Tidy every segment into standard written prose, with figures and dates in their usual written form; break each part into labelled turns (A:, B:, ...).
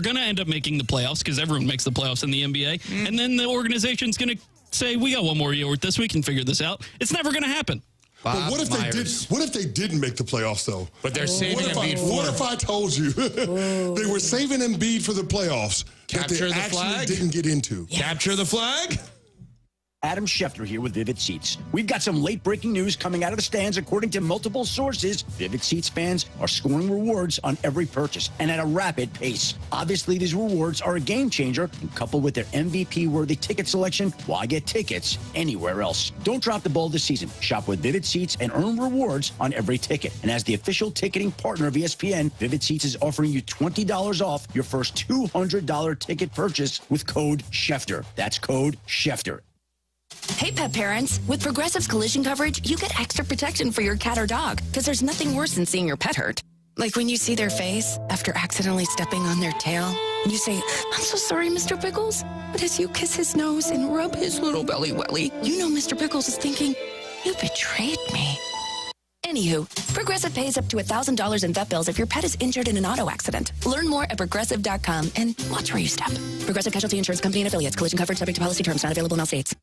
A: going to end up making the playoffs because everyone makes the playoffs in the NBA. And then the organization's going to say, we got one more year with this. We can figure this out. It's never going to happen.
B: But what if they did? What if they didn't make the playoffs though?
C: But they're saving Embiid for.
B: What if I told you they were saving Embiid for the playoffs that they actually didn't get into?
C: Yes. Capture the flag.
D: Adam Schefter here with Vivid Seats. We've got some late-breaking news coming out of the stands. According to multiple sources, Vivid Seats fans are scoring rewards on every purchase and at a rapid pace. Obviously, these rewards are a game changer, and coupled with their MVP-worthy ticket selection, why get tickets anywhere else? Don't drop the ball this season. Shop with Vivid Seats and earn rewards on every ticket. And as the official ticketing partner of ESPN, Vivid Seats is offering you $20 off your first $200 ticket purchase with code Schefter. That's code Schefter.
E: Hey, pet parents. With Progressive's collision coverage, you get extra protection for your cat or dog, because there's nothing worse than seeing your pet hurt. Like when you see their face after accidentally stepping on their tail, and you say, I'm so sorry, Mr. Pickles. But as you kiss his nose and rub his little belly welly, you know Mr. Pickles is thinking, you betrayed me. Anywho, Progressive pays up to $1,000 in vet bills if your pet is injured in an auto accident. Learn more at Progressive.com and watch where you step. Progressive Casualty Insurance Company and Affiliates. Collision coverage subject to policy terms. Not available in all states.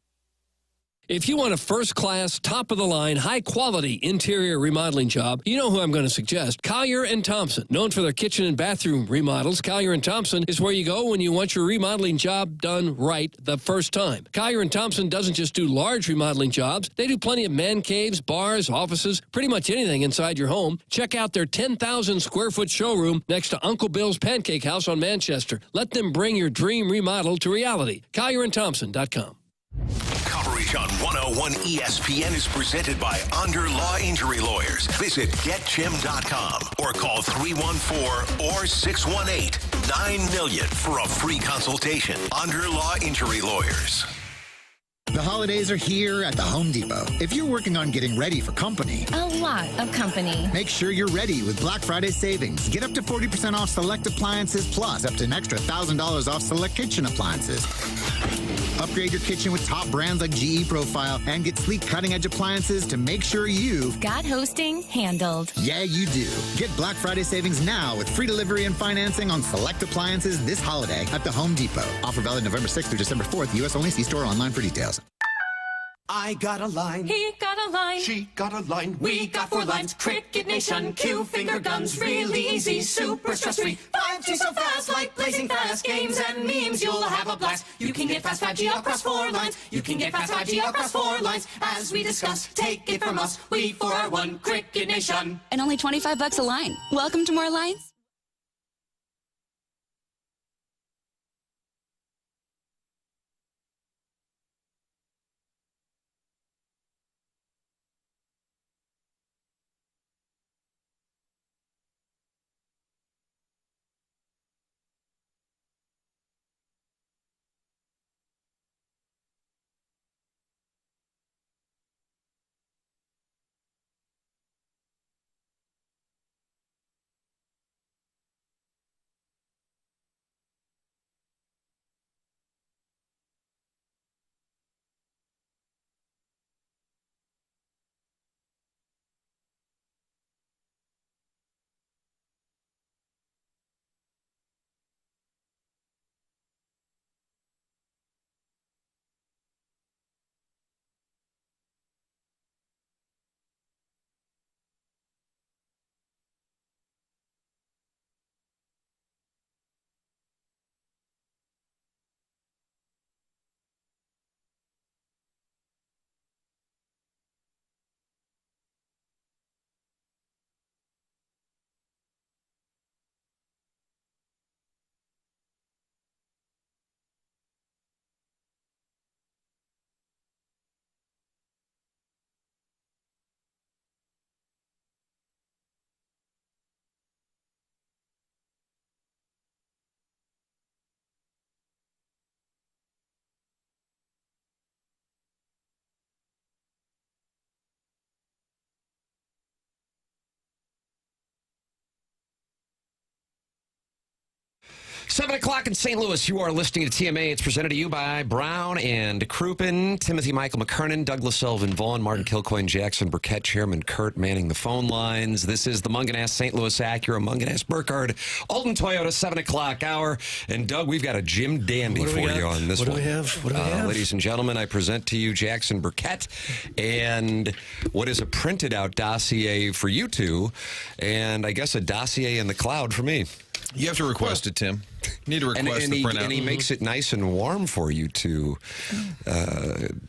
F: If you want a first-class, top-of-the-line, high-quality interior remodeling job, you know who I'm going to suggest. Kyer and Thompson. Known for their kitchen and bathroom remodels, Kyer and Thompson is where you go when you want your remodeling job done right the first time. Kyer and Thompson doesn't just do large remodeling jobs. They do plenty of man caves, bars, offices, pretty much anything inside your home. Check out their 10,000-square-foot showroom next to Uncle Bill's Pancake House on Manchester. Let them bring your dream remodel to reality. KyerandThompson.com.
G: Coverage on 101 ESPN is presented by Under Law Injury Lawyers. Visit getjim.com or call 314 or 618-900,000 for a free consultation. Under Law Injury Lawyers.
H: The holidays are here at the Home Depot. If you're working on getting ready for company,
I: a lot of company,
H: make sure you're ready with Black Friday savings. Get up to 40% off select appliances plus up to an extra $1,000 off select kitchen appliances. Upgrade your kitchen with top brands like GE Profile and get sleek cutting-edge appliances to make sure you've
I: got hosting handled.
H: Yeah, you do. Get Black Friday savings now with free delivery and financing on select appliances this holiday at the Home Depot. Offer valid November 6th through December 4th. U.S. only. See store online for details.
J: I got a line.
I: He got a line.
J: She got a line. We got 4 lines. Cricket Nation, Q finger guns, really easy, super stress-free. 5G so fast, like blazing fast. Games and memes, you'll have a blast. You can get fast 5G across 4 lines. You can get fast 5G across 4 lines. As we discuss, take it from us. We 4 are 1 Cricket Nation.
E: And only $25 a line. Welcome to more lines.
K: 7 o'clock in St. Louis. You are listening to TMA. It's presented to you by Brown and Krupin, Timothy Michael McKernan, Douglas Sullivan, Vaughn, Martin Kilcoyne, Jackson Burkett, Chairman Kurt manning the phone lines. This is the Munganast St. Louis Acura, Munganast Burkhardt, Alton Toyota, 7 o'clock hour. And Doug, we've got a Jim Dandy for you on this one.
F: What do we have?
K: Ladies and gentlemen, I present to you Jackson Burkett and what is a printed out dossier for you two, and I guess a dossier in the cloud for me.
C: You have to request it, Tim. You need to request the printout.
K: And he makes it nice and warm for you to,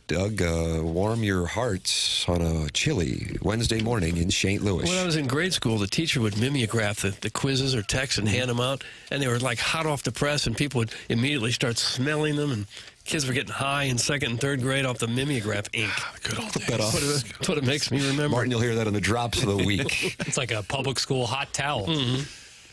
K: Doug, warm your hearts on a chilly Wednesday morning in St. Louis.
F: When I was in grade school, the teacher would mimeograph the quizzes or texts and hand them out, and they were like hot off the press, and people would immediately start smelling them, and kids were getting high in second and third grade off the mimeograph ink.
C: Good old days.
F: That's what it makes me remember.
K: Martin, you'll hear that on the drops of the week.
L: It's like a public school hot towel.
F: Mm-hmm.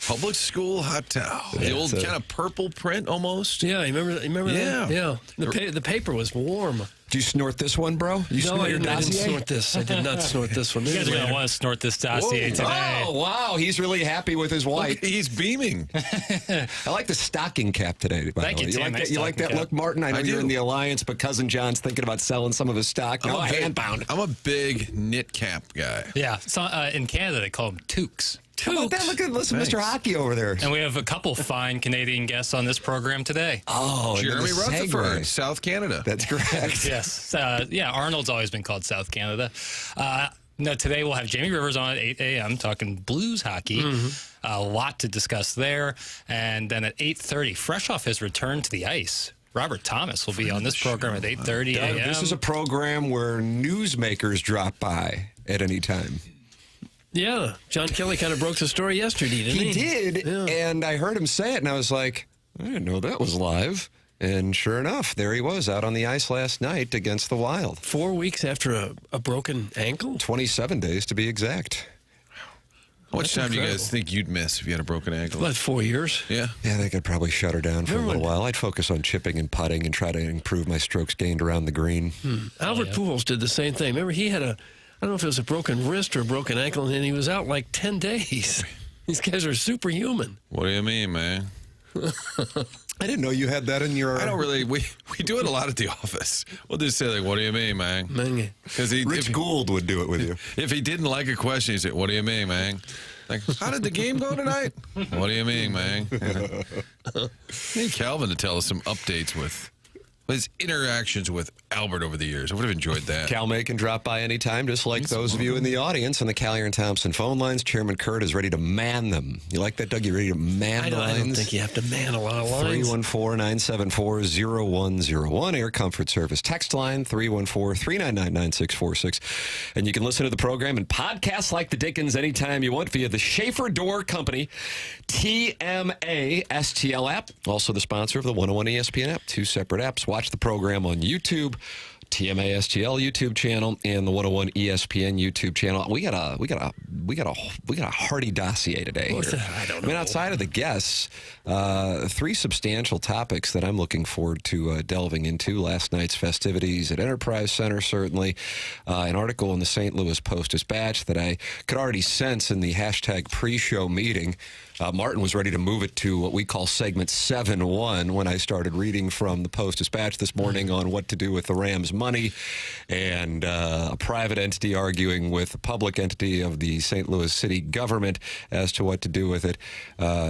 C: Public school hot towel. The old kind of purple print almost.
F: Yeah, you remember
C: that?
F: Yeah. The paper was warm.
K: Do you snort this one, bro?
F: No, I didn't snort this. I did not snort this one.
L: You guys are going to want to snort this dossier today.
K: Oh, wow. He's really happy with his wife.
C: Look, he's beaming.
K: I like the stocking cap today, by
L: Thank
K: the way.
L: you, Tim.
K: You like that look, Martin? I know you're
C: do.
K: in the Alliance, but Cousin John's thinking about selling some of his stock. No, handbound.
C: I'm a big knit cap guy.
L: Yeah. So, in Canada, they call them toques.
K: How about that? Listen, Mr. Hockey over there.
L: And we have a couple fine Canadian guests on this program today.
K: Oh,
C: Jeremy Rutherford, South Canada.
K: That's correct.
L: Yes. Arnold's always been called South Canada. No, today we'll have Jamie Rivers on at 8 a.m. talking Blues hockey. Mm-hmm. A lot to discuss there. And then at 8:30, fresh off his return to the ice, Robert Thomas will be on this program at 8:30 a.m.
K: This is a program where newsmakers drop by at any time.
F: Yeah, John Kelly kind of broke the story yesterday, didn't he?
K: He did,
F: yeah.
K: And I heard him say it, and I was like, I didn't know that was live. And sure enough, there he was out on the ice last night against the Wild.
F: 4 weeks after a broken ankle?
K: 27 days to be exact.
C: How much time do you guys think you'd miss if you had a broken ankle?
F: About 4 years.
C: Yeah.
K: Yeah, I think I'd probably shut her down for a little while. I'd focus on chipping and putting and try to improve my strokes gained around the green.
F: Albert Pujols did the same thing. Remember, he had I don't know if it was a broken wrist or a broken ankle, and he was out like 10 days. These guys are superhuman.
C: What do you mean, man?
K: I didn't know you had that in your...
C: I don't really... We do it a lot at the office. We'll just say, like, what do you mean, man? Because
K: Rich Gould would do it with you.
C: If he didn't like a question, he'd say, what do you mean, man? Like, how did the game go tonight? What do you mean, man? I need Calvin to tell us some updates with his interactions with Albert over the years. I would have enjoyed that.
K: Cal May can drop by anytime, just like those of you in the audience on the Kyer and Thompson phone lines. Chairman Kurt is ready to man them. You like that, Doug? You ready to man the lines?
F: I don't think you have to man a lot of lines.
K: 314-974-0101. Air Comfort Service text line, 314-399-9646. And you can listen to the program and podcasts like the Dickens anytime you want via the Schaefer Door Company TMA STL app. Also the sponsor of the 101 ESPN app. Two separate apps. Watch the program on YouTube, TMA STL YouTube channel, and the 101 ESPN YouTube channel. We got a hearty dossier today.
F: What's that? I don't know.
K: I mean, outside of the guests, three substantial topics that I'm looking forward to delving into. Last night's festivities at Enterprise Center, certainly. An article in the St. Louis Post-Dispatch that I could already sense in the hashtag pre-show meeting. Martin was ready to move it to what we call segment 7-1 when I started reading from the Post-Dispatch this morning on what to do with the Rams' money, and a private entity arguing with a public entity of the St. Louis city government as to what to do with it.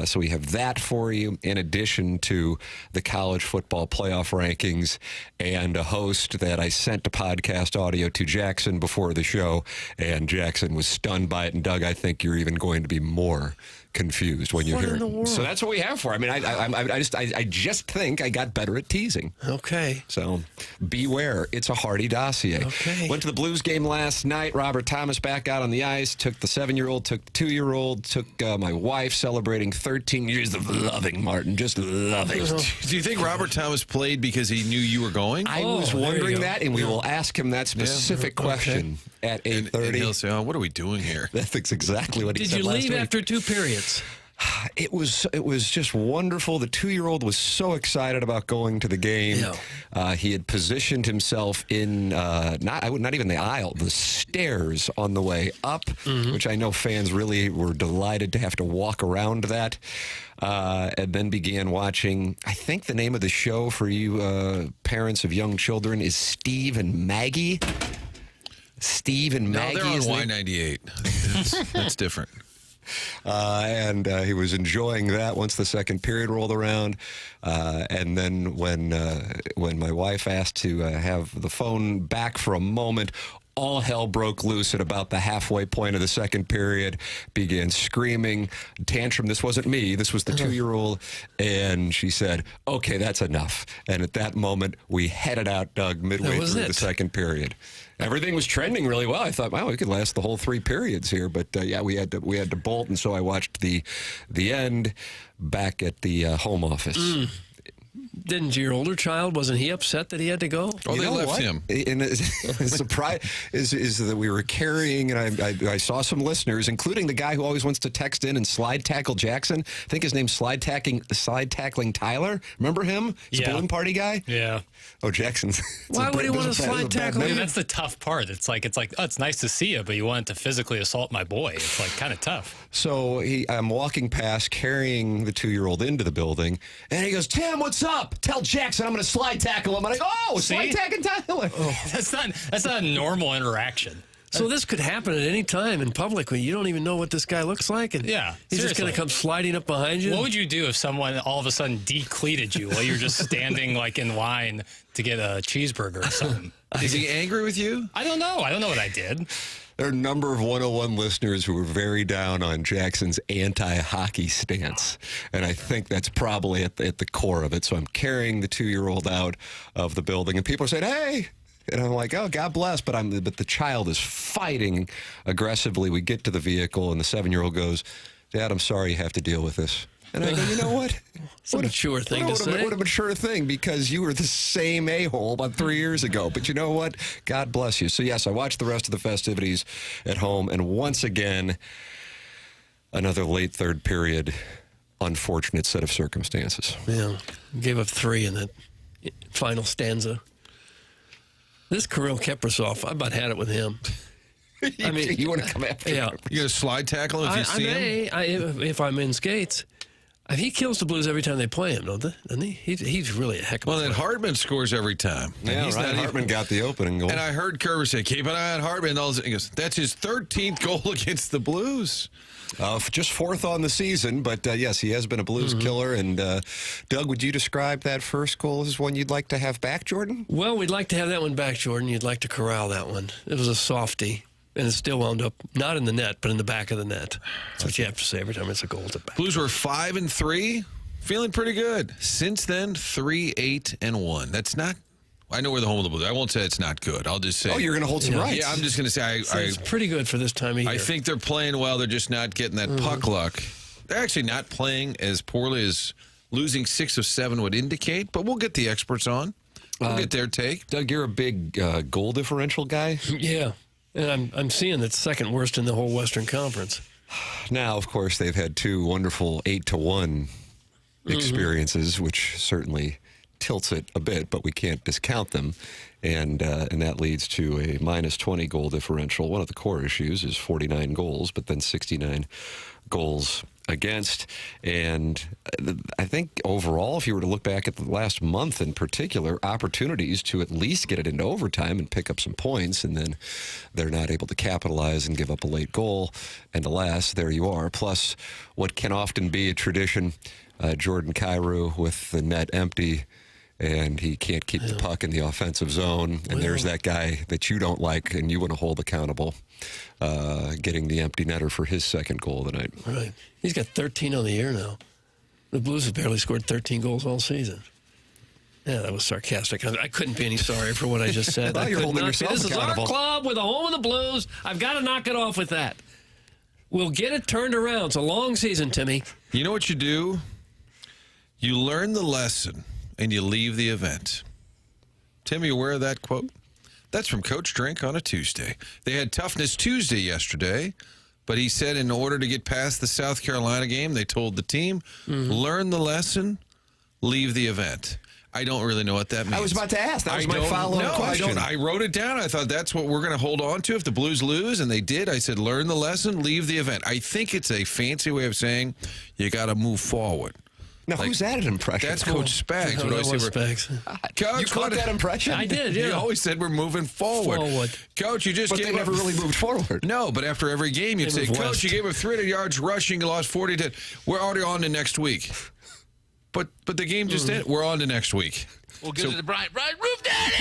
K: So we have that for you, in addition to the college football playoff rankings and a host that I sent a podcast audio to Jackson before the show, and Jackson was stunned by it. And Doug, I think you're even going to be more confused when you hear it. So that's what we have for. I mean, I just think I got better at teasing.
F: Okay.
K: So beware. It's a hearty dossier.
F: Okay.
K: Went to the Blues game last night. Robert Thomas back out on the ice. Took the 7-year-old, took the 2-year-old, took my wife celebrating 13 years of loving, Martin. Just loving.
C: Do you think Robert Thomas played because he knew you were going?
K: I was wondering that, and we will ask him that specific question at 8:30.
C: And he'll say, what are we doing here?
K: That's exactly what he said last week.
F: Did you leave after 2 periods?
K: It was just wonderful. The 2-year-old was so excited about going to the game. He had positioned himself in not even the aisle, the stairs on the way up, which I know fans really were delighted to have to walk around that. And then began watching. I think the name of the show for you parents of young children is Steve and Maggie. Steve and Maggie.
C: No, they're on Y98. That's different.
K: And he was enjoying that once the second period rolled around. And then when my wife asked to have the phone back for a moment, all hell broke loose at about the halfway point of the second period, began screaming, tantrum. This wasn't me. This was the 2-year-old. And she said, okay, that's enough. And at that moment, we headed out, Doug, midway through the second period. Everything was trending really well. I thought, wow, we could last the whole 3 periods here. But, yeah, we had to bolt. And so I watched the end back at the home office.
F: Didn't your older child, wasn't he upset that he had to go?
C: Oh, they left him.
K: And the surprise is that we were carrying, and I saw some listeners, including the guy who always wants to text in and slide tackle Jackson. I think his name's slide tackling Tyler. Remember him? He's a balloon party guy?
L: Yeah.
K: Oh, Jackson's.
F: Why would he want to slide tackle him?
L: That's the tough part. It's like, oh, it's nice to see you, but you wanted to physically assault my boy. It's like kind of tough.
K: So I'm walking past, carrying the 2-year-old into the building, and he goes, Tim, what's up? Tell Jackson I'm going to slide tackle him. And I go, oh, slide tackling Tyler.
L: Oh. That's not a normal interaction.
F: So this could happen at any time in public when you don't even know what this guy looks like, and he's just going to come sliding up behind you.
L: What would you do if someone all of a sudden decleated you while you're just standing like in line to get a cheeseburger or something?
C: Is he angry with you?
L: I don't know. I don't know what I did.
K: There are a number of 101 listeners who were very down on Jackson's anti-hockey stance, and I think that's probably at the core of it. So I'm carrying the 2-year-old out of the building, and people are saying, hey. And I'm like, oh, God bless, but the child is fighting aggressively. We get to the vehicle, and the 7-year-old goes, Dad, I'm sorry you have to deal with this. And I go, you know what?
F: What a mature thing to say.
K: What a mature thing, because you were the same a-hole about 3 years ago. But you know what? God bless you. So, yes, I watched the rest of the festivities at home, and once again, another late third period, unfortunate set of circumstances.
F: Yeah, gave up 3 in that final stanza. This Kirill Kaprizov, I about had it with him.
K: I mean, you want to come after him?
C: You going to slide tackle him if you see him?
F: If I'm in skates. He kills the Blues every time they play him, doesn't he? He's really a heck of a player.
C: Well, then Hartman scores every time.
K: Yeah, Hartman got the opening goal.
C: And I heard Kerber say, keep an eye on Hartman. And he goes, that's his 13th goal against the Blues.
K: Just 4th on the season, but yes, he has been a Blues killer. And Doug, would you describe that first goal as one you'd like to have back, Jordan?
F: Well, we'd like to have that one back, Jordan. You'd like to corral that one. It was a softie. And it still wound up not in the net, but in the back of the net. That's what you have to say every time it's a goal to back.
C: Blues were 5-3, feeling pretty good. Since then, 3-8-1. That's not. I know we're the home of the Blues. I won't say it's not good. I'll just say.
K: Oh, you're going to hold some rights.
C: Yeah, I'm just going to say.
F: It's pretty good for this time of year.
C: I think they're playing well. They're just not getting that puck luck. They're actually not playing as poorly as losing 6 of 7 would indicate. But we'll get the experts on. We'll get their take.
K: Doug, you're a big goal differential guy.
F: Yeah. And I'm seeing that's second worst in the whole Western Conference.
K: Now, of course, they've had 2 wonderful 8-1 experiences, which certainly tilts it a bit, but we can't discount them. And that leads to a -20 goal differential. One of the core issues is 49 goals, but then 69 goals against. And I think overall, if you were to look back at the last month in particular, opportunities to at least get it into overtime and pick up some points, and then they're not able to capitalize and give up a late goal. And alas, there you are. Plus, what can often be a tradition, Jordan Kyrou with the net empty, and he can't keep the puck in the offensive zone. And there's that guy that you don't like and you want to hold accountable, getting the empty netter for his second goal tonight.
F: Right. He's got 13 on the year now. The Blues have barely scored 13 goals all season. Yeah, that was sarcastic. I couldn't be any sorry for what I just said.
K: Well, you're holding yourself
F: This
K: accountable.
F: is our club with the home of the Blues. I've got to knock it off with that. We'll get it turned around. It's a long season, Timmy.
C: You know what you do? You learn the lesson and you leave the event. Tim, you aware of that quote? That's from Coach Drink on a Tuesday. They had Toughness Tuesday yesterday. But he said in order to get past the South Carolina game, they told the team, learn the lesson, leave the event. I don't really know what that means.
K: I was about to ask. That was my follow-up question.
C: I wrote it down. I thought that's what we're going to hold on to if the Blues lose, and they did. I said, learn the lesson, leave the event. I think it's a fancy way of saying you got to move forward.
K: Now, who's that an impression?
C: That's Coach Spags.
F: That was Spags.
C: Coach,
K: you caught that impression?
F: I did, yeah.
C: You always said we're moving forward. Coach, you just
K: but
C: gave
K: they never really moved forward.
C: No, but after every game, you'd say, Coach, you gave up 300 yards rushing, you lost 40-10. We're already on to next week. But the game just ended. We're on to next week.
A: We'll go to the bright roof, Daddy!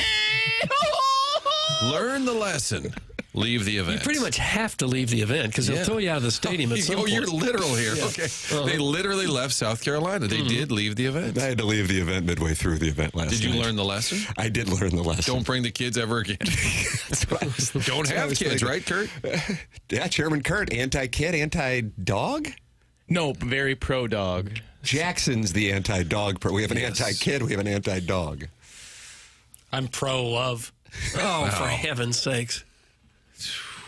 C: Learn the lesson. Leave the event.
F: You pretty much have to leave the event because they'll throw you out of the stadium at some point.
C: You're literal here.
F: Yeah.
C: Okay. They literally left South Carolina. They did leave the event.
K: I had to leave the event midway through the event last night.
C: Did you learn the lesson?
K: I did learn the lesson.
C: Don't bring the kids ever again. Don't have kids,
K: thinking.
C: right, Kurt?
K: Yeah, Chairman Kurt, anti-kid, anti-dog?
M: No, very pro-dog.
K: Jackson's the anti-dog. We have an anti-kid. We have an anti-dog.
L: I'm pro-love.
F: Oh, for heaven's sakes.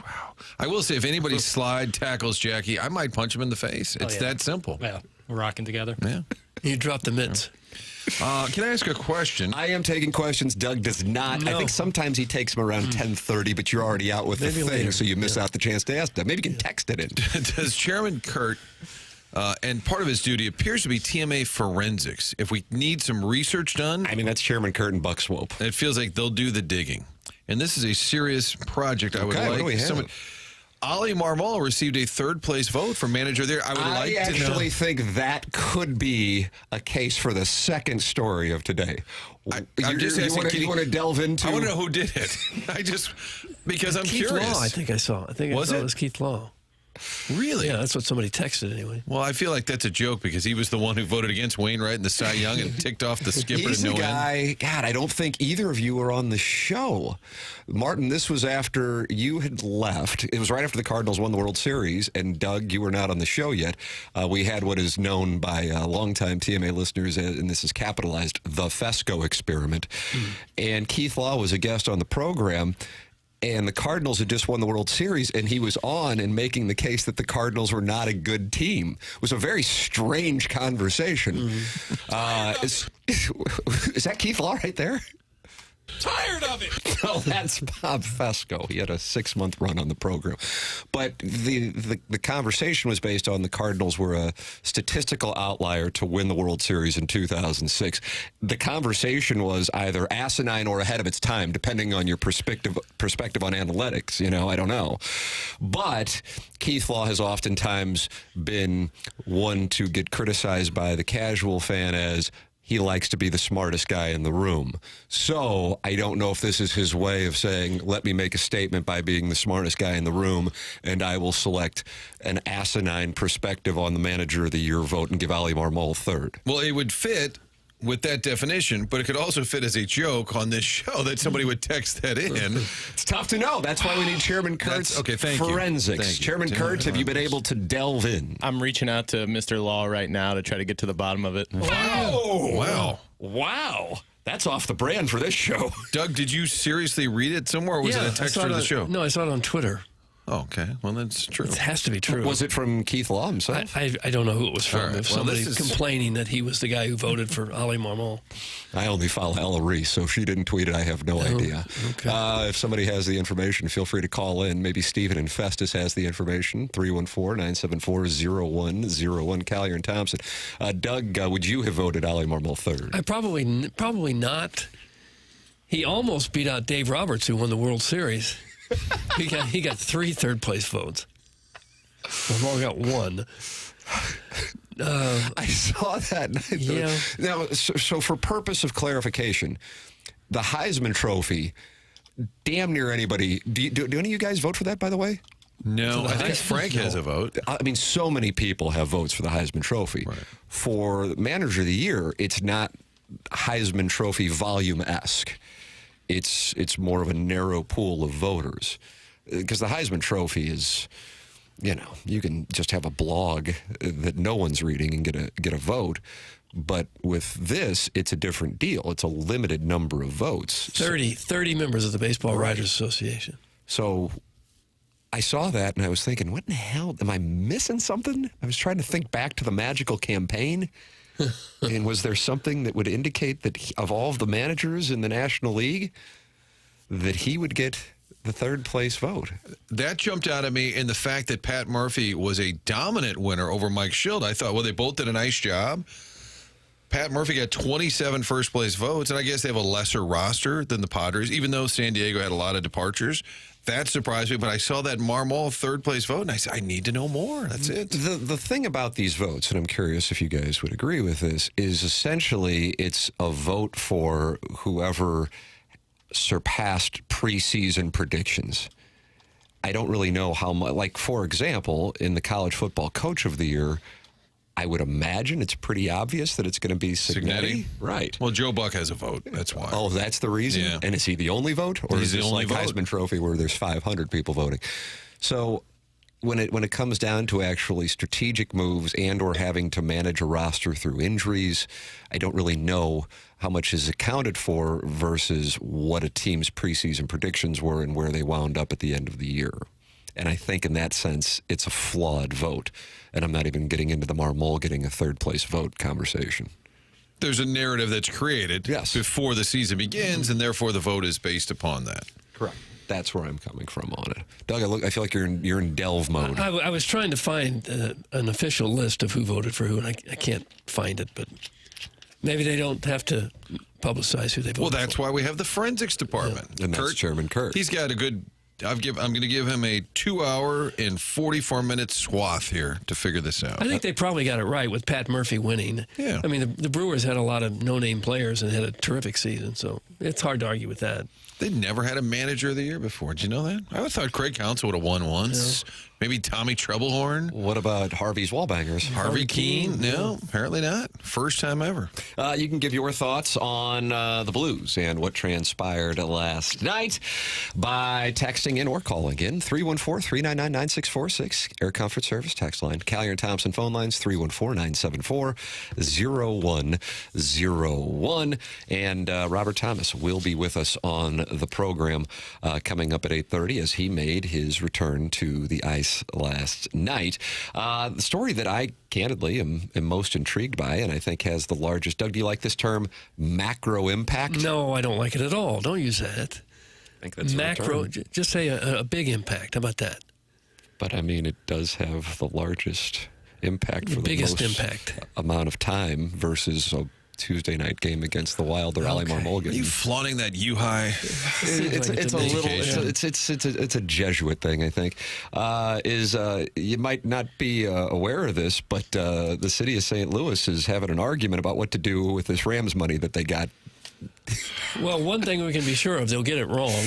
C: Wow. I will say, if anybody slide tackles Jackie, I might punch him in the face. It's that simple.
L: Yeah, we're rocking together.
C: Yeah.
F: You dropped the mitts.
C: Can I ask a question?
K: I am taking questions. Doug does not.
F: No.
K: I think sometimes he takes them around 10:30, but you're already out with the thing,
F: later.
K: so you miss out the chance to ask Doug. Maybe you can text it in.
C: Does Chairman Kurt, and part of his duty appears to be TMA forensics. If we need some research done.
K: I mean, that's Chairman Kurt and Buck Swope.
C: It feels like they'll do the digging. And this is a serious project. I would
K: what
C: like
K: do we have?
C: someone. Ollie Marmol received a third-place vote for manager there. I would like to know.
K: I actually think that could be a case for the second story of today.
C: I'm just asking,
K: you want to delve into?
C: I want to know who did it. Because I'm
F: Keith
C: curious.
F: Law, I think I saw. I think I saw it was Keith Law.
C: Really?
F: Yeah, that's what somebody texted anyway.
C: Well, I feel like that's a joke because he was the one who voted against Wainwright in the Cy Young and ticked off the skipper
K: He's
C: to no
K: the guy.
C: end.
K: God, I don't think either of you were on the show. Martin, this was after you had left. It was right after the Cardinals won the World Series, and Doug, you were not on the show yet. We had what is known by longtime TMA listeners, and this is capitalized, the Fesco experiment. And Keith Law was a guest on the program. And the Cardinals had just won the World Series, and he was on and making the case that the Cardinals were not a good team. It was a very strange conversation. Is that Keith Law right there?
A: Tired of it.
K: No, that's Bob Fesco. He had a 6-month run on the program. But the conversation was based on the Cardinals were a statistical outlier to win the World Series in 2006. The conversation was either asinine or ahead of its time, depending on your perspective on analytics. You know, I don't know. But Keith Law has oftentimes been one to get criticized by the casual fan as he likes to be the smartest guy in the room. So I don't know if this is his way of saying, let me make a statement by being the smartest guy in the room, and I will select an asinine perspective on the manager of the year vote and give Ollie Marmol third.
C: Well, it would fit with that definition, but it could also fit as a joke on this show that somebody would text that in.
K: It's tough to know. That's why we need Chairman Kurt's forensics.
C: Thank you.
K: Chairman Kurt, have you been able to delve in?
M: I'm reaching out to Mr. Law right now to try to get to the bottom of it.
K: Wow. That's off the brand for this show.
C: Doug, did you seriously read it somewhere, or was it a text for the show?
F: No, I saw it on Twitter.
C: Oh, okay. Well, that's true.
F: It has to be true.
K: Was it from Keith Law himself?
F: I don't know who it was from.
C: Right.
F: If
C: Well,
F: somebody complaining that he was the guy who voted for Ollie Marmol.
K: I only follow Ella Reese, so if she didn't tweet it, I have no idea.
F: Okay.
K: If somebody has the information, feel free to call in. Maybe Stephen in Festus has the information. 314-974-0101. Kyer and Thompson. Doug, would you have voted Ollie Marmol third?
F: I probably not. He almost beat out Dave Roberts, who won the World Series. He got 3 third-place votes. Marmol got 1.
K: I saw that.
F: Yeah.
K: Now, so for purpose of clarification, the Heisman Trophy, damn near anybody. Do any of you guys vote for that, by the way?
C: No, I think Frank has a vote.
K: I mean, so many people have votes for the Heisman Trophy.
C: Right.
K: For Manager of the Year, it's not Heisman Trophy volume-esque. It's more of a narrow pool of voters. Because the Heisman Trophy is, you can just have a blog that no one's reading and get a vote. But with this, it's a different deal. It's a limited number of votes.
F: 30 members of the Baseball Writers Association.
K: So I saw that and I was thinking, what in the hell? Am I missing something? I was trying to think back to the magical campaign. And was there something that would indicate that of all of the managers in the National League, that he would get the third place vote?
C: That jumped out at me in the fact that Pat Murphy was a dominant winner over Mike Schild. I thought, well, they both did a nice job. Pat Murphy got 27 first place votes, and I guess they have a lesser roster than the Padres, even though San Diego had a lot of departures. That surprised me, but I saw that Marmol third place vote, and I said, I need to know more. That's it.
K: The thing about these votes, and I'm curious if you guys would agree with this, is essentially it's a vote for whoever surpassed preseason predictions. I don't really know how much. Like, for example, in the college football coach of the year, I would imagine it's pretty obvious that it's going to be Cignetti. Right.
C: Well, Joe Buck has a vote. That's why.
K: Oh, that's the reason?
C: Yeah.
K: And is he the only vote? Or
C: He's
K: is this
C: the only
K: like
C: vote.
K: Heisman Trophy where there's 500 people voting? So when it comes down to actually strategic moves and or having to manage a roster through injuries, I don't really know how much is accounted for versus what a team's preseason predictions were and where they wound up at the end of the year. And I think in that sense, it's a flawed vote. And I'm not even getting into the Marmol getting a third place vote conversation.
C: There's a narrative that's created before the season begins, and therefore the vote is based upon that.
K: Correct. That's where I'm coming from on it. Doug, I feel like you're in delve mode.
F: I was trying to find an official list of who voted for who, and I can't find it, but maybe they don't have to publicize who they voted for.
C: Well, that's why we have the forensics department.
K: Yeah. And that's Chairman Kurt.
C: He's got a good... I'm going to give him a 2-hour and 44-minute swath here to figure this out.
F: I think they probably got it right with Pat Murphy winning.
C: Yeah.
F: I mean, the Brewers had a lot of no-name players and had a terrific season, so it's hard to argue with that.
C: They never had a manager of the year before. Did you know that? I would thought Craig Counsell would have won once. Yeah. Maybe Tommy Treblehorn.
K: What about Harvey's Wallbangers?
C: Harvey Keene? No, apparently not. First time ever.
K: You can give your thoughts on the Blues and what transpired last night by texting in or calling in 314-399-9646. Air Comfort Service text line. Kyer and Thompson phone lines 314-974-0101. And Robert Thomas will be with us on the program coming up at 8:30 as he made his return to the ice last night. The story that I candidly am most intrigued by and I think has the largest, Doug, do you like this term, macro impact?
F: No, I don't like it at all. Don't use that.
K: I think that's
F: macro. Just say a big impact. How about that?
K: But I mean, it does have the largest impact for the
F: biggest
K: most
F: impact
K: amount of time versus a Tuesday night game against the Wild or Ali Marmol game.
C: Are you flaunting that U-high?
K: It's a Jesuit thing, I think. You might not be aware of this, but the city of St. Louis is having an argument about what to do with this Rams money that they got.
F: Well, one thing we can be sure of, they'll get it wrong.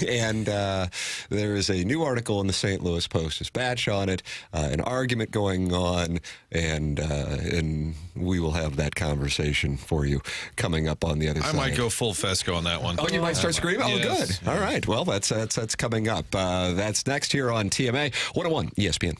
K: And there is a new article in the St. Louis Post-Dispatch on it, an argument going on, and we will have that conversation for you coming up on the other side.
C: I might go full Fesco on that one.
K: Oh, you might start screaming?
C: Yes.
K: Oh, good. All right. Well, that's coming up. That's next here on TMA 101 ESPN.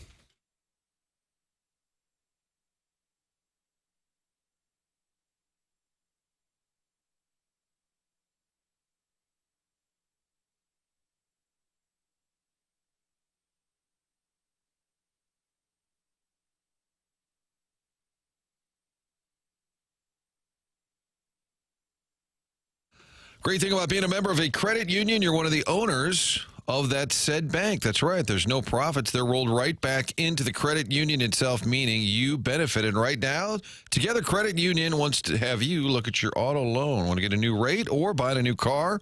C: Great thing about being a member of a credit union, you're one of the owners of that said bank. That's right. There's no profits. They're rolled right back into the credit union itself, meaning you benefited. Right now, Together Credit Union wants to have you look at your auto loan. Want to get a new rate or buy a new car,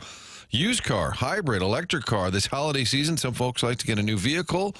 C: used car, hybrid, electric car. This holiday season, some folks like to get a new vehicle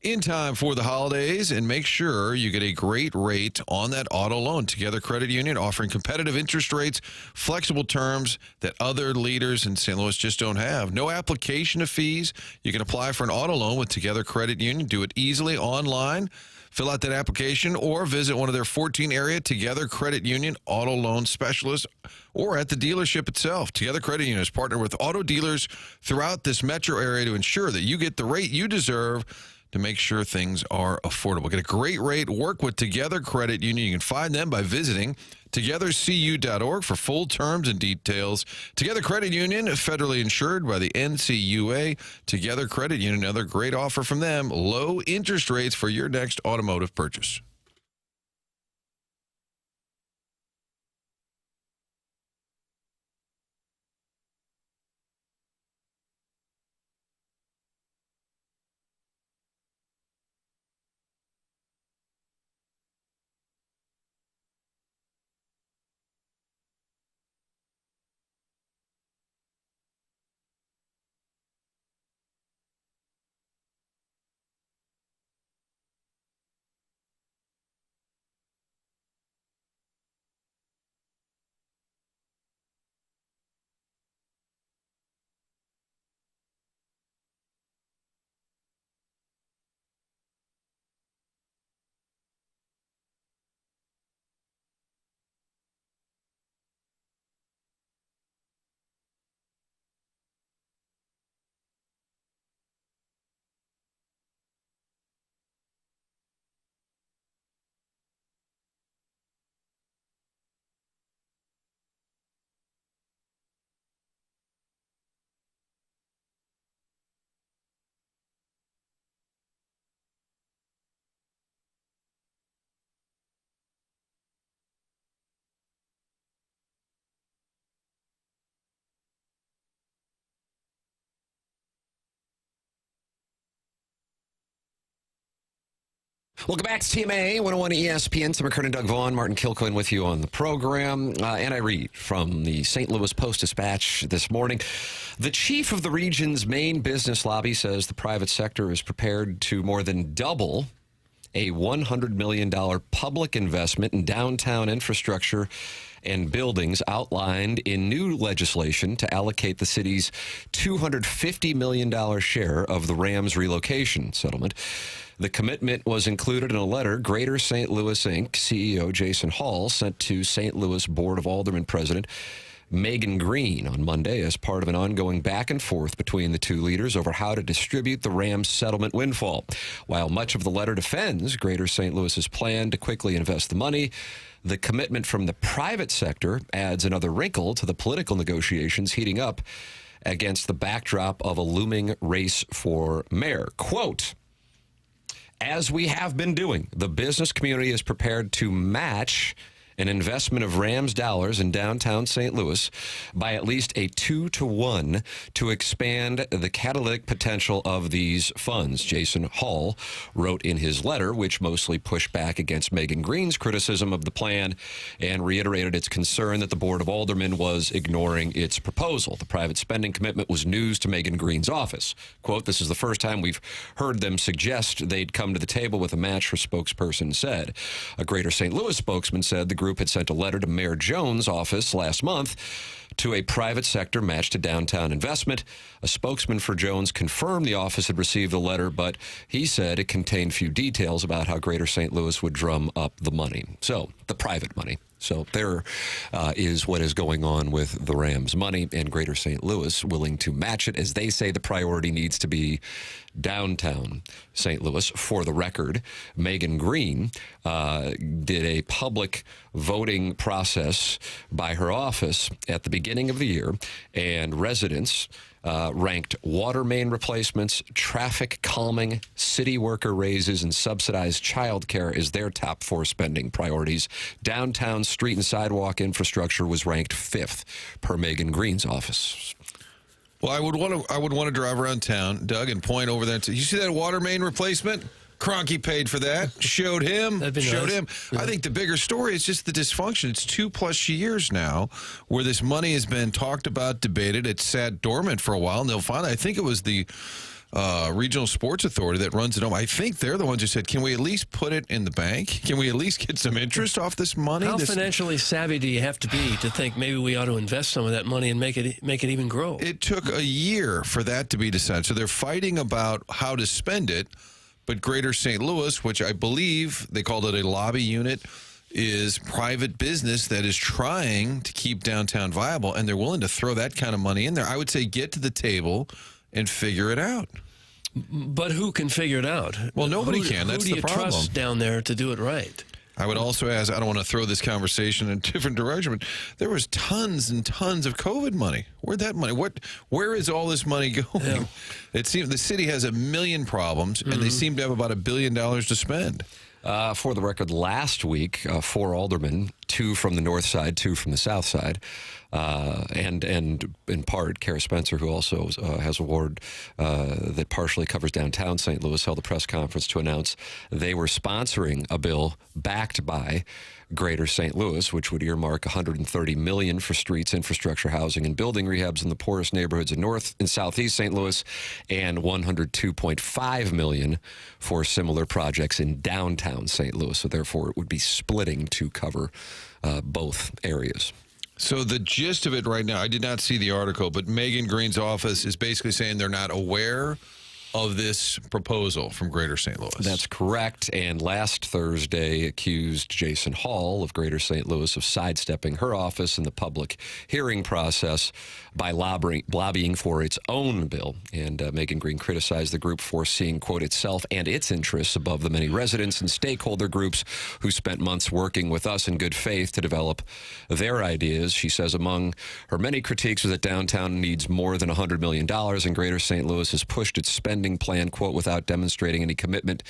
C: in time for the holidays, and make sure you get a great rate on that auto loan. Together Credit Union offering competitive interest rates, flexible terms that other leaders in St. Louis just don't have. No application of fees. You can apply for an auto loan with Together Credit Union. Do it easily online. Fill out that application or visit one of their 14 area Together Credit Union auto loan specialists or at the dealership itself. Together Credit Union is partnered with auto dealers throughout this metro area to ensure that you get the rate you deserve. to make sure things are affordable. Get a great rate. Work with Together Credit Union. You can find them by visiting togethercu.org for full terms and details. Together Credit Union, federally insured by the NCUA. Together Credit Union, another great offer from them. Low interest rates for your next automotive purchase.
K: Welcome back to TMA 101 ESPN. Tim McKernan, Doug Vaughn, Martin Kilcoyne with you on the program. And I read from the St. Louis Post-Dispatch this morning. The chief of the region's main business lobby says the private sector is prepared to more than double a $100 million public investment in downtown infrastructure and buildings outlined in new legislation to allocate the city's $250 million share of the Rams relocation settlement. The commitment was included in a letter Greater St. Louis, Inc. CEO Jason Hall sent to St. Louis Board of Aldermen President Megan Green on Monday as part of an ongoing back and forth between the two leaders over how to distribute the Rams settlement windfall. While much of the letter defends Greater St. Louis's plan to quickly invest the money, the commitment from the private sector adds another wrinkle to the political negotiations heating up against the backdrop of a looming race for mayor. Quote, as we have been doing, the business community is prepared to match an investment of Rams dollars in downtown St. Louis by at least a 2-to-1 to expand the catalytic potential of these funds, Jason Hall wrote in his letter, which mostly pushed back against Megan Green's criticism of the plan and reiterated its concern that the Board of Aldermen was ignoring its proposal. The private spending commitment was news to Megan Green's office. Quote, this is the first time we've heard them suggest they'd come to the table with a match, her spokesperson said. A Greater St. Louis spokesman said the group had sent a letter to Mayor Jones' office last month to a private sector match to downtown investment. A spokesman for Jones confirmed the office had received the letter, but he said it contained few details about how Greater St. Louis would drum up the money. So, the private money. So there is what is going on with the Rams' money, and Greater St. Louis willing to match it. As they say, the priority needs to be downtown St. Louis. For the record, Megan Green did a public voting process by her office at the beginning of the year, and residents ranked water main replacements, traffic calming, city worker raises, and subsidized child care as their top 4 spending priorities. Downtown street and sidewalk infrastructure was ranked 5th per Megan Green's office.
C: Well, I would want to drive around town, Doug, and point over there and say, you see that water main replacement? Cronky paid for that. Showed him. Showed him. Yeah. I think the bigger story is just the dysfunction. It's 2+ years now where this money has been talked about, debated. It's sat dormant for a while, and they'll finally, I think it was the Regional Sports Authority that runs it home. I think they're the ones who said, can we at least put it in the bank? Can we at least get some interest off this money?
F: How financially savvy do you have to be to think maybe we ought to invest some of that money and make it even grow?
C: It took a year for that to be decided. So they're fighting about how to spend it. But Greater St. Louis, which I believe they called it a lobby unit, is private business that is trying to keep downtown viable, and they're willing to throw that kind of money in there. I would say get to the table and figure it out.
F: But who can figure it out?
C: Well, nobody can. That's the problem.
F: Who do you trust down there to do it right?
C: I would also ask, I don't want to throw this conversation in a different direction, but there was tons and tons of COVID money. Where'd that money? Where is all this money going? Yeah. It seems the city has a million problems, and they seem to have about $1 billion to spend.
K: For the record, last week, 4 aldermen, 2 from the north side, 2 from the south side, and in part, Kara Spencer, who also has a ward that partially covers downtown St. Louis, held a press conference to announce they were sponsoring a bill backed by Greater St. Louis, which would earmark $130 million for streets, infrastructure, housing, and building rehabs in the poorest neighborhoods in North and Southeast St. Louis, and $102.5 million for similar projects in downtown St. Louis. So therefore, it would be splitting to cover both areas.
C: So the gist of it right now, I did not see the article, but Megan Green's office is basically saying they're not aware of this proposal from Greater St. Louis.
K: That's correct. And last Thursday accused Jason Hall of Greater St. Louis of sidestepping her office in the public hearing process by lobbying for its own bill. And Megan Green criticized the group for seeing, quote, itself and its interests above the many residents and stakeholder groups who spent months working with us in good faith to develop their ideas. She says among her many critiques was that downtown needs more than $100 million, and Greater St. Louis has pushed its spending plan, quote, without demonstrating any commitment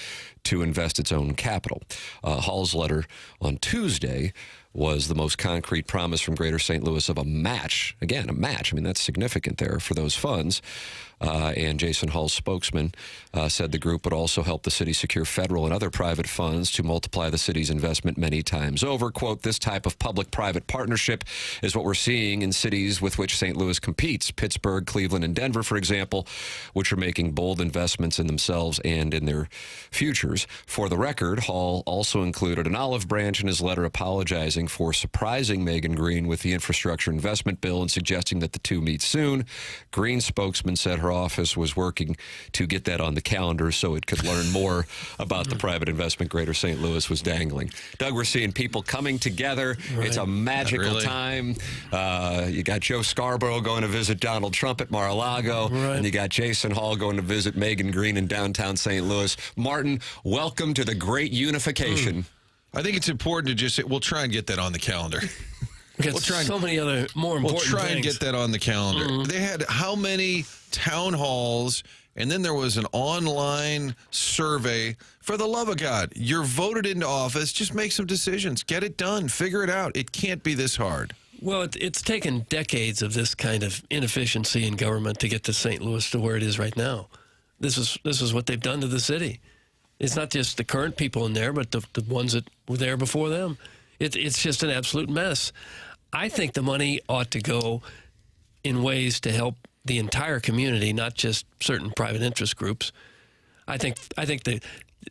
K: to invest its own capital. Hall's letter on Tuesday was the most concrete promise from Greater St. Louis of a match. Again, a match. I mean, that's significant there for those funds. And Jason Hall's spokesman said the group would also help the city secure federal and other private funds to multiply the city's investment many times over. Quote, this type of public-private partnership is what we're seeing in cities with which St. Louis competes. Pittsburgh, Cleveland, and Denver, for example, which are making bold investments in themselves and in their futures. For the record, Hall also included an olive branch in his letter apologizing for surprising Megan Green with the infrastructure investment bill and suggesting that the two meet soon. Green's spokesman said her office was working to get that on the calendar so it could learn more about the private investment Greater St. Louis was dangling. Doug, we're seeing people coming together. Right. It's a magical time. You got Joe Scarborough going to visit Donald Trump at Mar-a-Lago, and you got Jason Hall going to visit Megan Green in downtown St. Louis. Martin, welcome to the great unification.
C: I think it's important to just say, we'll try and get that on the calendar.
F: We'll try so many other more important things.
C: We'll try and get that on the calendar. They had how many town halls, and then there was an online survey. For the love of God, you're voted into office. Just make some decisions. Get it done. Figure it out. It can't be this hard.
F: Well, it's taken decades of this kind of inefficiency in government to get to St. Louis to where it is right now. This is what they've done to the city. It's not just the current people in there, but the ones that were there before them. It's just an absolute mess. I think the money ought to go in ways to help the entire community, not just certain private interest groups. I think the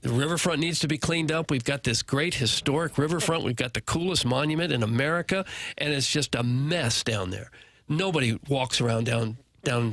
F: riverfront needs to be cleaned up. We've got this great historic riverfront. We've got the coolest monument in America, and it's just a mess down there. Nobody walks around down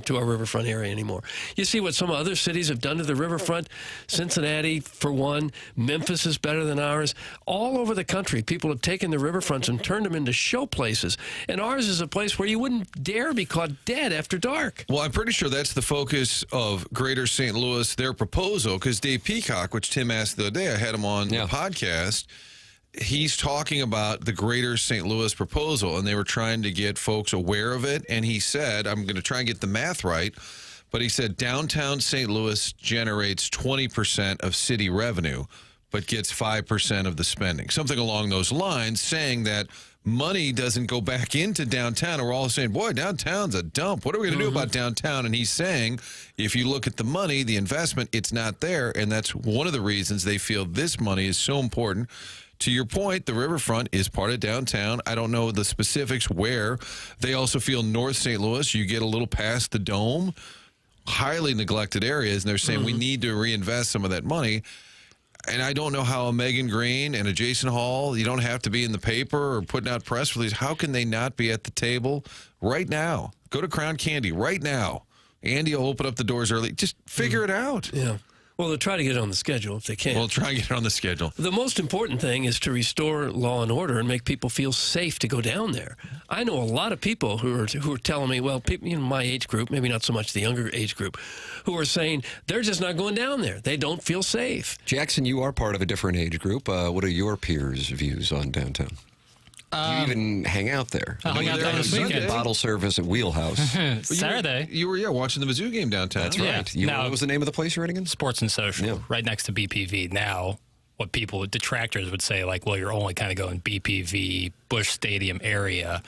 F: to our riverfront area anymore. You see what some other cities have done to the riverfront. Cincinnati, for one. Memphis is better than ours. All over the country, people have taken the riverfronts and turned them into show places. And ours is a place where you wouldn't dare be caught dead after dark.
C: Well, I'm pretty sure that's the focus of Greater St. Louis, their proposal, because Dave Peacock, which Tim asked the other day, I had him on the podcast, he's talking about the Greater St. Louis proposal, and they were trying to get folks aware of it. And he said, I'm going to try and get the math right, but he said downtown St. Louis generates 20% of city revenue, but gets 5% of the spending. Something along those lines, saying that money doesn't go back into downtown. And we're all saying, boy, downtown's a dump. What are we going to do about downtown? And he's saying, if you look at the money, the investment, it's not there. And that's one of the reasons they feel this money is so important. To your point, the riverfront is part of downtown. I don't know the specifics where. They also feel North St. Louis, you get a little past the Dome, highly neglected areas, and they're saying we need to reinvest some of that money. And I don't know how a Megan Green and a Jason Hall, you don't have to be in the paper or putting out press releases. How can they not be at the table right now? Go to Crown Candy right now. Andy will open up the doors early. Just figure it out.
F: Yeah. Well, they'll try to get it on the schedule if they can.
C: We'll try and get it on the schedule.
F: The most important thing is to restore law and order and make people feel safe to go down there. I know a lot of people who are telling me, well, people in my age group, maybe not so much the younger age group, who are saying they're just not going down there. They don't feel safe.
K: Jackson, you are part of a different age group. What are your peers' views on downtown? You even hang out there.
L: I hung out there this weekend.
K: Bottle service at Wheelhouse.
L: Saturday.
C: You were watching the Mizzou game downtown.
K: That's right. What was the name of the place you're at again?
L: Sports and Social, right next to BPV. Now, what detractors would say, like, well, you're only kind of going BPV, Busch Stadium area.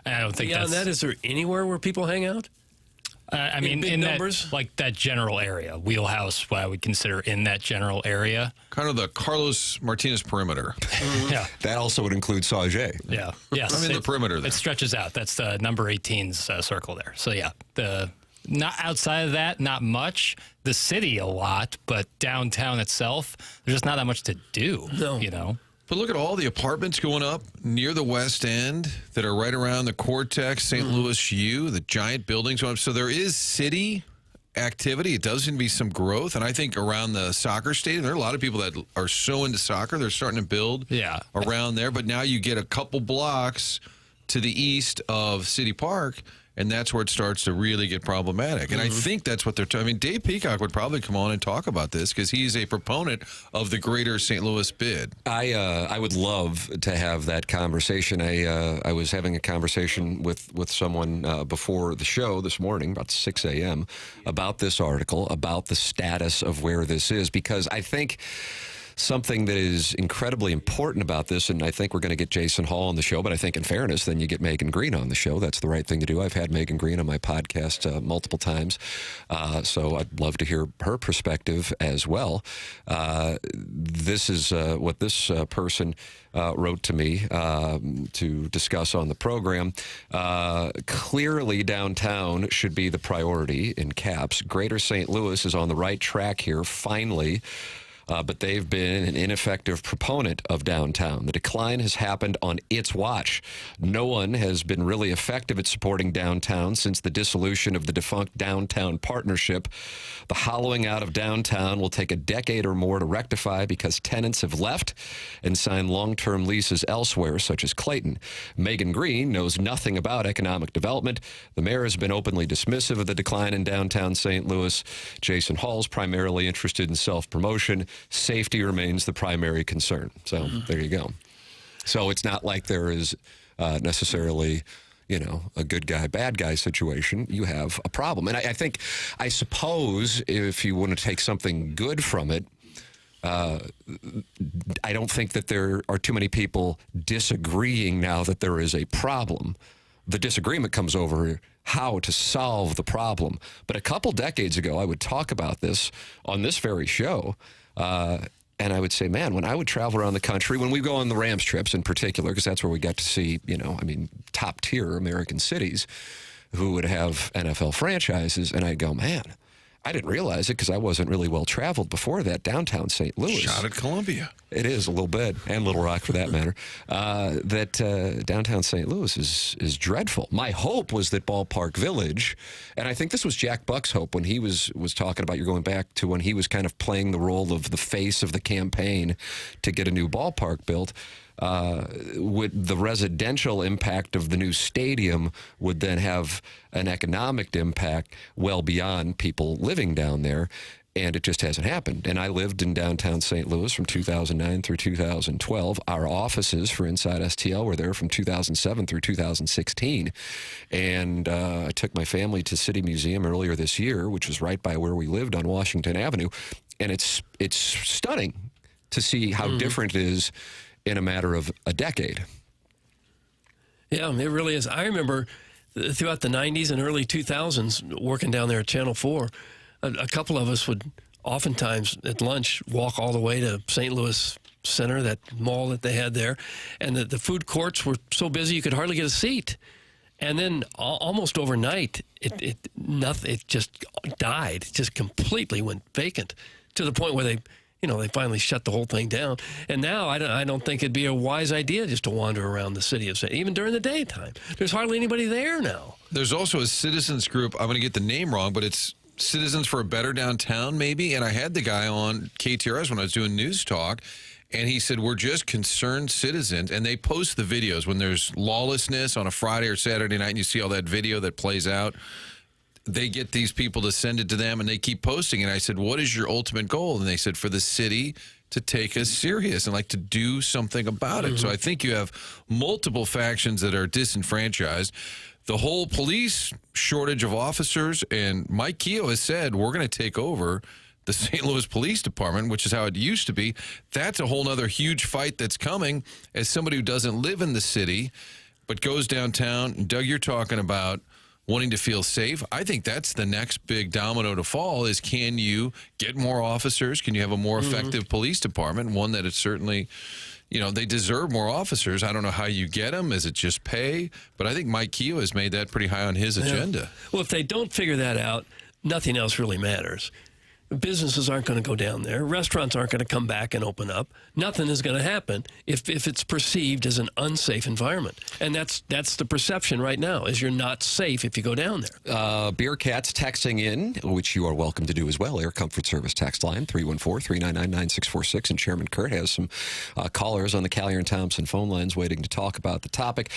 L: And I don't think
F: Beyond that, is there anywhere where people hang out?
L: I mean,
F: big numbers?
L: That general area. Wheelhouse, what I would consider in that general area.
C: Kind of the Carlos Martinez perimeter.
L: Yeah.
K: That also would include Sauget.
L: Yeah. Yes.
C: I mean, the perimeter there.
L: It stretches out. That's the number 18's circle there. So, yeah, not outside of that, not much. The city, a lot, but downtown itself, there's just not that much to do.
F: No.
L: You know?
C: But look at all the apartments going up near the West End that are right around the Cortex, St. Louis U, the giant buildings going up. So there is city activity. It does seem to be some growth. And I think around the soccer stadium, there are a lot of people that are so into soccer. They're starting to build around there. But now you get a couple blocks to the east of City Park, and that's where it starts to really get problematic. And I think that's what they're talking. I mean, Dave Peacock would probably come on and talk about this because he's a proponent of the greater St. Louis bid.
K: I would love to have that conversation. I was having a conversation with someone before the show this morning, about 6 a.m., about this article, about the status of where this is, because I think something that is incredibly important about this, and I think we're going to get Jason Hall on the show, but I think in fairness, then you get Megan Green on the show. That's the right thing to do. I've had Megan Green on my podcast multiple times, so I'd love to hear her perspective as well. This is what this person wrote to me to discuss on the program. Clearly, downtown should be the priority, in caps. Greater St. Louis is on the right track here, finally. But they've been an ineffective proponent of downtown. The decline has happened on its watch. No one has been really effective at supporting downtown since the dissolution of the defunct Downtown Partnership. The hollowing out of downtown will take a decade or more to rectify because tenants have left and signed long-term leases elsewhere, such as Clayton. Megan Green knows nothing about economic development. The mayor has been openly dismissive of the decline in downtown St. Louis. Jason Hall's primarily interested in self-promotion. Safety remains the primary concern. So there you go. So it's not like there is necessarily, a good guy, bad guy situation. You have a problem. And I suppose if you want to take something good from it, I don't think that there are too many people disagreeing now that there is a problem. The disagreement comes over how to solve the problem. But a couple decades ago, I would talk about this on this very show. And I would say, man, when I would travel around the country, when we go on the Rams trips in particular, because that's where we got to see, top tier American cities who would have NFL franchises. And I'd go, man, I didn't realize it because I wasn't really well traveled before that. Downtown St. Louis.
C: Shot at Columbia.
K: It is a little bit, and Little Rock for that matter. Downtown St. Louis is dreadful. My hope was that Ballpark Village, and I think this was Jack Buck's hope when he was talking about, you're going back to when he was kind of playing the role of the face of the campaign to get a new ballpark built. Would the residential impact of the new stadium would then have an economic impact well beyond people living down there, and it just hasn't happened. And I lived in downtown St. Louis from 2009 through 2012. Our offices for Inside STL were there from 2007 through 2016, and I took my family to City Museum earlier this year, which was right by where we lived on Washington Avenue, and it's stunning to see how different it is in a matter of a decade.
F: Yeah, it really is. I remember throughout the 90s and early 2000s working down there at Channel 4, a couple of us would oftentimes at lunch walk all the way to St. Louis Center, that mall that they had there, and the food courts were so busy you could hardly get a seat. And then almost overnight, it just died. It just completely went vacant to the point where they finally shut the whole thing down. And now I don't think it'd be a wise idea just to wander around the city of St. even during the daytime. There's hardly anybody there now.
C: There's also a citizens group, I'm going to get the name wrong, but it's Citizens for a Better Downtown, maybe. And I had the guy on KTRS when I was doing news talk, and he said, we're just concerned citizens. And they post the videos when there's lawlessness on a Friday or Saturday night, and you see all that video that plays out. They get these people to send it to them, and they keep posting. And I said, what is your ultimate goal? And they said, for the city to take us serious and like to do something about it. So I think you have multiple factions that are disenfranchised. The whole police shortage of officers, and Mike Keogh has said, we're going to take over the St. Louis Police Department, which is how it used to be. That's a whole other huge fight that's coming. As somebody who doesn't live in the city but goes downtown, and Doug, you're talking about wanting to feel safe. I think that's the next big domino to fall is, can you get more officers? Can you have a more effective police department? One that is certainly, you know, they deserve more officers. I don't know how you get them. Is it just pay? But I think Mike Keogh has made that pretty high on his agenda.
F: Well, if they don't figure that out, nothing else really matters. Businesses aren't going to go down there. Restaurants aren't going to come back and open up. Nothing is going to happen if it's perceived as an unsafe environment. And that's the perception right now, is you're not safe if you go down there.
K: Beer Cats texting in, which you are welcome to do as well. Air Comfort Service text line, 314-399-9646. And Chairman Kurt has some callers on the Kyer and Thompson phone lines waiting to talk about the topic.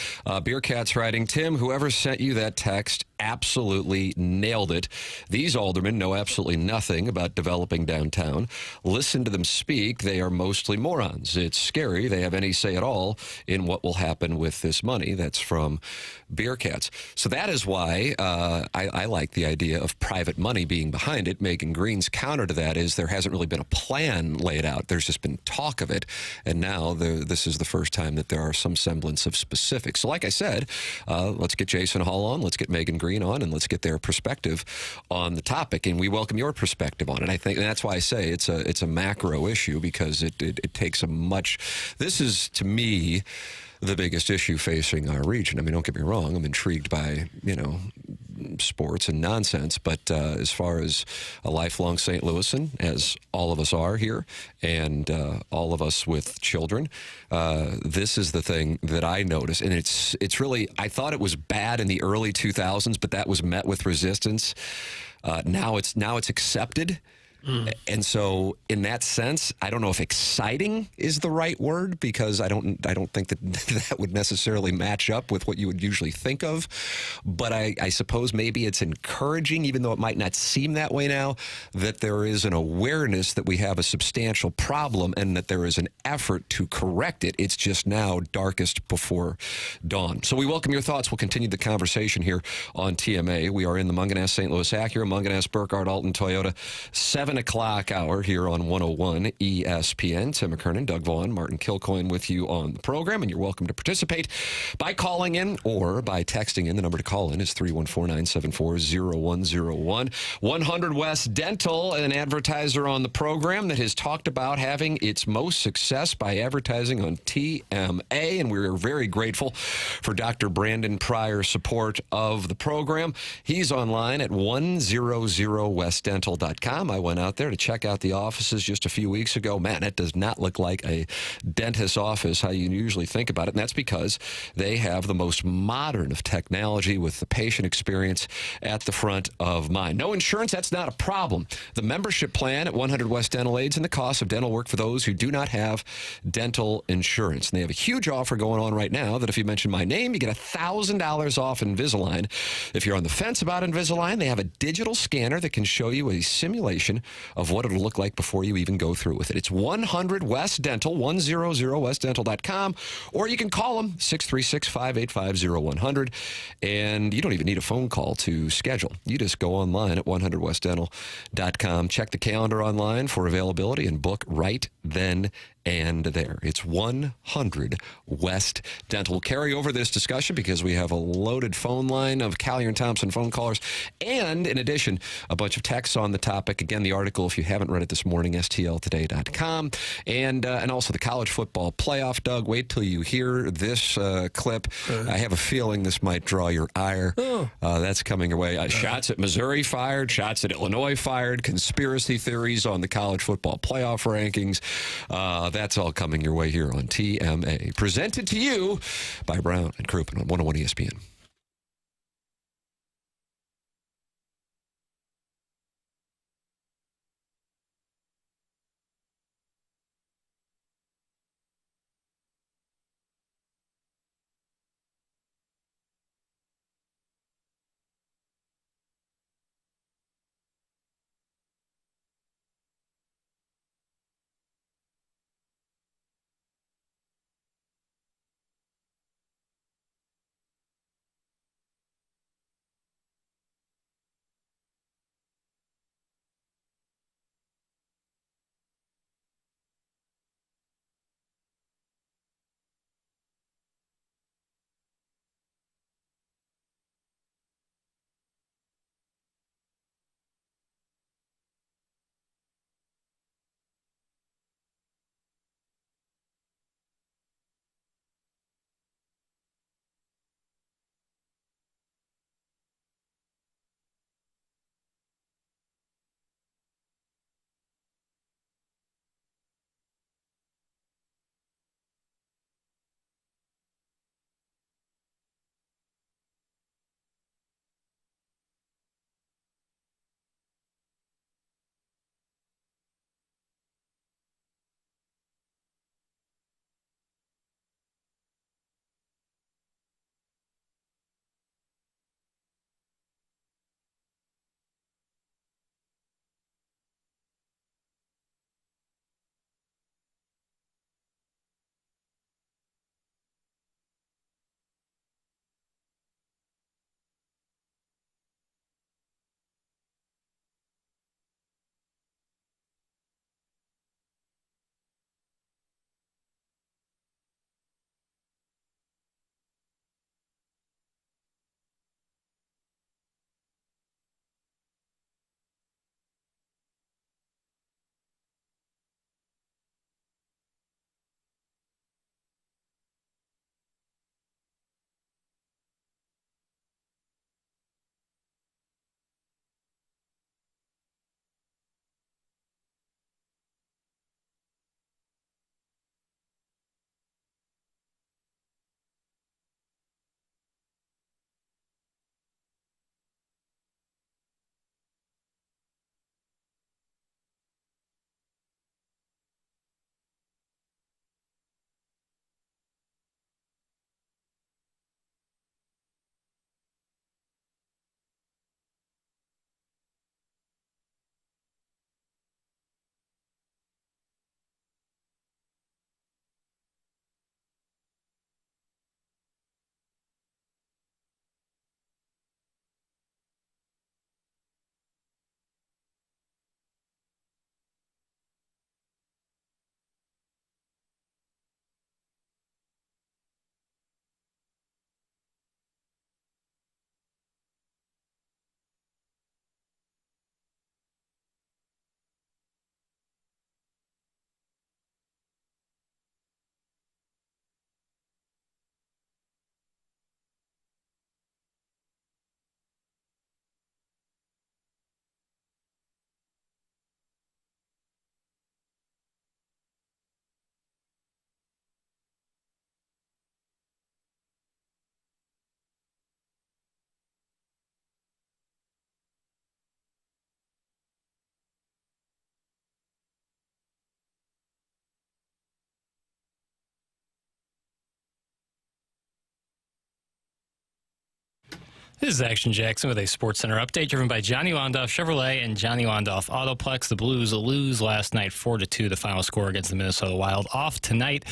K: Beer Cats writing, Tim, whoever sent you that text absolutely nailed it. These aldermen know absolutely nothing about developing downtown. Listen to them speak. They are mostly morons. It's scary they have any say at all in what will happen with this money. That's from Beer Cats. So that is why I like the idea of private money being behind it. Megan Green's counter to that is there hasn't really been a plan laid out. There's just been talk of it. And now this is the first time that there are some semblance of specifics. So like I said, let's get Jason Hall on. Let's get Megan Green on, and let's get their perspective on the topic. And we welcome your perspective on it. I think, and that's why I say it's a macro issue, because it takes a much. This is, to me, the biggest issue facing our region. I mean, don't get me wrong. I'm intrigued by, sports and nonsense, but as far as a lifelong St. Louisan, as all of us are here, and all of us with children, this is the thing that I notice, and it's really, I thought it was bad in the early 2000s, but that was met with resistance. Now it's accepted. And so in that sense, I don't know if exciting is the right word, because I don't think that would necessarily match up with what you would usually think of. But I suppose maybe it's encouraging, even though it might not seem that way now, that there is an awareness that we have a substantial problem and that there is an effort to correct it. It's just now darkest before dawn. So we welcome your thoughts. We'll continue the conversation here on TMA. We are in the Munganess St. Louis Acura, Munganess Burkhardt Alton Toyota 7 o'clock hour here on 101 ESPN. Tim McKernan, Doug Vaughn, Martin Kilcoyne with you on the program, and you're welcome to participate by calling in or by texting in. The number to call in is 314-974-0101. 100 West Dental, an advertiser on the program that has talked about having its most success by advertising on TMA, and we're very grateful for Dr. Brandon Pryor's support of the program. He's online at 100westdental.com. I went out there to check out the offices just a few weeks ago. Man, it does not look like a dentist's office how you usually think about it, and that's because they have the most modern of technology with the patient experience at the front of mind. No insurance, that's not a problem. The membership plan at 100 West Dental aids in the cost of dental work for those who do not have dental insurance. And they have a huge offer going on right now that if you mention my name, you get $1,000 off Invisalign. If you're on the fence about Invisalign, they have a digital scanner that can show you a simulation of what it'll look like before you even go through with it. It's 100 West Dental, 100westdental.com, or you can call them 636-585-0100, and you don't even need a phone call to schedule. You just go online at 100westdental.com, check the calendar online for availability, and book right then and there. It's 100 West Dental. We'll carry over this discussion because we have a loaded phone line of Kyer and Thompson phone callers, and in addition, a bunch of texts on the topic. Again, the article, if you haven't read it this morning, stltoday.com, and also the college football playoff. Doug, wait till you hear this clip. I have a feeling this might draw your ire. That's coming your way. Shots at Missouri fired, shots at Illinois fired, conspiracy theories on the college football playoff rankings. That's all coming your way here on TMA. Presented to you by Brown and Krupin on 101 ESPN.
L: This is Action Jackson with a Sports Center update driven by Johnny Londoff Chevrolet and Johnny Londoff Autoplex. The Blues lose last night 4-2, the final score against the Minnesota Wild. Off tonight,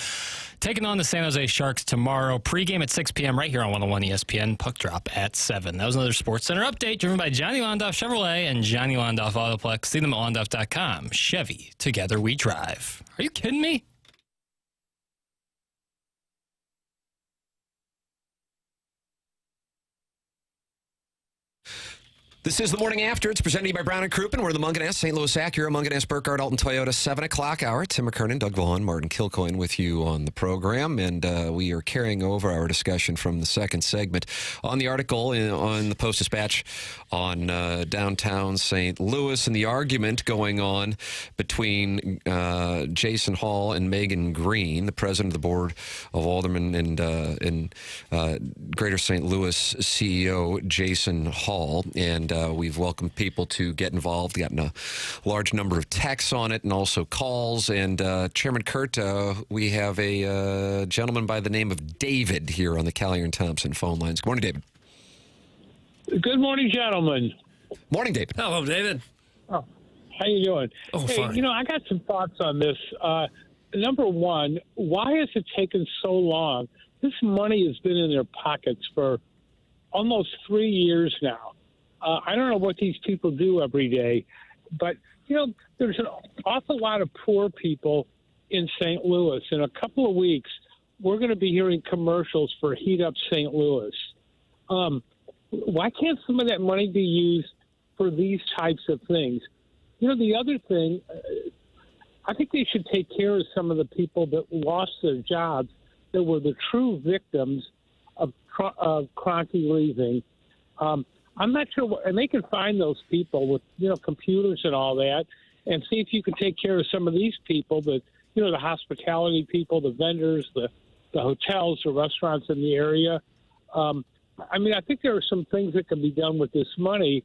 L: taking on the San Jose Sharks tomorrow. Pregame at 6 p.m. right here on 101 ESPN. Puck drop at 7. That was another Sports Center update driven by Johnny Londoff Chevrolet and Johnny Londoff Autoplex. See them at londoff.com. Chevy, together we drive. Are you kidding me?
K: This is the Morning After. It's presented to you by Brown & Krupin. We're the Munganess, St. Louis Acura, Munganess, Burkhardt, Alton Toyota, 7 o'clock hour. Tim McKernan, Doug Vaughn, Martin Kilcoyne with you on the program. And we are carrying over our discussion from the second segment on the article on the Post-Dispatch on downtown St. Louis and the argument going on between Jason Hall and Megan Green, the president of the Board of Aldermen and Greater St. Louis CEO Jason Hall. And we've welcomed people to get involved, gotten a large number of texts on it and also calls. And Chairman Kurt, we have a gentleman by the name of David here on the Kyer and Thompson phone lines. Good morning, David.
N: Good morning, gentlemen.
K: Morning, David.
F: Hello, David.
N: Oh, how you doing?
F: Oh,
N: hey,
F: fine.
N: I got some thoughts on this. Number one, why has it taken so long? This money has been in their pockets for almost 3 years now. I don't know what these people do every day, but, there's an awful lot of poor people in St. Louis. In a couple of weeks, we're going to be hearing commercials for Heat Up St. Louis. Why can't some of that money be used for these types of things? The other thing, I think they should take care of some of the people that lost their jobs, that were the true victims of Kroenke leaving. I'm not sure, and they can find those people with, computers and all that, and see if you can take care of some of these people, that, the hospitality people, the vendors, the hotels, the restaurants in the area. I think there are some things that can be done with this money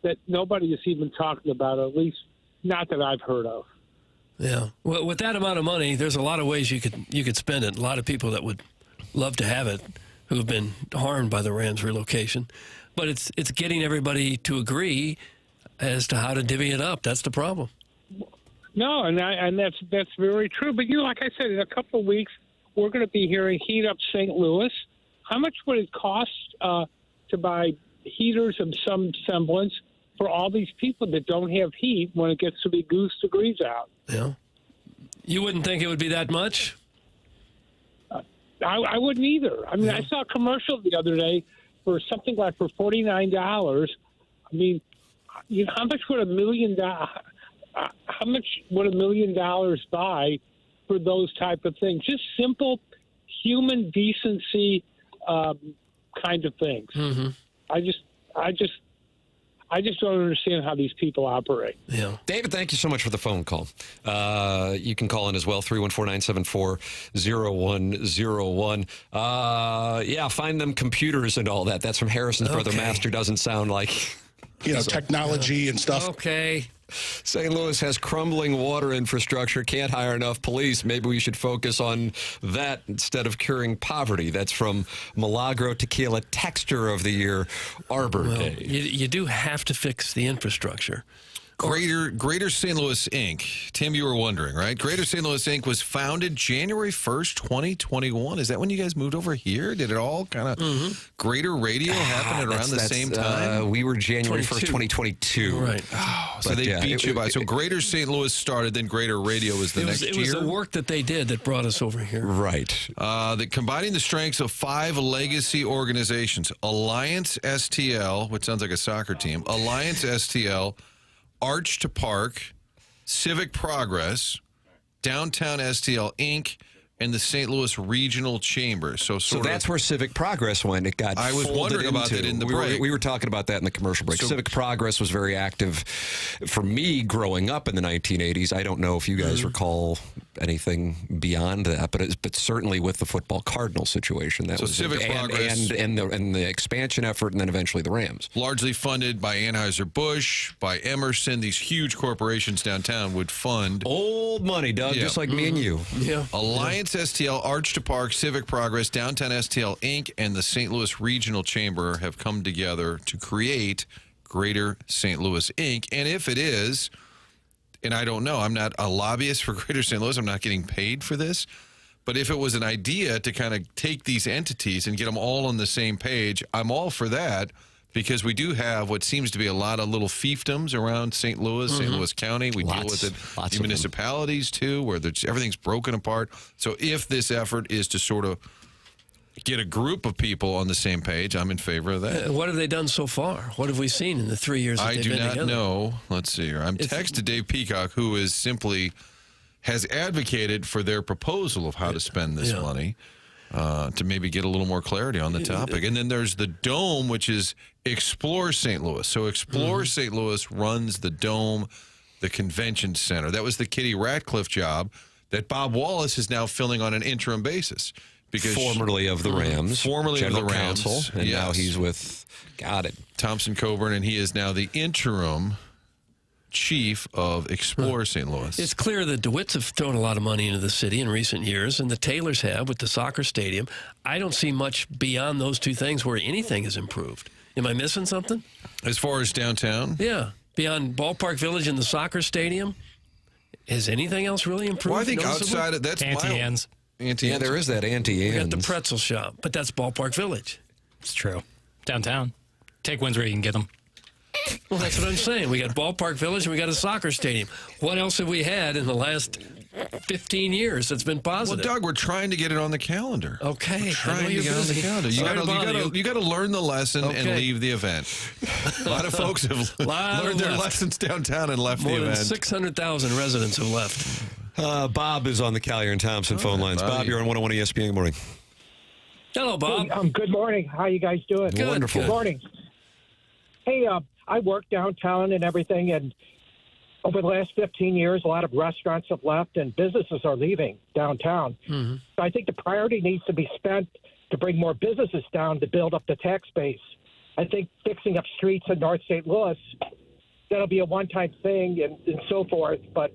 N: that nobody is even talking about, at least not that I've heard of.
F: Yeah. Well, with that amount of money, there's a lot of ways you could spend it. A lot of people that would love to have it who have been harmed by the Rams relocation. But it's getting everybody to agree as to how to divvy it up. That's the problem.
N: No, and that's very true. But like I said, in a couple of weeks, we're going to be hearing Heat Up St. Louis. How much would it cost to buy heaters of some semblance for all these people that don't have heat when it gets to be goose degrees out?
F: Yeah. You wouldn't think it would be that much?
N: I wouldn't either. I saw a commercial the other day for something like for $49. How much would $1 million? How much would $1 million buy for those type of things? Just simple human decency kind of things. Mm-hmm. I just don't understand how these people operate.
K: Yeah. David, thank you so much for the phone call. You can call in as well, 314-974-0101. Find them computers and all that. That's from Harrison's brother Master. Doesn't sound like...
B: technology and stuff.
K: Okay. St. Louis has crumbling water infrastructure, can't hire enough police. Maybe we should focus on that instead of curing poverty. That's from Milagro Tequila Texture of the Year, Arbor Day.
F: You do have to fix the infrastructure.
C: Greater St. Louis, Inc. Tim, you were wondering, right? Greater St. Louis, Inc. was founded January 1st, 2021. Is that when you guys moved over here? Did it all kind of Greater Radio happen around the same time?
K: We were January 1st, 2022.
F: Right.
C: So they beat you by. So Greater St. Louis started, then Greater Radio was the next year?
F: It was the work that they did that brought us over here.
K: Right.
C: Combining the strengths of 5 legacy organizations: Alliance STL, which sounds like a soccer team, Alliance STL, Arch to Park, Civic Progress, Downtown STL Inc., and the St. Louis Regional Chamber. So
K: that's where Civic Progress went. It got.
C: I was wondering about that in the break.
K: We were talking about that in the commercial break. Civic Progress was very active for me growing up in the 1980s. I don't know if you guys recall anything beyond that, but certainly with the football Cardinal situation, that was
C: Civic Progress
K: and the expansion effort, and then eventually the Rams.
C: Largely funded by Anheuser-Busch, by Emerson. These huge corporations downtown would fund
K: old money, Doug, just like me and you.
F: Yeah.
C: Alliance Alliance STL, Arch to Park, Civic Progress, Downtown STL Inc., and the St. Louis Regional Chamber have come together to create Greater St. Louis Inc. And if it is, and I don't know, I'm not a lobbyist for Greater St. Louis, I'm not getting paid for this, but if it was an idea to kind of take these entities and get them all on the same page, I'm all for that, because we do have what seems to be a lot of little fiefdoms around St. Louis, St. Louis County. We deal with it, the municipalities too, where everything's broken apart. So if this effort is to sort of get a group of people on the same page, I'm in favor of that.
F: What have they done so far? What have we seen in the 3 years that
C: I
F: they've
C: do
F: been
C: not
F: together?
C: know. Let's see here. I'm texted Dave Peacock, who is simply has advocated for their proposal of how to spend this money. To maybe get a little more clarity on the topic. And then there's the Dome, which is Explore St. Louis. So Explore St. Louis runs the Dome, the convention center. That was the Kitty Ratcliffe job that Bob Wallace is now filling on an interim basis. Because
K: formerly of the Rams.
C: Formerly
K: General
C: of the Rams.
K: Counsel, and now he's with,
C: Thompson Coburn, and he is now the interim chief of Explore St. Louis.
F: It's clear that DeWitts have thrown a lot of money into the city in recent years, and the Taylors have with the soccer stadium. I don't see much beyond those two things where anything has improved. Am I missing something?
C: As far as downtown?
F: Yeah. Beyond Ballpark Village and the soccer stadium, has anything else really improved?
C: Well, I think outside of that's
L: Auntie-Anne's.
K: Yeah, there is that Auntie
F: We
K: Anne's.
F: got the pretzel shop, but that's Ballpark Village.
L: It's true. Downtown. Take wins where you can get them.
F: Well, that's what I'm saying. We got Ballpark Village and we got a soccer stadium. What else have we had in the last 15 years that's been positive?
C: Well, Doug, we're trying to get it on the calendar.
F: Okay.
C: We're trying to get it on the calendar. You got to learn the lesson and leave the event. A lot of folks have learned their lessons downtown and left the event.
F: More than 600,000 residents have left.
K: Bob is on the Kyer and Thompson phone lines. Bob, you're on 101 ESPN. Good morning.
F: Hello, Bob.
O: Good morning. How you guys doing?
F: Good.
K: Wonderful.
O: Good morning. Hey, I work downtown and everything, and over the last 15 years, a lot of restaurants have left and businesses are leaving downtown. So I think the priority needs to be spent to bring more businesses down to build up the tax base. I think fixing up streets in North St. Louis, that'll be a one-time thing and so forth, but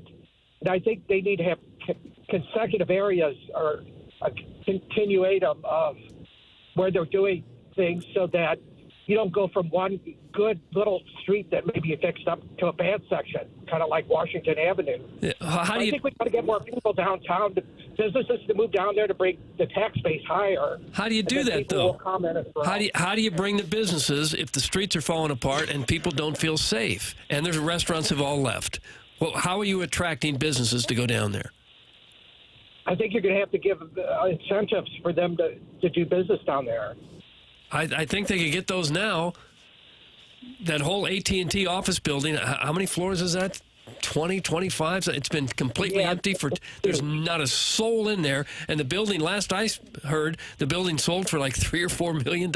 O: I think they need to have consecutive areas or a continuatum of where they're doing things so that you don't go from one good little street that maybe you fixed up to a bad section, kind of like Washington Avenue.
F: Yeah.
O: I think we got to get more people downtown, businesses to move down there to bring the tax base higher.
F: How do you do that, though? How do you bring the businesses if the streets are falling apart and people don't feel safe and there's restaurants have all left? Well, how are you attracting businesses to go down there?
O: I think you're going to have to give incentives for them to do business down there.
F: I think they could get those now. That whole AT&T office building, how many floors is that? 20, 25? It's been completely empty. There's not a soul in there. And the building, last I heard, the building sold for like $3 or $4 million.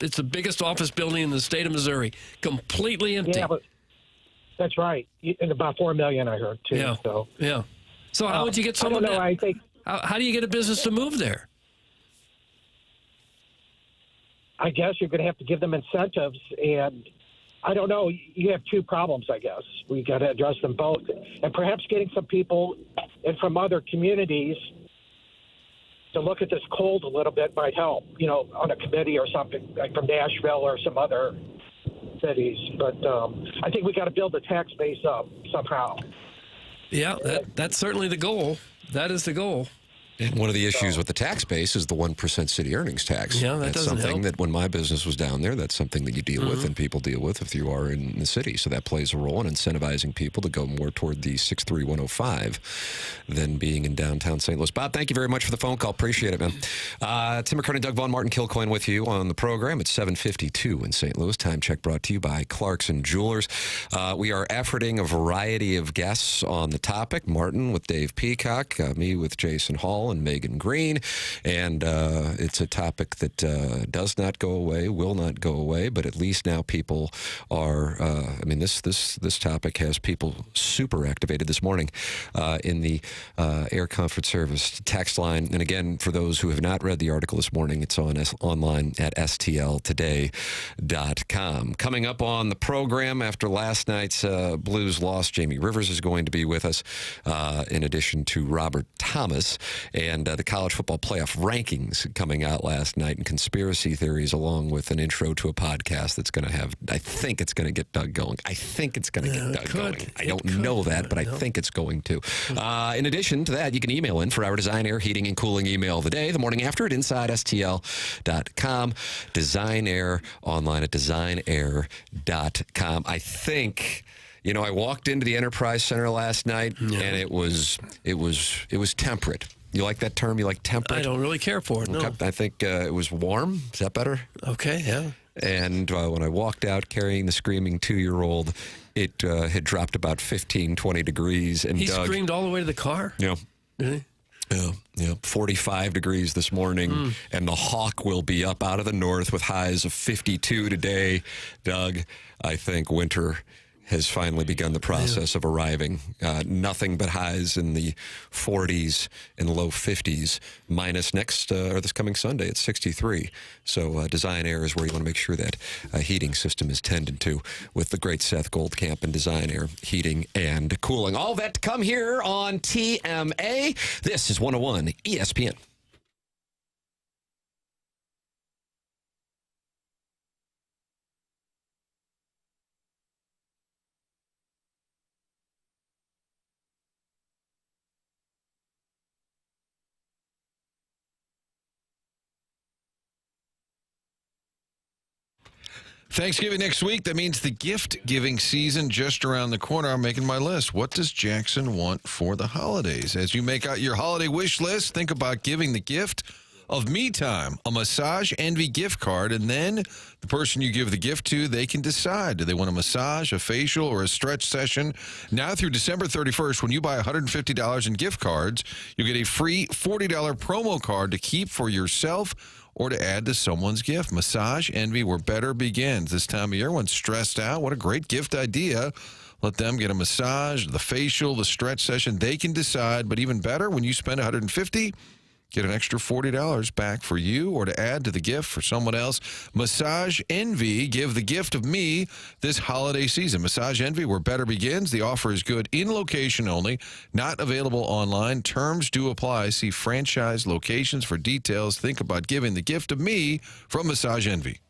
F: It's the biggest office building in the state of Missouri. Completely empty.
O: Yeah, but that's right. And about $4 million, I heard, too.
F: Yeah. So how would you get someone?
O: I think.
F: How do you get a business to move there?
O: I guess you're going to have to give them incentives, and I don't know. You have two problems, I guess. We got to address them both, and perhaps getting some people and from other communities to look at this cold a little bit might help. On a committee or something, like from Nashville or some other cities. But I think we got to build the tax base up somehow.
F: Yeah, that's certainly the goal. That is the goal.
K: And one of the issues with the tax base is the 1% city earnings tax.
F: Yeah,
K: that's
F: doesn't
K: something
F: help.
K: that when my business was down there, that's something that you deal with and people deal with if you are in the city. So that plays a role in incentivizing people to go more toward the 63105 than being in downtown St. Louis. Bob, thank you very much for the phone call. Appreciate it, man. Tim McKernan, Doug Vaughn, Martin Kilcoyne with you on the program. It's 7:52 in St. Louis. Time check brought to you by Clarkson Jewelers. We are efforting a variety of guests on the topic. Martin with Dave Peacock, me with Jason Hall and Megan Green. And it's a topic that does not go away, will not go away, but at least now people are, this topic has people super activated this morning in the Air Comfort Service text line. And again, for those who have not read the article this morning, it's online at stltoday.com. Coming up on the program after last night's Blues loss, Jamie Rivers is going to be with us, in addition to Robert Thomas. and the college football playoff rankings coming out last night, and conspiracy theories, along with an intro to a podcast that's going to have, I think it's going to get Doug going. I think it's going to get Doug going. I don't know that, but I think it's going to. In addition to that, you can email in for our Design Air Heating and Cooling email of the day, the morning after at InsideSTL.com. Design Air online at designair.com. I think, I walked into the Enterprise Center last night, and it was temperate. You like that term? You like temperate?
F: I don't really care for it, no.
K: Okay. I think it was warm. Is that better?
F: Okay, yeah.
K: And when I walked out carrying the screaming 2-year-old, it had dropped about 15, 20 degrees. And
F: he
K: Doug
F: screamed all the way to the car?
K: Yeah.
F: Did he?
K: Yeah, 45 degrees this morning, and the hawk will be up out of the north with highs of 52 today. Doug, I think winter has finally begun the process of arriving. Nothing but highs in the 40s and low 50s, minus this coming Sunday at 63. So Design Air is where you want to make sure that heating system is tended to with the great Seth Goldcamp and Design Air Heating and Cooling. All that to come here on TMA. This is 101 ESPN.
C: Thanksgiving next week. That means the gift-giving season just around the corner. I'm making my list. What does Jackson want for the holidays? As you make out your holiday wish list, think about giving the gift of me time, a Massage Envy gift card, and then the person you give the gift to, they can decide. Do they want a massage, a facial, or a stretch session? Now through December 31st, when you buy $150 in gift cards, you get a free $40 promo card to keep for yourself or to add to someone's gift. Massage Envy, where better begins. This time of year, when stressed out, what a great gift idea. Let them get a massage, the facial, the stretch session. They can decide, but even better, when you spend $150, get an extra $40 back for you or to add to the gift for someone else. Massage Envy, give the gift of me this holiday season. Massage Envy, where better begins. The offer is good in location only, not available online. Terms do apply. See franchise locations for details. Think about giving the gift of me from Massage Envy.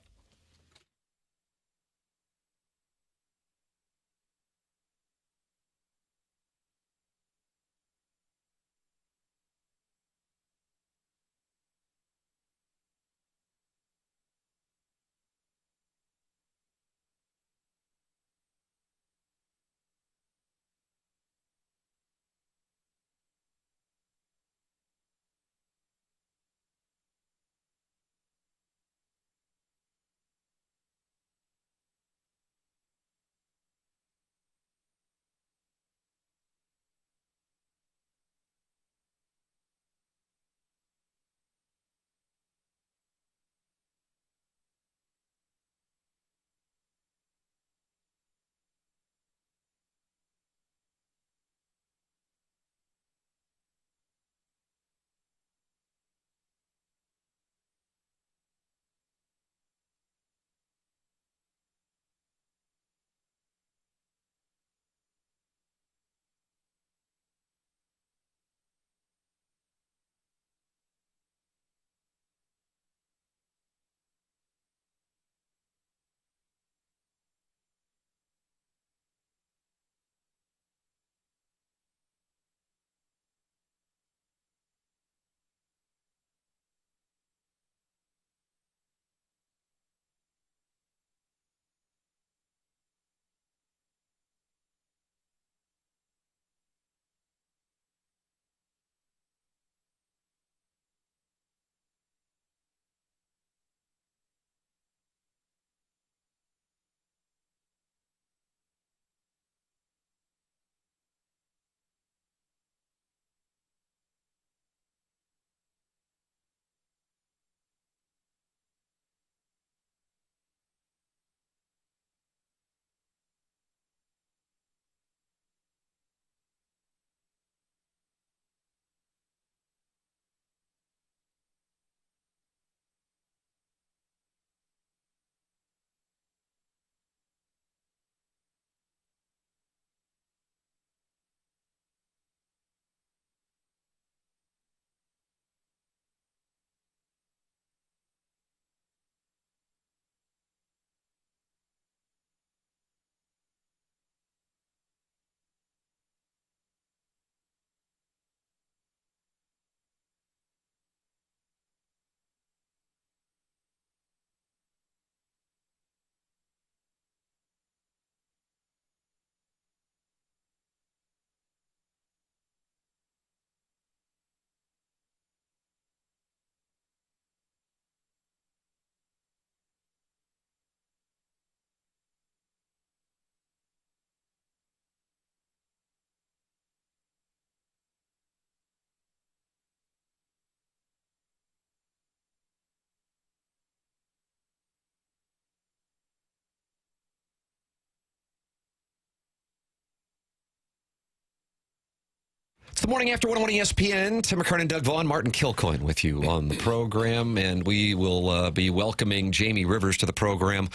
K: It's the morning after 101 ESPN. Tim McKernan, Doug Vaughn, Martin Kilcoyne with you on the program. And we will be welcoming Jamie Rivers to the program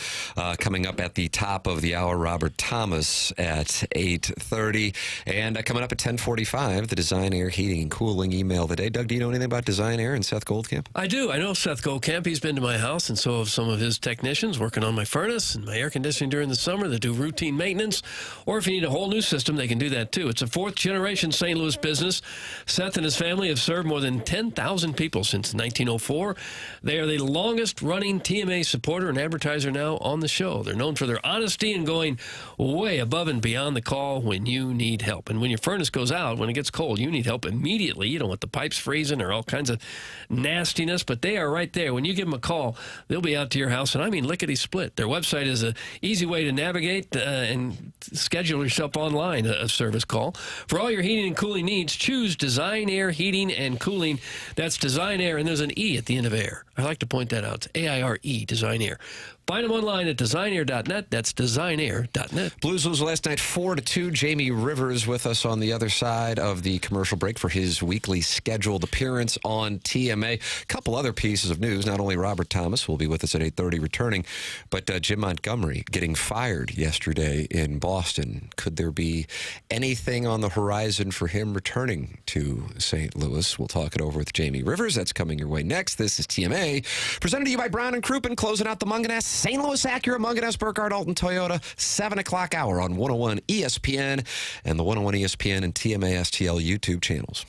K: coming up at the top of the hour. Robert Thomas at 8:30. And coming up at 10:45, the Design Air Heating and Cooling email of the day. Doug, do you know anything about Design Air and Seth Goldcamp?
F: I do. I know Seth Goldcamp. He's been to my house, and so have some of his technicians working on my furnace and my air conditioning during the summer. They do routine maintenance. Or if you need a whole new system, they can do that too. It's a fourth-generation St. Louis business. Seth and his family have served more than 10,000 people since 1904. They are the longest-running TMA supporter and advertiser now on the show. They're known for their honesty and going way above and beyond the call when you need help. And when your furnace goes out, when it gets cold, you need help immediately. You don't want the pipes freezing or all kinds of nastiness, but they are right there. When you give them a call, they'll be out to your house, and I mean lickety-split. Their website is an easy way to navigate and schedule yourself online a service call. For all your heating and cooling needs, choose Design Air Heating and Cooling. That's Design Air, and there's an E at the end of air. I like to point that out. It's AIRE, Design Air. Find them online at designair.net. That's designair.net.
K: Blues lose last night 4-2. Jamie Rivers with us on the other side of the commercial break for his weekly scheduled appearance on TMA. A couple other pieces of news. Not only Robert Thomas will be with us at 8:30 returning, but Jim Montgomery getting fired yesterday in Boston. Could there be anything on the horizon for him returning to St. Louis? We'll talk it over with Jamie Rivers. That's coming your way next. This is TMA, presented to you by Brown and Krupin, closing out the Munganess St. Louis Acura, Munganess, Burkhardt, Alton, Toyota, 7 o'clock hour on 101 ESPN and the 101 ESPN and TMA STL YouTube channels.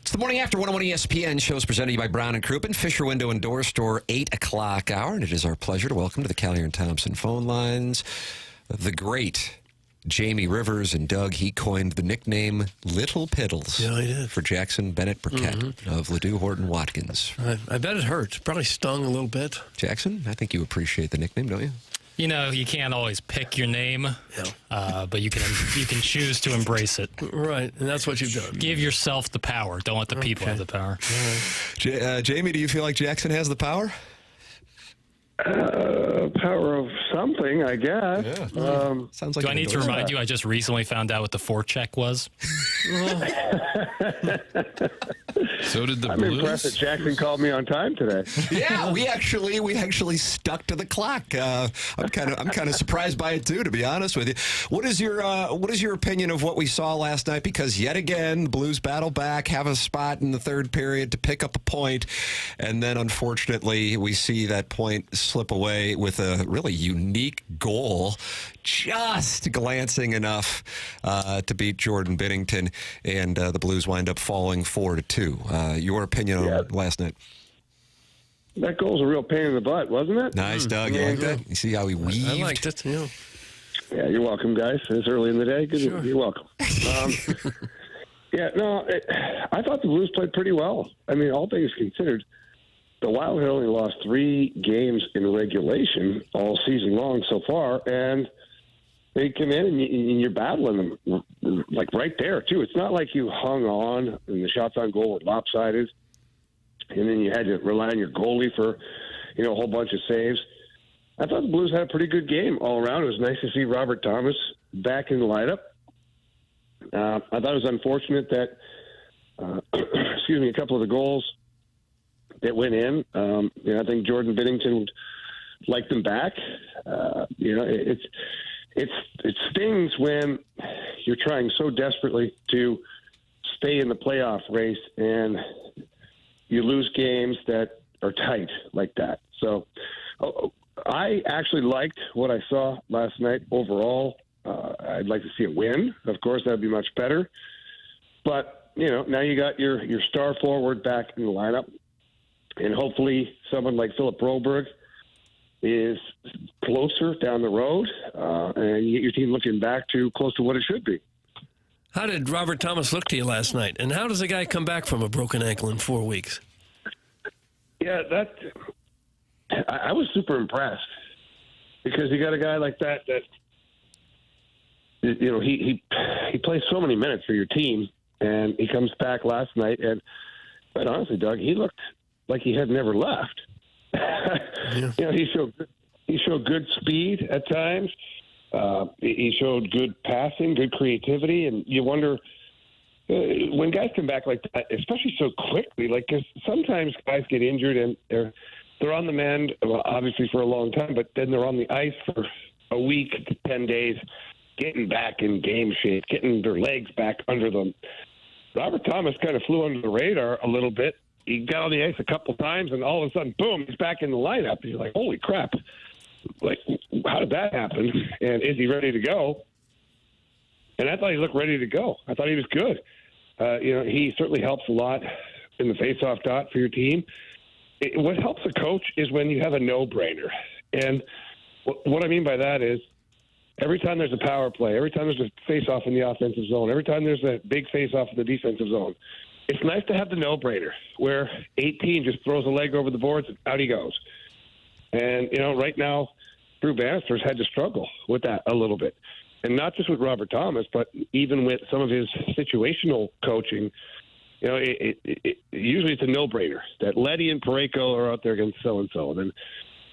K: It's the Morning After 101 ESPN shows presented to you by Brown and Krupin, Fisher Window and Door Store, 8 o'clock hour. And it is our pleasure to welcome to the Kyer and Thompson phone lines The great Jamie Rivers and Doug, he coined the nickname Little Piddles for Jackson Burkett of Ladue Horton Watkins.
F: I bet it hurt. Probably stung a little bit.
K: Jackson, I think you appreciate the nickname, don't you?
L: You know, you can't always pick your name, but you can choose to embrace it.
F: Right, and that's what you've done.
L: Give yourself the power. Don't let the people have the power.
K: Jamie, do you feel like Jackson has the power?
P: Power of something, I guess.
K: Yeah. Sounds like.
L: Do I need to remind you? I just recently found out what the forecheck was.
C: So did the
P: I'm
C: Blues.
P: impressed that Jackson called me on time today.
K: Yeah, we actually stuck to the clock. I'm kind of surprised by it too, to be honest with you. What is your opinion of what we saw last night? Because yet again, Blues battle back, have a spot in the third period to pick up a point, and then unfortunately we see that point slip away with a really unique goal, just glancing enough to beat Jordan Binnington, and the Blues wind up falling 4-2. Your opinion on last night?
P: That goal's a real pain in the butt, wasn't it?
K: Nice, Doug. You like that? You see how he weaved?
F: I liked it, yeah.
P: Yeah, you're welcome, guys. It's early in the day. Good.
F: Sure.
P: You're welcome. I thought the Blues played pretty well. I mean, all things considered, the Wild had only lost 3 games in regulation all season long so far, and they come in and you're battling them like right there too. It's not like you hung on and the shots on goal were lopsided, and then you had to rely on your goalie for a whole bunch of saves. I thought the Blues had a pretty good game all around. It was nice to see Robert Thomas back in the lineup. I thought it was unfortunate that a couple of the goals that went in. I think Jordan Binnington would like them back. It stings when you're trying so desperately to stay in the playoff race and you lose games that are tight like that. So I actually liked what I saw last night overall. I'd like to see a win. Of course, that'd be much better. But, now you got your star forward back in the lineup. And hopefully someone like Philip Broberg is closer down the road, and you get your team looking back to close to what it should be.
F: How did Robert Thomas look to you last night? And how does a guy come back from a broken ankle in 4 weeks?
P: Yeah, I was super impressed because you got a guy like that he plays so many minutes for your team, and he comes back last night, and quite honestly, Doug, he looked like he had never left.
F: Yeah.
P: He showed good speed at times. He showed good passing, good creativity, and you wonder when guys come back like that, especially so quickly. Like, 'cause sometimes guys get injured and they're on the mend, obviously for a long time, but then they're on the ice for a week to 10 days, getting back in game shape, getting their legs back under them. Robert Thomas kind of flew under the radar a little bit. He got on the ice a couple times, and all of a sudden, boom, he's back in the lineup. You're like, holy crap. Like, how did that happen? And is he ready to go? And I thought he looked ready to go. I thought he was good. He certainly helps a lot in the faceoff dot for your team. What helps a coach is when you have a no-brainer. And what I mean by that is every time there's a power play, every time there's a face-off in the offensive zone, every time there's a big face-off in the defensive zone, it's nice to have the no-brainer where 18 just throws a leg over the boards and out he goes. And, right now, Drew Bannister's had to struggle with that a little bit. And not just with Robert Thomas, but even with some of his situational coaching, usually it's a no-brainer that Leddy and Parayko are out there against so-and-so. And then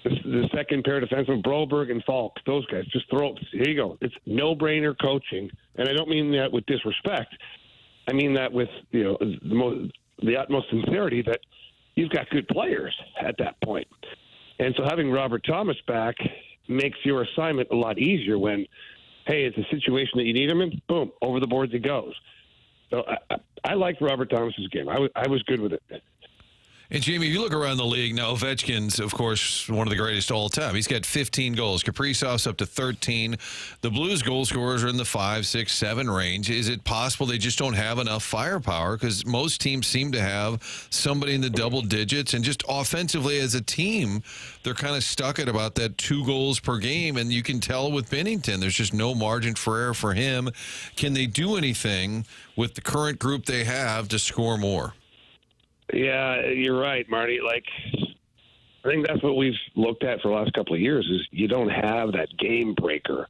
P: the second pair of defensemen, Broberg and Falk, those guys, just here you go. It's no-brainer coaching. And I don't mean that with disrespect. I mean that with the utmost sincerity that you've got good players at that point. And so having Robert Thomas back makes your assignment a lot easier when, hey, it's a situation that you need him in, boom, over the boards he goes. So I liked Robert Thomas's game. I was good with it.
C: And, Jamie, if you look around the league now, Ovechkin's, of course, one of the greatest all time. He's got 15 goals. Kaprizov's up to 13. The Blues goal scorers are in the 5, 6, 7 range. Is it possible they just don't have enough firepower? Because most teams seem to have somebody in the double digits. And just offensively as a team, they're kind of stuck at about that 2 goals per game. And you can tell with Binnington, there's just no margin for error for him. Can they do anything with the current group they have to score more?
P: Yeah, you're right, Marty. Like, I think that's what we've looked at for the last couple of years is you don't have that game breaker.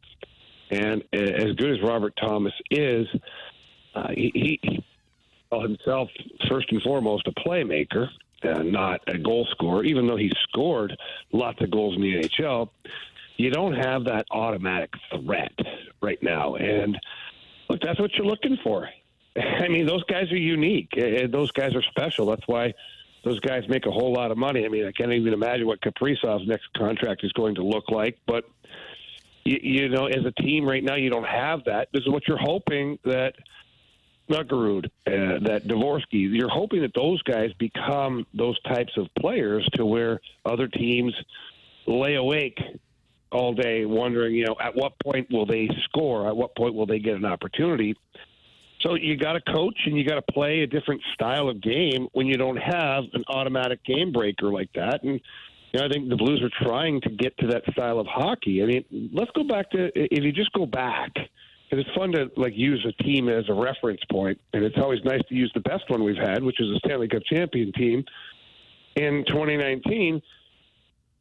P: And as good as Robert Thomas is, he himself, first and foremost, a playmaker, not a goal scorer, even though he scored lots of goals in the NHL. You don't have that automatic threat right now. And, look, that's what you're looking for. I mean, those guys are unique. Those guys are special. That's why those guys make a whole lot of money. I mean, I can't even imagine what Kaprizov's next contract is going to look like. But, you know, as a team right now, you don't have that. This is what you're hoping that Underwood, that Dvorsky, you're hoping that those guys become those types of players to where other teams lay awake all day wondering, you know, at what point will they score? At what point will they get an opportunity? So you got to coach and you got to play a different style of game when you don't have an automatic game breaker like that. And you know, I think the Blues are trying to get to that style of hockey. I mean, let's go back to, if you just go back, and it's fun to like use a team as a reference point, and it's always nice to use the best one we've had, which is a Stanley Cup champion team in 2019.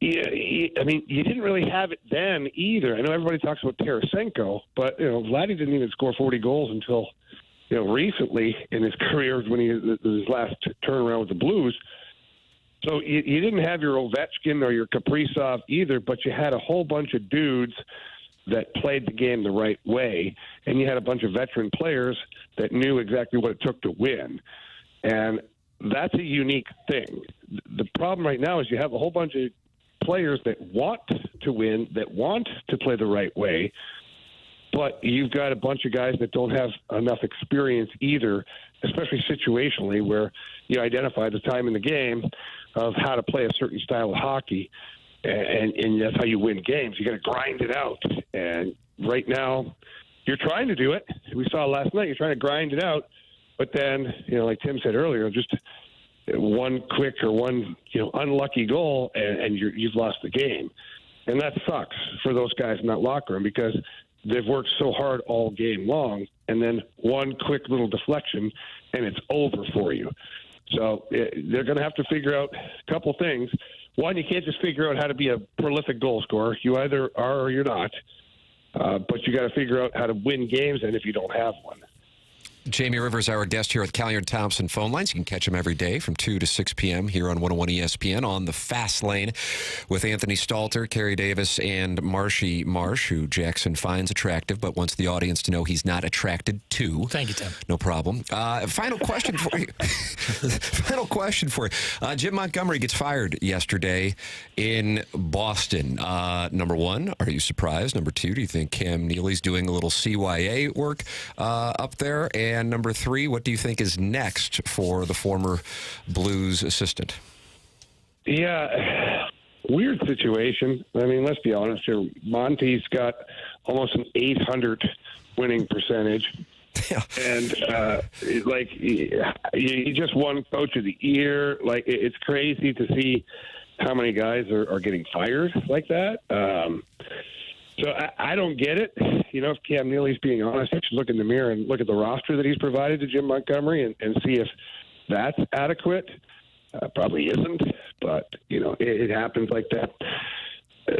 P: I mean, you didn't really have it then either. I know everybody talks about Tarasenko, but you know, Vladdy didn't even score 40 goals until recently in his career when his last turnaround with the Blues. So you didn't have your Ovechkin or your Kaprizov either, but you had a whole bunch of dudes that played the game the right way, and you had a bunch of veteran players that knew exactly what it took to win. And that's a unique thing. The problem right now is you have a whole bunch of players that want to win, that want to play the right way, but you've got a bunch of guys that don't have enough experience either, especially situationally, where you identify the time in the game of how to play a certain style of hockey, and that's how you win games. You got to grind it out. And right now, you're trying to do it. We saw last night, you're trying to grind it out, but then, you know, like Tim said earlier, just one quick or one, you know, unlucky goal, and you've lost the game. And that sucks for those guys in that locker room because they've worked so hard all game long, and then one quick little deflection, and it's over for you. So they're going to have to figure out a couple things. One, you can't just figure out how to be a prolific goal scorer. You either are or you're not. But you got to figure out how to win games, and if you don't have one.
K: Jamie Rivers, our guest here at Kyer and Thompson phone lines. You can catch him every day from 2 to 6 p.m. here on 101 ESPN on the Fast Lane with Anthony Stalter, Kerry Davis, and Marshy Marsh, who Jackson finds attractive but wants the audience to know he's not attracted to.
L: Thank you, Tim.
K: No problem. Final question for you. Final question for you. Jim Montgomery gets fired yesterday in Boston. Number one, are you surprised? Number two, do you think Cam Neely's doing a little CYA work up there? And number three, what do you think is next for the former Blues assistant?
P: Yeah, weird situation. I mean, let's be honest here. Monty's got almost an 800 winning percentage. Yeah. And, like, he just won Coach of the Year. Like, it's crazy to see how many guys are getting fired like that. So I don't get it. You know, if Cam Neely's being honest, he should look in the mirror and look at the roster that he's provided to Jim Montgomery and see if that's adequate. Probably isn't, but, you know, it happens like that.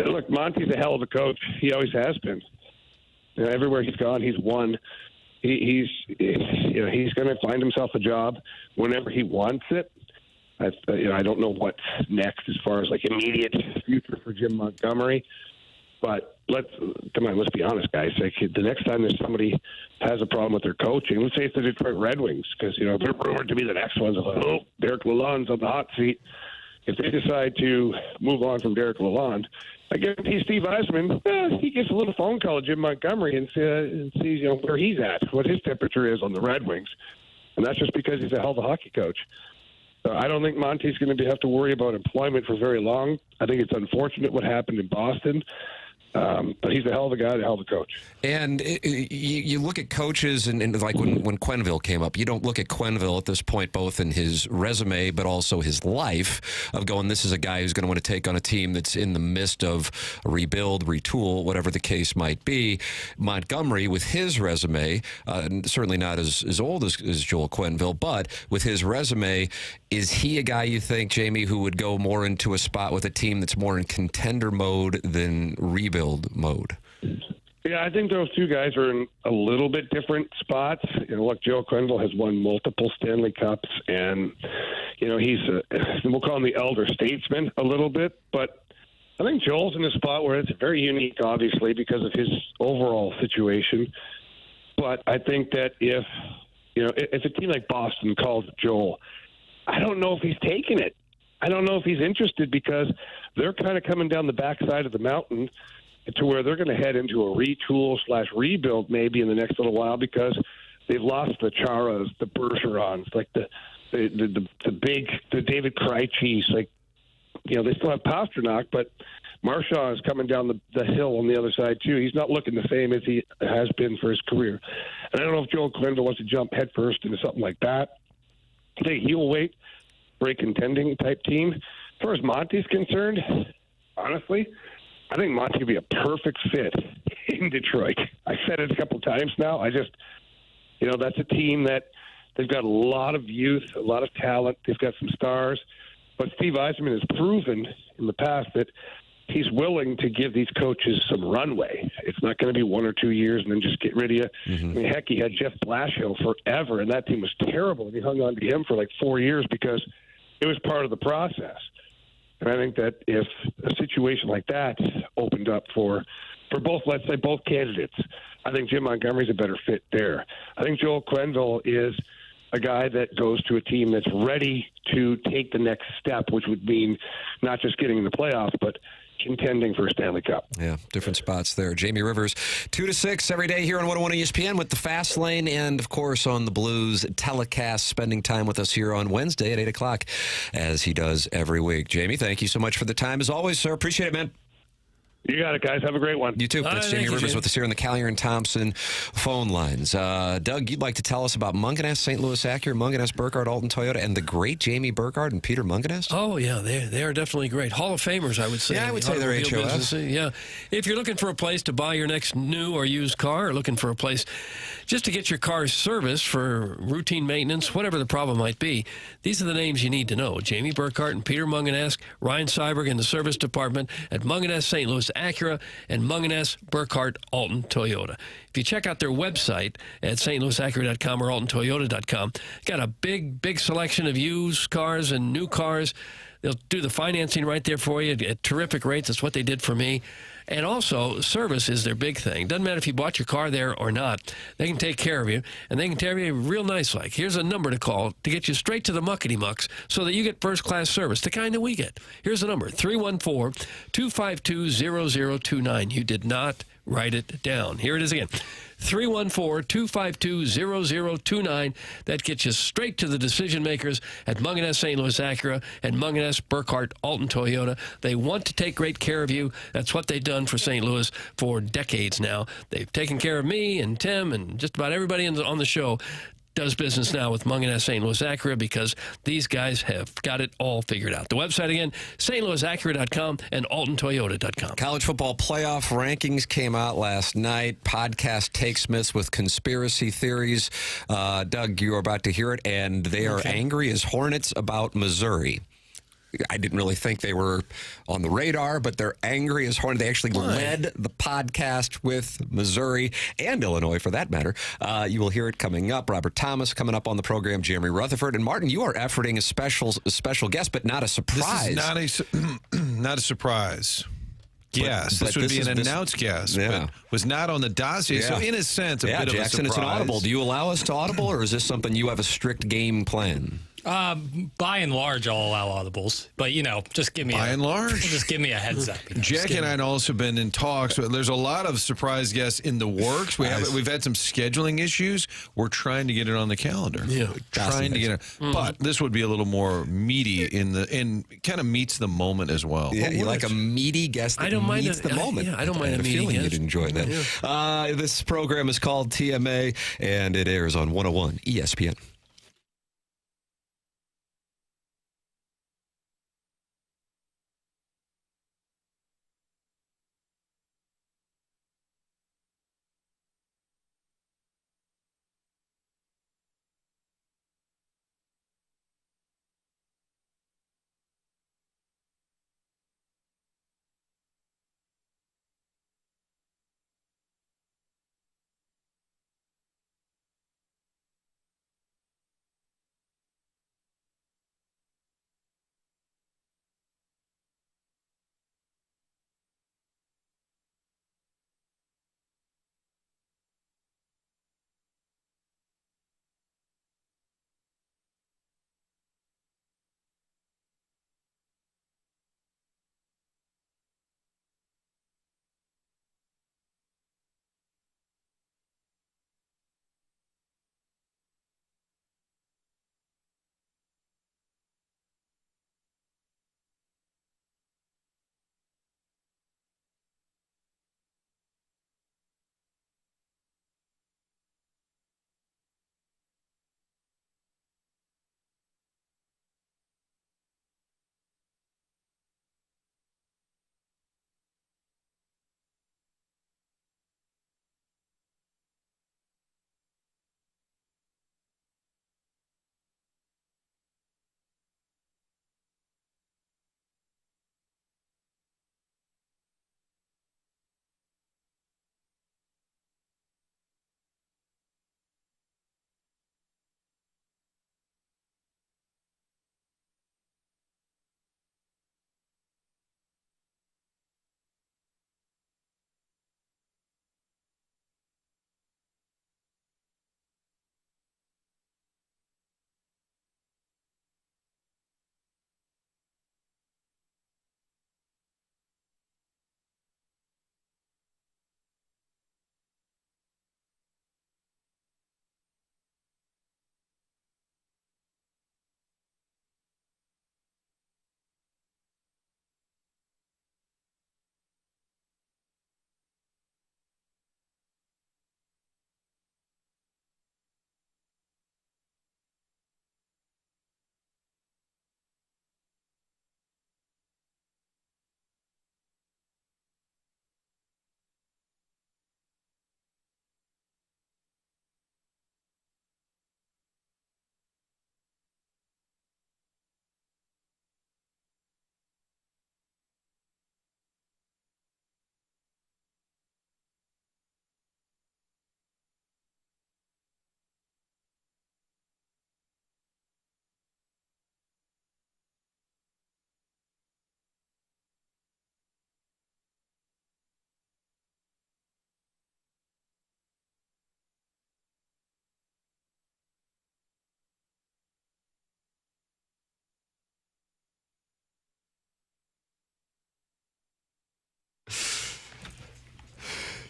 P: Look, Monty's a hell of a coach. He always has been. You know, everywhere he's gone, he's won. He's going to find himself a job whenever he wants it. I don't know what's next as far as, like, immediate future for Jim Montgomery. But let's be honest, guys. Like, the next time there's somebody has a problem with their coaching, let's say it's the Detroit Red Wings, because, you know, they're rumored to be the next ones. Like, Derek Lalonde's on the hot seat. If they decide to move on from Derek Lalonde, I guarantee Steve Eisman, he gets a little phone call to Jim Montgomery and sees, you know, where he's at, what his temperature is on the Red Wings. And that's just because he's a hell of a hockey coach. I don't think Monty's going to have to worry about employment for very long. I think it's unfortunate what happened in Boston. But he's a hell of a guy, a hell of a coach.
K: And you look at coaches, and like when Quenneville came up, you don't look at Quenneville at this point, both in his resume but also his life, of going, this is a guy who's going to want to take on a team that's in the midst of a rebuild, retool, whatever the case might be. Montgomery, with his resume, certainly not as old as Joel Quenneville, but with his resume, is he a guy you think, Jamie, who would go more into a spot with a team that's more in contender mode than rebuild mode?
P: Yeah, I think those two guys are in a little bit different spots. Look, Joe Quenneville has won multiple Stanley Cups, and he's we'll call him the elder statesman a little bit. But I think Joel's in a spot where it's very unique, obviously, because of his overall situation. But I think that if a team like Boston calls Joel, I don't know if he's taking it. I don't know if he's interested, because they're kind of coming down the backside of the mountain to where they're going to head into a retool/rebuild maybe in the next little while, because they've lost the Charas, the Bergerons, like the David Krejcis, like they still have Pasternak, but Marchand is coming down the hill on the other side too. He's not looking the same as he has been for his career, and I don't know if Joel Quenneville wants to jump headfirst into something like that. I think he'll wait for a contending type team. As far as Monty's concerned, honestly, I think Monty would be a perfect fit in Detroit. I said it a couple of times now. I just, that's a team that they've got a lot of youth, a lot of talent. They've got some stars. But Steve Yzerman has proven in the past that he's willing to give these coaches some runway. It's not going to be 1 or 2 years and then just get rid of you. Mm-hmm. I mean, heck, he had Jeff Blashill forever, and that team was terrible. And he hung on to him for like 4 years because it was part of the process. And I think that if a situation like that opened up for both, let's say both candidates, I think Jim Montgomery's a better fit there. I think Joel Quenneville is a guy that goes to a team that's ready to take the next step, which would mean not just getting in the playoffs, but contending for a Stanley Cup.
K: Yeah, different spots there. Jamie Rivers, 2 to 6 every day here on 101 ESPN with the Fast Lane, and of course on the Blues telecast, spending time with us here on Wednesday at 8 o'clock, as he does every week. Jamie, thank you so much for the time as always, sir. Appreciate it, man.
P: You got it, guys. Have a great one.
K: You too. That's Jamie Rivers with us here on the Kyer and Thompson phone lines. Doug, you'd like to tell us about Mungenast, St. Louis Acura, Mungenast, Burkhardt, Alton Toyota, and the great Jamie Burkhardt and Peter Mungenast?
F: Oh, yeah. They are definitely great. Hall of Famers, I would say.
K: Yeah, I would say they're HOS.
F: Yeah. If you're looking for a place to buy your next new or used car, or looking for a place just to get your car serviced for routine maintenance, whatever the problem might be, these are the names you need to know. Jamie Burkhardt and Peter Mungenast, Ryan Seiberg in the service department at Mungenast, St. Louis Acura, and Mungenast, Burkhardt, Alton Toyota. If you check out their website at stlouisacura.com or altontoyota.com, got a big selection of used cars and new cars. They'll do the financing right there for you at terrific rates. That's what they did for me. And also, service is their big thing. Doesn't matter if you bought your car there or not. They can take care of you, and they can tell you real nice like. Here's a number to call to get you straight to the muckety-mucks so that you get first-class service, the kind that we get. Here's the number, 314-252-0029. You did not write it down. Here it is again. 314-252-0029. That gets you straight to the decision makers at Mungenast, St. Louis Acura, and Mungenast, Burkhardt, Alton Toyota. They want to take great care of you. That's what they've done for St. Louis for decades now. They've taken care of me and Tim and just about everybody on the show. Does business now with Mungenast, St. Louis Acura, because these guys have got it all figured out. The website again, stlouisacura.com and altontoyota.com.
K: College football playoff rankings came out last night. Podcast Take Smiths with conspiracy theories. Doug, you're about to hear it, and they are angry as hornets about Missouri. I didn't really think they were on the radar, but they're angry as hornets. They actually led the podcast with Missouri and Illinois, for that matter. You will hear it coming up. Robert Thomas coming up on the program, Jeremy Rutherford. And Martin, you are efforting a special guest, but not a surprise.
C: This is not a surprise. Yes, this would be an announced guest, but was not on the dossier. Yeah. So in a sense, a bit
K: Jackson,
C: of a surprise.
K: it's an audible. Do you allow us to audible, or is this something you have a strict game plan?
L: By and large, I'll allow audibles, but just give me just give me a heads up.
C: Jack and I had also been in talks. There's a lot of surprise guests in the works. We've had some scheduling issues. We're trying to get it on the calendar.
K: Yeah,
C: trying to get it. But this would be a little more meaty and kind of meets the moment as well.
K: Yeah, you like a meaty guest that meets the moment.
F: I don't mind
K: I had a feeling you'd enjoy that. Yeah. This program is called TMA, and it airs on 101 ESPN.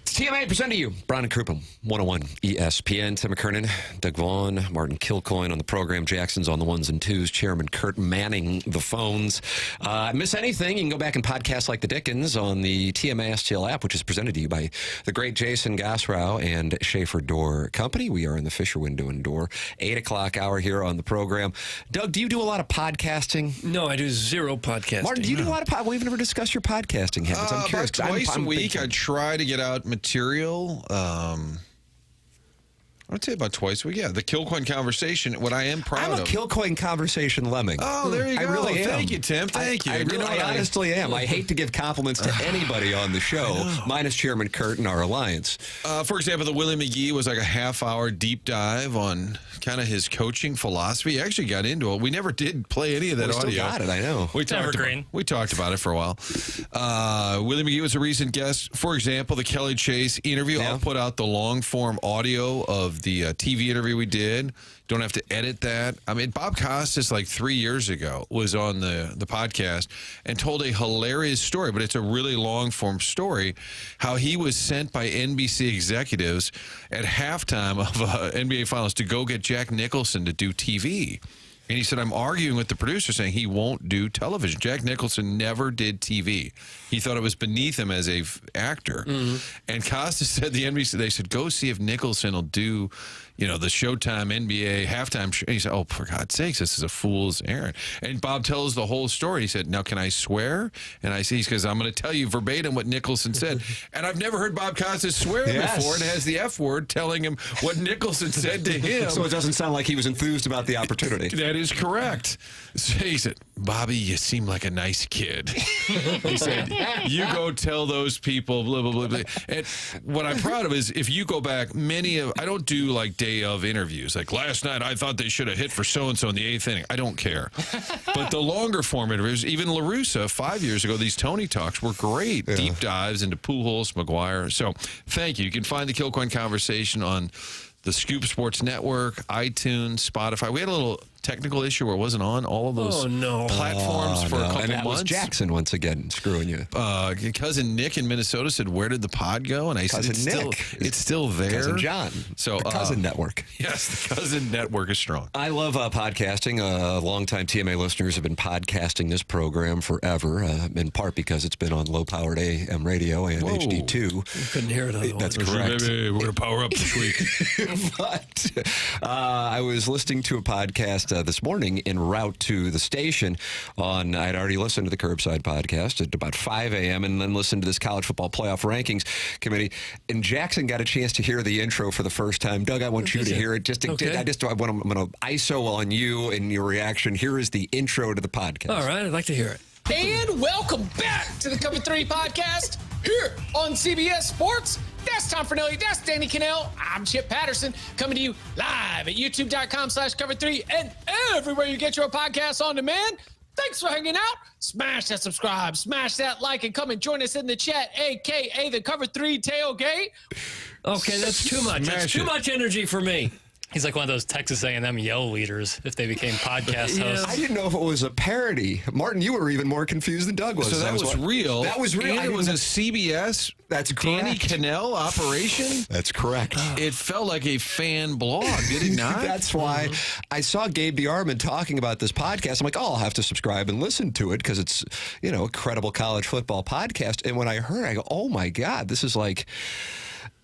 K: TMA presented to you, Brian and Krupin, 101 ESPN. Tim McKernan, Doug Vaughn, Martin Kilcoyne on the program. Jackson's on the ones and twos. Chairman Kurt manning the phones. Miss anything, you can go back and podcast like the Dickens on the TMA STL app, which is presented to you by the great Jason Gosrow and Schaefer Door Company. We are in the Fisher Window and Door, 8 o'clock hour here on the program. Doug, do you do a lot of podcasting?
F: No, I do zero podcasting.
K: Martin, do you do a lot of podcasting? We've never discussed your podcasting habits. I'm curious.
C: About twice a week, I try to get out material. I would say about twice a week. Yeah, the Kilcoyne conversation, what I am proud of.
K: I'm a Kilcoyne conversation lemming.
C: Oh, there you go.
K: I really am.
C: Thank you, Tim. Thank you.
K: I honestly am. I hate to give compliments to anybody on the show, minus Chairman Kurt and our alliance.
C: For example, the Willie McGee was like a half-hour deep dive on kind of his coaching philosophy. He actually got into it. We never did play any of that audio.
K: We still got it, I know.
L: Evergreen.
C: We talked about it for a while. Willie McGee was a recent guest. For example, the Kelly Chase interview. Yeah. I'll put out the long-form audio of TV interview we did. Don't have to edit that. I mean, Bob Costas, like 3 years ago, was on the podcast and told a hilarious story, but it's a really long-form story, how he was sent by NBC executives at halftime of NBA Finals to go get Jack Nicholson to do TV. And he said, I'm arguing with the producer saying he won't do television. Jack Nicholson never did TV. He thought it was beneath him as a actor. Mm-hmm. And Costas said the NBC, they said, go see if Nicholson will do, the Showtime NBA halftime show. And he said, oh, for God's sakes, this is a fool's errand. And Bob tells the whole story. He said, now, can I swear? And he says, I'm going to tell you verbatim what Nicholson said. And I've never heard Bob Costas swear before, and has the F word telling him what Nicholson said to him.
K: So it doesn't sound like he was enthused about the opportunity.
C: That is correct. So he said, Bobby, you seem like a nice kid. He said, you go tell those people, blah, blah, blah, blah. And what I'm proud of is if you go back, I don't do like day of interviews. Like last night, I thought they should have hit for so-and-so in the 8th inning. I don't care. But the longer form interviews, even La Russa 5 years ago, these Tony Talks were great. Yeah. Deep dives into Pujols, McGuire. So thank you. You can find the Kilcoyne Conversation on the Scoop Sports Network, iTunes, Spotify. We had a little technical issue where it wasn't on all of those platforms for a couple
K: and that
C: months.
K: Was Jackson once again screwing you.
C: Cousin Nick in Minnesota said, "Where did the pod go?" And I said, "It's still there."
K: Cousin John.
C: So
K: the Cousin Network.
C: Yes, the Cousin Network is strong.
K: I love podcasting. Longtime TMA listeners have been podcasting this program forever, in part because it's been on low-powered AM radio and HD2.
F: You couldn't hear it otherwise.
K: That's correct.
C: Baby, we're going to power up this week.
K: But I was listening to a podcast this morning en route to the station I'd already listened to the Curbside podcast at about 5 a.m. and then listened to this college football playoff rankings committee. And Jackson got a chance to hear the intro for the first time. Doug, I want you to hear it. I'm going to ISO on you and your reaction. Here is the intro to the podcast.
F: All right, I'd like to hear it.
Q: And welcome back to the Cover 3 podcast here on CBS Sports. That's Tom Fernelli. That's Danny Cannell. I'm Chip Patterson coming to you live at youtube.com/cover3 and everywhere you get your podcasts on demand. Thanks for hanging out. Smash that subscribe, smash that like, and come and join us in the chat, a.k.a. the Cover 3 tailgate.
F: Okay, that's too much. That's too much energy for me.
L: He's like one of those Texas A&M yell leaders if they became podcast hosts.
K: I didn't know if it was a parody. Martin, you were even more confused than Doug was.
C: So that was real.
K: That was real.
C: And it was a CBS Danny Cannell operation?
K: That's correct.
C: It felt like a fan blog, did it not?
K: That's why I saw Gabe Bjarman talking about this podcast. I'm like, I'll have to subscribe and listen to it because it's, a credible college football podcast. And when I heard it, I go, oh my God, this is like...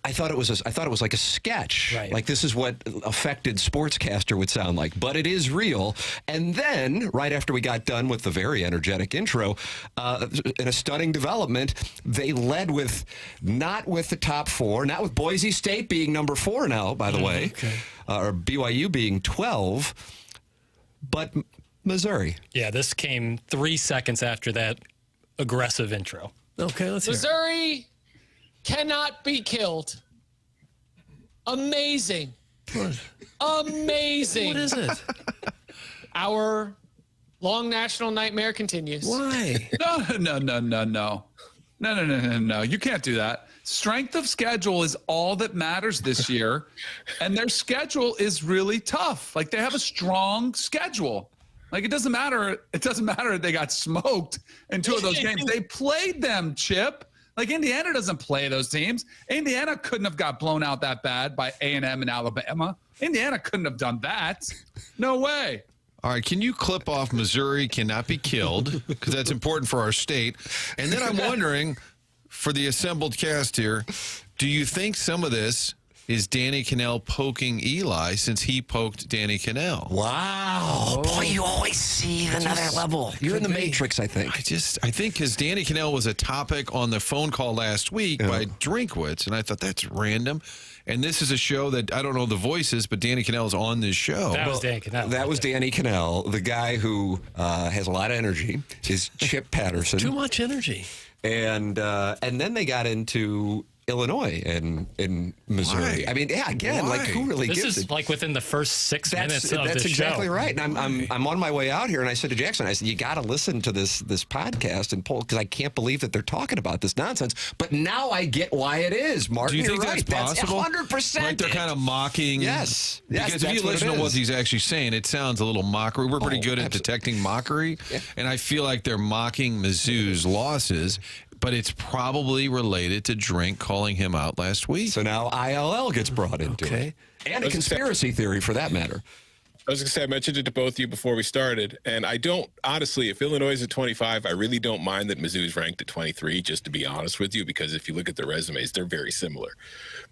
K: I thought it was like a sketch.
F: Right.
K: Like this is what affected sportscaster would sound like, but it is real. And then right after we got done with the very energetic intro, in a stunning development, they led with not with the top 4, not with Boise State being number 4 now, by the way, or BYU being 12, but Missouri.
L: Yeah, this came 3 seconds after that aggressive intro.
F: Okay, let's hear it.
Q: Missouri cannot be killed. Amazing. Amazing.
F: What is it?
Q: Our long national nightmare continues.
F: Why?
R: No. You can't do that. Strength of schedule is all that matters this year. And their schedule is really tough. Like they have a strong schedule. Like it doesn't matter if they got smoked in 2 of those games. They played them, Chip. Like Indiana doesn't play those teams. Indiana couldn't have got blown out that bad by A&M and Alabama. Indiana couldn't have done that. No way.
C: All right, can you clip off Missouri cannot be killed? Because that's important for our state. And then I'm wondering, for the assembled cast here, do you think some of this is Danny Cannell poking Eli since he poked Danny Cannell?
K: Wow.
D: Boy, you always see another level.
K: You're in the Matrix, I think.
C: I think because Danny Cannell was a topic on the phone call last week by Drinkwitz, and I thought that's random. And this is a show that, I don't know the voices, but Danny Cannell is on this show.
L: That was Danny Cannell.
K: That was Danny Cannell. The guy who has a lot of energy is Chip Patterson.
F: Too much energy.
K: And then they got into Illinois and in Missouri.
C: Why?
K: I mean, yeah, again,
C: Why?
K: like who really
L: This
K: gives
L: is
K: it?
L: like within the first 6 minutes of
K: That's
L: the
K: exactly
L: show.
K: right. And I'm on my way out here, and I said to Jackson, I said, you got to listen to this podcast and poll because I can't believe that they're talking about this nonsense. But now I get why it is, Martin.
C: Do you think
K: You're right.
C: that's possible?
K: 100%.
C: Like they're kind of mocking.
K: Yes.
C: Because if you listen to what he's actually saying, it sounds a little mockery. We're pretty good at detecting mockery. Yeah. And I feel like they're mocking Mizzou's losses, but it's probably related to Drink calling him out last week.
K: So now ILL gets brought into it. And a conspiracy theory for that matter.
S: I was going to say, I mentioned it to both of you before we started, and I don't, honestly, if Illinois is at 25, I really don't mind that Mizzou's ranked at 23, just to be honest with you, because if you look at their resumes, they're very similar.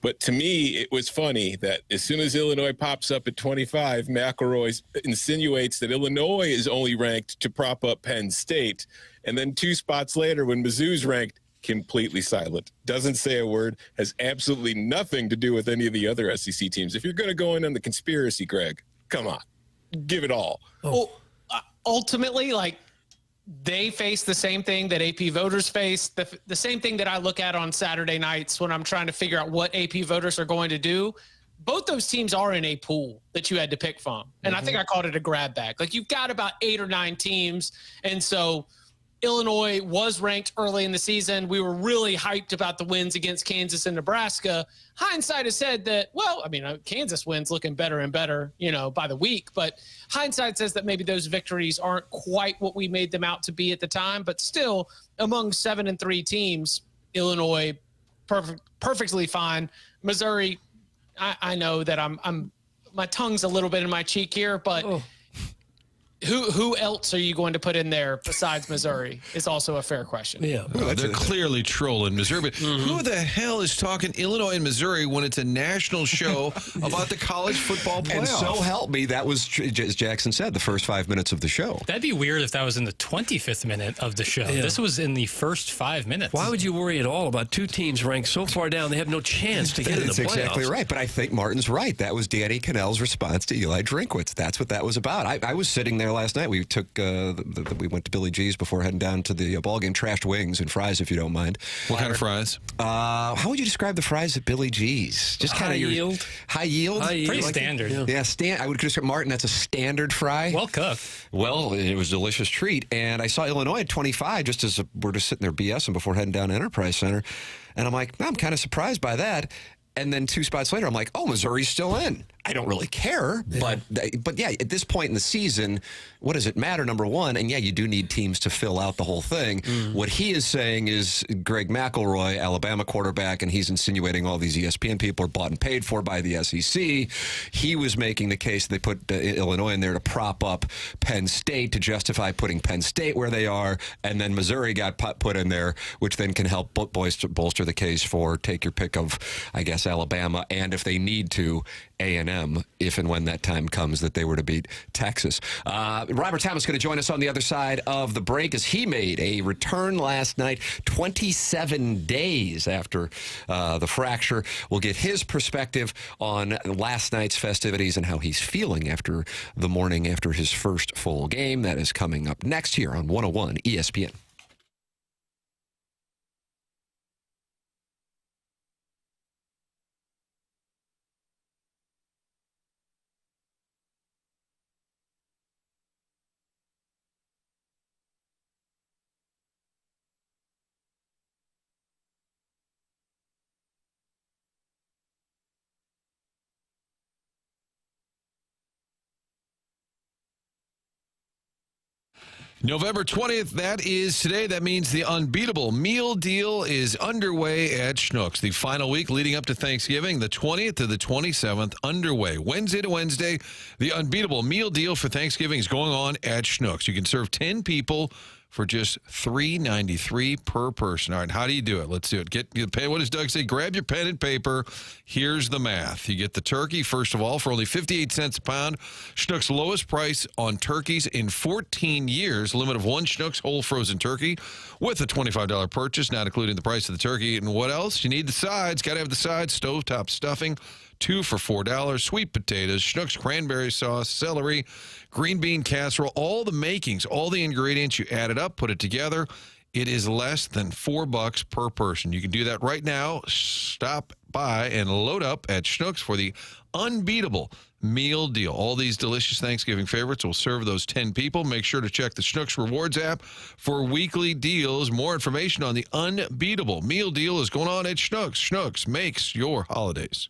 S: But to me, it was funny that as soon as Illinois pops up at 25, McElroy insinuates that Illinois is only ranked to prop up Penn State, and then 2 spots later, when Mizzou's ranked, completely silent, doesn't say a word, has absolutely nothing to do with any of the other SEC teams. If you're going to go in on the conspiracy, Greg, come on, give it all.
Q: Well, ultimately, like, they face the same thing that AP voters face, the same thing that I look at on Saturday nights when I'm trying to figure out what AP voters are going to do. Both those teams are in a pool that you had to pick from. And I think I called it a grab bag. Like, you've got about 8 or 9 teams. And so Illinois was ranked early in the season. We were really hyped about the wins against Kansas and Nebraska. Hindsight has said that, well, I mean, Kansas wins looking better and better, by the week. But hindsight says that maybe those victories aren't quite what we made them out to be at the time. But still, among 7 and 3 teams, Illinois, perfectly fine. Missouri, I know that I'm my tongue's a little bit in my cheek here, but who else are you going to put in there besides Missouri is also a fair question.
K: Yeah.
C: They're clearly trolling Missouri. But who the hell is talking Illinois and Missouri when it's a national show about the college football playoff?
K: And so help me, that was, as Jackson said, the first 5 minutes of the show.
L: That'd be weird if that was in the 25th minute of the show.
F: Yeah.
L: This was in the first 5 minutes.
F: Why would you worry at all about 2 teams ranked so far down they have no chance to get in the playoffs?
K: That's exactly right. But I think Martin's right. That was Danny Cannell's response to Eli Drinkwitz. That's what that was about. I was sitting there last night. We took we went to Billy G's before heading down to the ball game. Trashed wings and fries, if you don't mind.
C: What kind of fries?
K: How would you describe the fries at Billy G's? Just kind of
F: yield.
K: High yield.
L: Pretty standard.
K: Yeah, I would describe Martin. That's a standard fry.
L: Well cooked.
K: Well, it was a delicious treat. And I saw Illinois at 25, just as we're just sitting there BSing before heading down to Enterprise Center. And I'm like, I'm kind of surprised by that. And then 2 spots later, I'm like, oh, Missouri's still in. I don't really care. But yeah, at this point in the season, what does it matter, number one? And yeah, you do need teams to fill out the whole thing. What he is saying is Greg McElroy, Alabama quarterback, and he's insinuating all these ESPN people are bought and paid for by the SEC. He was making the case they put Illinois in there to prop up Penn State to justify putting Penn State where they are. And then Missouri got put in there, which then can help bolster the case for take your pick of, I guess, Alabama, and if they need to, A&M, if and when that time comes that they were to beat Texas. Robert Thomas is going to join us on the other side of the break as he made a return last night, 27 days after the fracture. We'll get his perspective on last night's festivities and how he's feeling after the morning after his first full game. That is coming up next here on 101 ESPN.
C: November 20th, that is today. That means the unbeatable meal deal is underway at Schnucks. The final week leading up to Thanksgiving, the 20th to the 27th, underway. Wednesday to Wednesday, the unbeatable meal deal for Thanksgiving is going on at Schnucks. You can serve 10 people for just $3.93 per person. All right, how do you do it? Let's do it. Get what does Doug say? Grab your pen and paper. Here's the math. You get the turkey, first of all, for only 58 cents a pound. Schnucks' lowest price on turkeys in 14 years. Limit of 1 Schnucks whole frozen turkey with a $25 purchase, not including the price of the turkey. And what else? You need the sides. Got to have the sides. Stovetop stuffing, 2 for $4. Sweet potatoes, Schnucks cranberry sauce, celery, green bean casserole, all the makings, all the ingredients. You add it up, put it together. It is less than $4 per person. You can do that right now. Stop by and load up at Schnucks for the unbeatable meal deal. All these delicious Thanksgiving favorites will serve those 10 people. Make sure to check the Schnucks Rewards app for weekly deals. More information on the unbeatable meal deal is going on at Schnucks. Schnucks makes your holidays.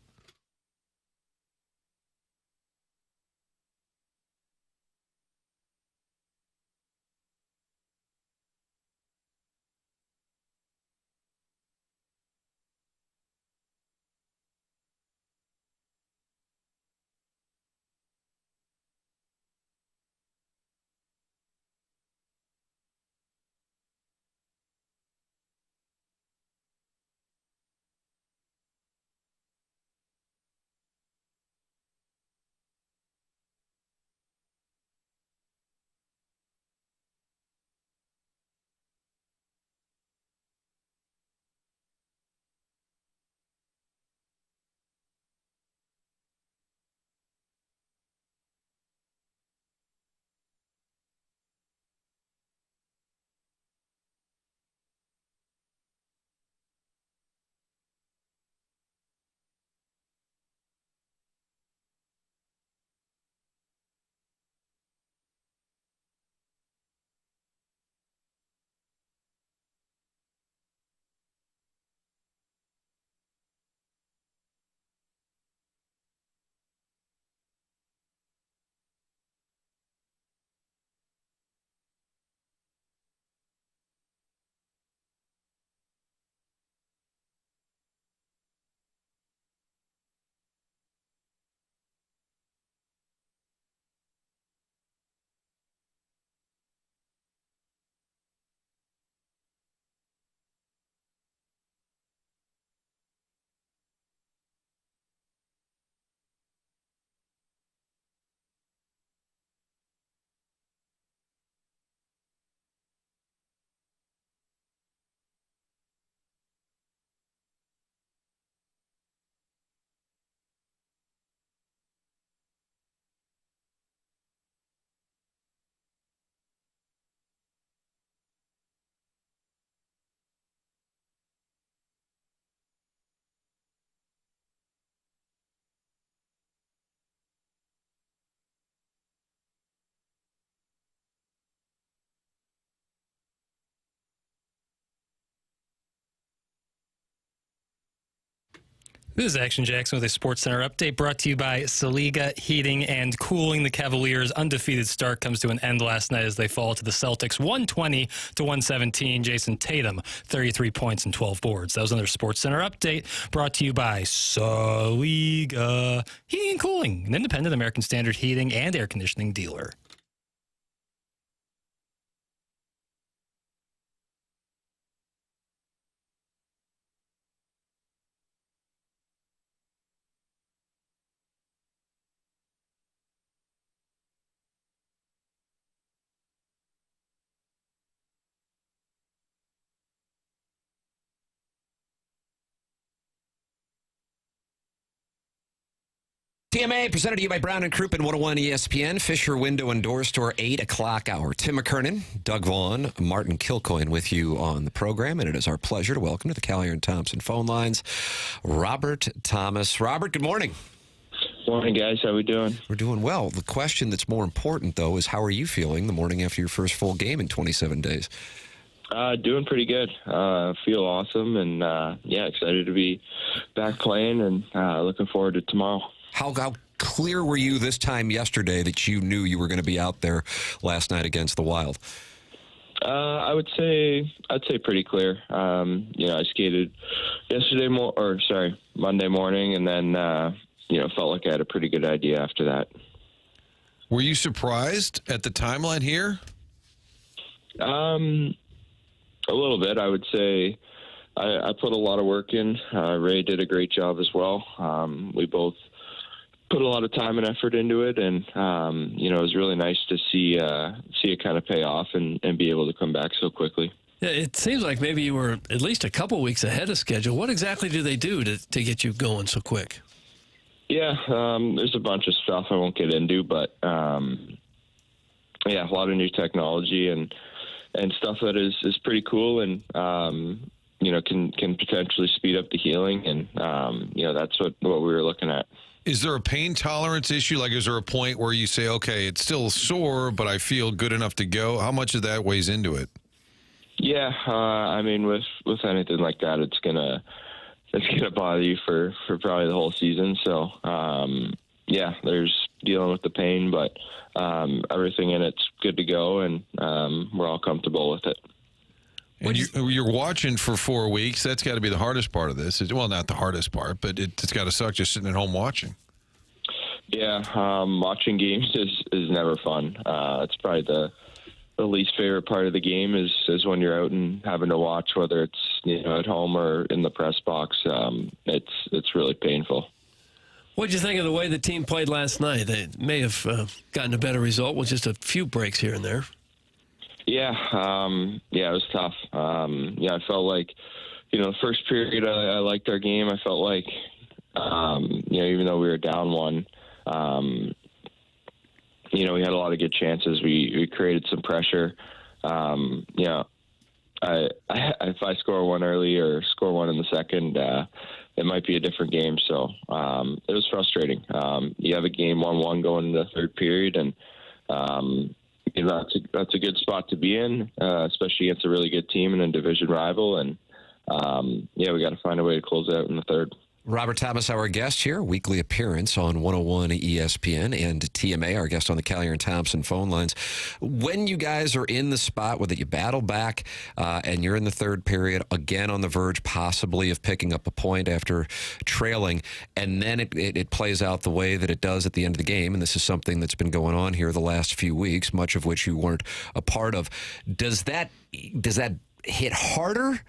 L: This is Action Jackson with a Sports Center update brought to you by Saliga Heating and Cooling. The Cavaliers' undefeated start comes to an end last night as they fall to the Celtics 120-117. Jason Tatum, 33 points and 12 boards. That was another Sports Center update brought to you by Saliga Heating and Cooling, an independent American Standard heating and air conditioning dealer.
K: TMA presented to you by Brown and Krupin, 101 ESPN, Fisher Window and Door Store, 8 o'clock hour. Tim McKernan, Doug Vaughn, Martin Kilcoyne with you on the program, and it is our pleasure to welcome to the Kyer and Thompson phone lines, Robert Thomas. Robert, good morning.
T: Morning, guys. How we doing?
K: We're doing well. The question that's more important, though, is how are you feeling the morning after your first full game in 27 days?
T: Doing pretty good. Feel awesome, and excited to be back playing, and looking forward to tomorrow.
K: How clear were you this time yesterday that you knew you were going to be out there last night against the Wild?
T: I'd say pretty clear. I skated Monday morning, and then felt like I had a pretty good idea after that.
C: Were you surprised at the timeline here?
T: A little bit, I would say. I put a lot of work in. Ray did a great job as well. We both put a lot of time and effort into it, and it was really nice to see it kind of pay off and be able to come back so quickly.
F: Yeah, it seems like maybe you were at least a couple weeks ahead of schedule. What exactly do they do to get you going so quick?
T: Yeah, there's a bunch of stuff I won't get into, but a lot of new technology and and stuff that is pretty cool and can potentially speed up the healing, and that's what we were looking at.
C: Is there a pain tolerance issue? Like, is there a point where you say, okay, it's still sore, but I feel good enough to go? How much of that weighs into it?
T: Yeah, with anything like that, it's gonna bother you for probably the whole season. So there's dealing with the pain, but everything in it's good to go, and we're all comfortable with it.
C: And you're watching for 4 weeks. That's got to be the hardest part of this. Well, not the hardest part, but it's got to suck just sitting at home watching.
T: Yeah, watching games is never fun. It's probably the least favorite part of the game is when you're out and having to watch, whether it's at home or in the press box. It's really painful.
F: What did you think of the way the team played last night? They may have gotten a better result with just a few breaks here and there.
T: Yeah, it was tough. I felt like, the first period I liked our game. I felt like, even though we were down one, we had a lot of good chances. We created some pressure. If I score one early or score one in the second, it might be a different game. So it was frustrating. You have a game 1-1 going into the third period, and that's a good spot to be in, especially against a really good team and a division rival. And we got to find a way to close out in the third.
K: Robert Thomas, our guest here, weekly appearance on 101 ESPN and TMA, our guest on the Kyer and Thompson phone lines. When you guys are in the spot where you battle back and you're in the third period, again on the verge possibly of picking up a point after trailing, and then it plays out the way that it does at the end of the game, and this is something that's been going on here the last few weeks, much of which you weren't a part of. Does that hit harder?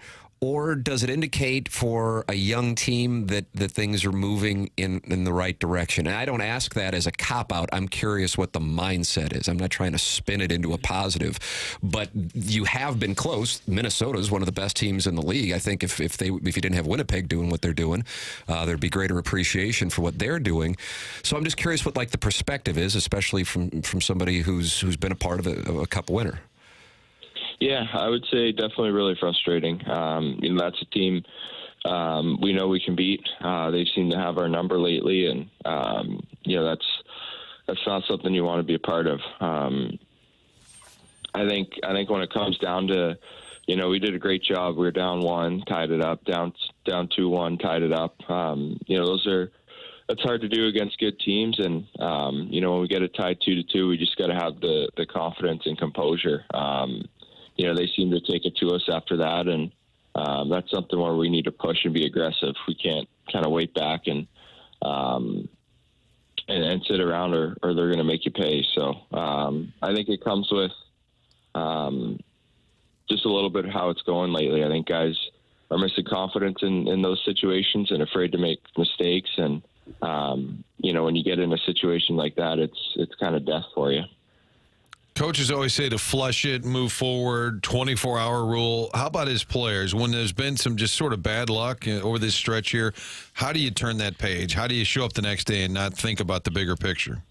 K: Or does it indicate for a young team that things are moving in the right direction? And I don't ask that as a cop-out. I'm curious what the mindset is. I'm not trying to spin it into a positive. But you have been close. Minnesota's one of the best teams in the league. I think if you didn't have Winnipeg doing what they're doing, there'd be greater appreciation for what they're doing. So I'm just curious what the perspective is, especially from somebody who's been a part of a Cup winner.
T: Yeah, I would say definitely really frustrating. That's a team we know we can beat. They seem to have our number lately, and that's not something you want to be a part of. I think when it comes down to, we did a great job. We were down 1, tied it up. Down 2-1, tied it up. That's hard to do against good teams, and when we get it tied 2-2, we just got to have the confidence and composure. They seem to take it to us after that, and that's something where we need to push and be aggressive. We can't kind of wait back and sit around, or they're going to make you pay. So I think it comes with just a little bit of how it's going lately. I think guys are missing confidence in those situations and afraid to make mistakes. And when you get in a situation like that, it's kind of death for you.
C: Coaches always say to flush it, move forward, 24-hour rule. How about his players? When there's been some just sort of bad luck over this stretch here, how do you turn that page? How do you show up the next day and not think about the bigger picture?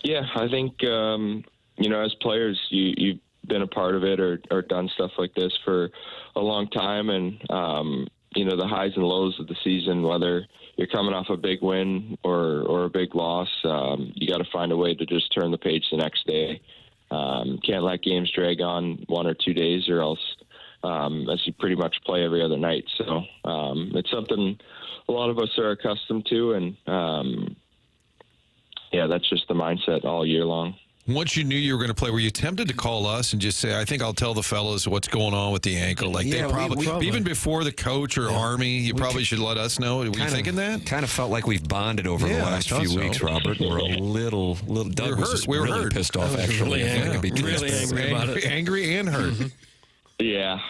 C: Yeah, I think, as players, you've been a part of it or done stuff like this for a long time. And, the highs and lows of the season, whether you're coming off a big win or a big loss, you got to find a way to just turn the page the next day. Can't let games drag on 1 or 2 days, or else as you pretty much play every other night. So it's something a lot of us are accustomed to, and that's just the mindset all year long. Once you knew you were going to play, were you tempted to call us and just say, I think I'll tell the fellas what's going on with the ankle? Like, they probably, even before the coach or Army, you probably should let us know. Were you thinking that?
K: Kind of felt like we've bonded over the last few weeks, Robert. We're a little Doug was just really pissed off, actually.
F: Really angry about it.
C: Angry and hurt.
T: Yeah,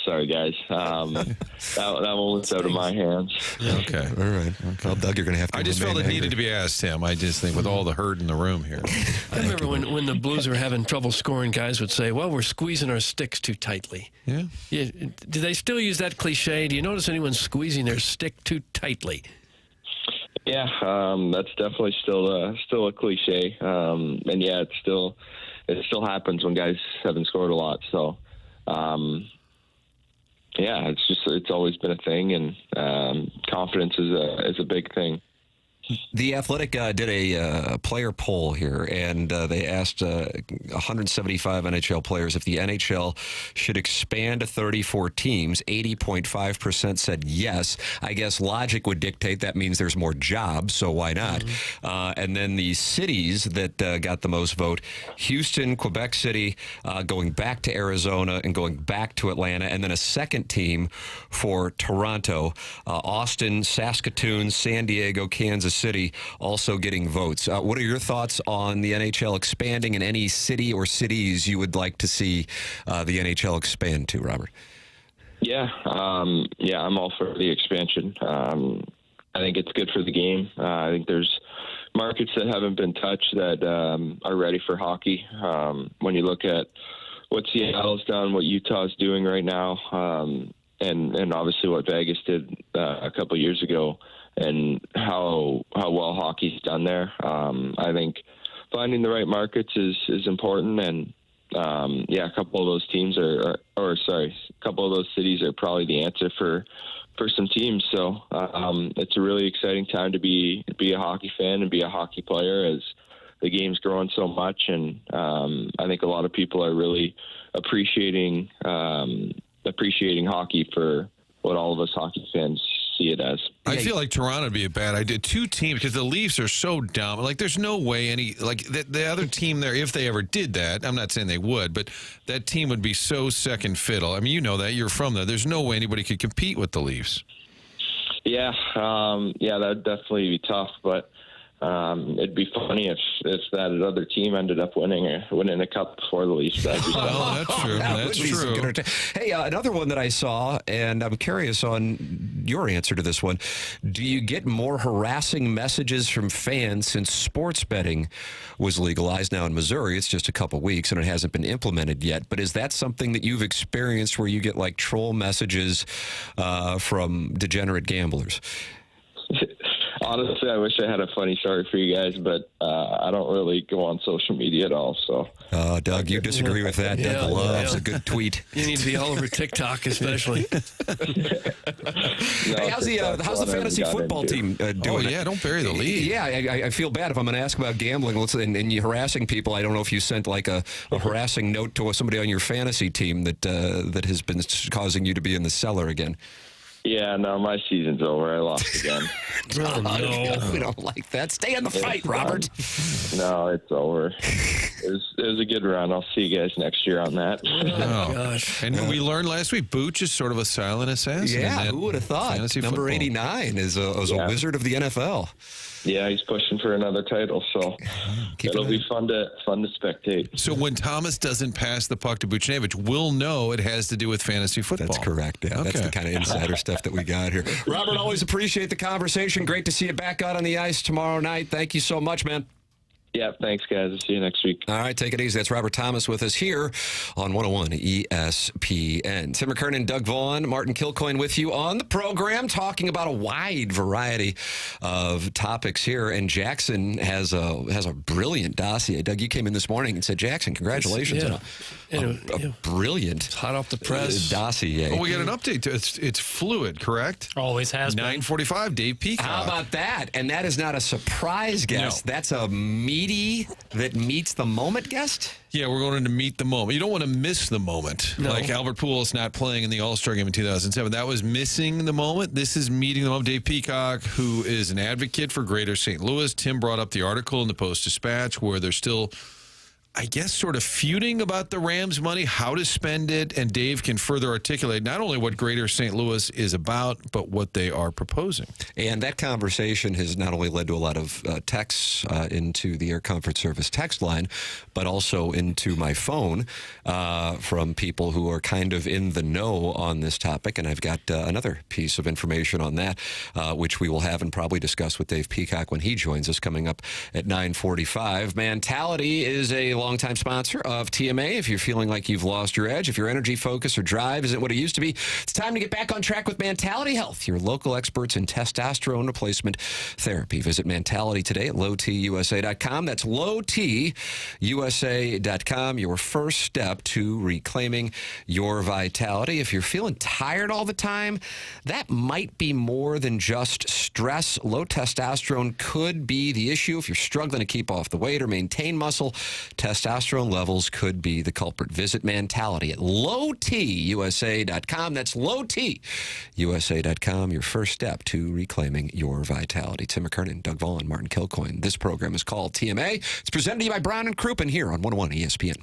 T: sorry guys. That one was out of my hands.
C: Okay, all right. Okay. Well, Doug, you're going to have to. I just felt it needed to be asked, Tim. I just think with all the hurt in the room here.
F: I remember when the Blues were having trouble scoring, guys would say, "Well, we're squeezing our sticks too tightly." Yeah. Do they still use that cliche? Do you notice anyone squeezing their stick too tightly?
T: Yeah, that's definitely still a cliche, and yeah, it still happens when guys haven't scored a lot. So. yeah, it's always been a thing, and confidence is a big thing.
K: The Athletic did a player poll here, and they asked 175 NHL players if the NHL should expand to 34 teams. 80.5% said yes. I guess logic would dictate that means there's more jobs, so why not? And then the cities that got the most vote, Houston, Quebec City, going back to Arizona and going back to Atlanta, and then a second team for Toronto, Austin, Saskatoon, San Diego, Kansas City also getting votes. What are your thoughts on the NHL expanding, and any city or cities you would like to see the NHL expand to, Robert?
T: Yeah, I'm all for the expansion. I think it's good for the game. I think there's markets that haven't been touched that are ready for hockey. When you look at what Seattle's done, what Utah's doing right now, and obviously what Vegas did a couple years ago, and how well hockey's done there. I think finding the right markets is important, and a couple of those teams a couple of those cities are probably the answer for some teams. So it's a really exciting time to be a hockey fan and be a hockey player, as the game's growing so much, and I think a lot of people are really appreciating hockey for what all of us hockey fans see it as.
C: I feel like Toronto would be a bad idea. Two teams, because the Leafs are so dominant. Like, there's no way the other team there, if they ever did that, I'm not saying they would, but that team would be so second fiddle. I mean, you know that. You're from there. There's no way anybody could compete with the Leafs.
T: Yeah, that'd definitely be tough, but it'd be funny if that other team ended up winning a cup before the Leafs. That'd be
C: that's true. That's true.
K: Hey, another one that I saw, and I'm curious on your answer to this one. Do you get more harassing messages from fans since sports betting was legalized? Now in Missouri, it's just a couple weeks and it hasn't been implemented yet. But is that something that you've experienced, where you get like troll messages from degenerate gamblers?
T: Honestly, I wish I had a funny story for you guys, but I don't really go on social media at all. So,
K: Doug, you disagree with that?
F: Yeah,
K: Doug loves a good tweet.
F: You need to be all over TikTok, especially.
K: Hey, how's the fantasy football team doing?
C: Oh, yeah, don't bury the lead.
K: Yeah, I feel bad if I'm going to ask about gambling and you harassing people. I don't know if you sent like a harassing note to somebody on your fantasy team that has been causing you to be in the cellar again.
T: Yeah, no, my season's over. I lost again.
K: Oh, no. We don't like that. Stay in the fight, Robert.
T: No, it's over. It was a good run. I'll see you guys next year on that.
C: Oh, gosh. And we learned last week, Booch is sort of a silent assassin.
K: Yeah, who would have thought? Number
T: football.
K: 89 is a wizard of the NFL.
T: Yeah, he's pushing for another title, so it'll be fun to spectate.
C: So when Thomas doesn't pass the puck to Buchnevich, we'll know it has to do with fantasy football.
K: That's correct. Yeah, that's the kind of insider stuff that we got here. Robert, always appreciate the conversation. Great to see you back out on the ice tomorrow night. Thank you so much, man.
T: Yeah, thanks, guys. I'll see you next week.
K: All right, take it easy. That's Robert Thomas with us here on 101 ESPN. Tim McKernan, Doug Vaughn, Martin Kilcoyne with you on the program, talking about a wide variety of topics here. And Jackson has a brilliant dossier. Doug, you came in this morning and said, Jackson, congratulations on a brilliant,
F: hot off the press
K: dossier.
C: Well, we got an update. It's fluid, correct?
L: Always has been.
C: 9:45, Dave Peacock.
K: How about that? And that is not a surprise guest.
C: No.
K: That's a meaty that meets the moment guest?
C: Yeah, we're going to meet the moment. You don't want to miss the moment.
K: No.
C: Like Albert Pujols not playing in the All-Star game in 2007. That was missing the moment. This is meeting the moment. Dave Peacock, who is an advocate for Greater St. Louis. Tim brought up the article in the Post-Dispatch where they're still, I guess, sort of feuding about the Rams' money, how to spend it, and Dave can further articulate not only what Greater St. Louis is about, but what they are proposing.
K: And that conversation has not only led to a lot of texts into the Air Comfort Service text line, but also into my phone from people who are kind of in the know on this topic. And I've got another piece of information on that, which we will have and probably discuss with Dave Peacock when he joins us coming up at 9:45. Mentality is a longtime sponsor of TMA. If you're feeling like you've lost your edge, if your energy, focus, or drive isn't what it used to be, it's time to get back on track with Mentality Health, your local experts in testosterone replacement therapy. Visit Mentality today at lowtusa.com. That's lowtusa.com. Your first step to reclaiming your vitality. If you're feeling tired all the time, that might be more than just stress. Low testosterone could be the issue. If you're struggling to keep off the weight or maintain muscle, testosterone levels could be the culprit. Visit Mentality at lowtusa.com. That's lowtusa.com. Your first step to reclaiming your vitality. Tim McKernan, Doug Vaughn, Martin Kilcoyne. This program is called TMA. It's presented to you by Brown and Krupin here on 101 ESPN.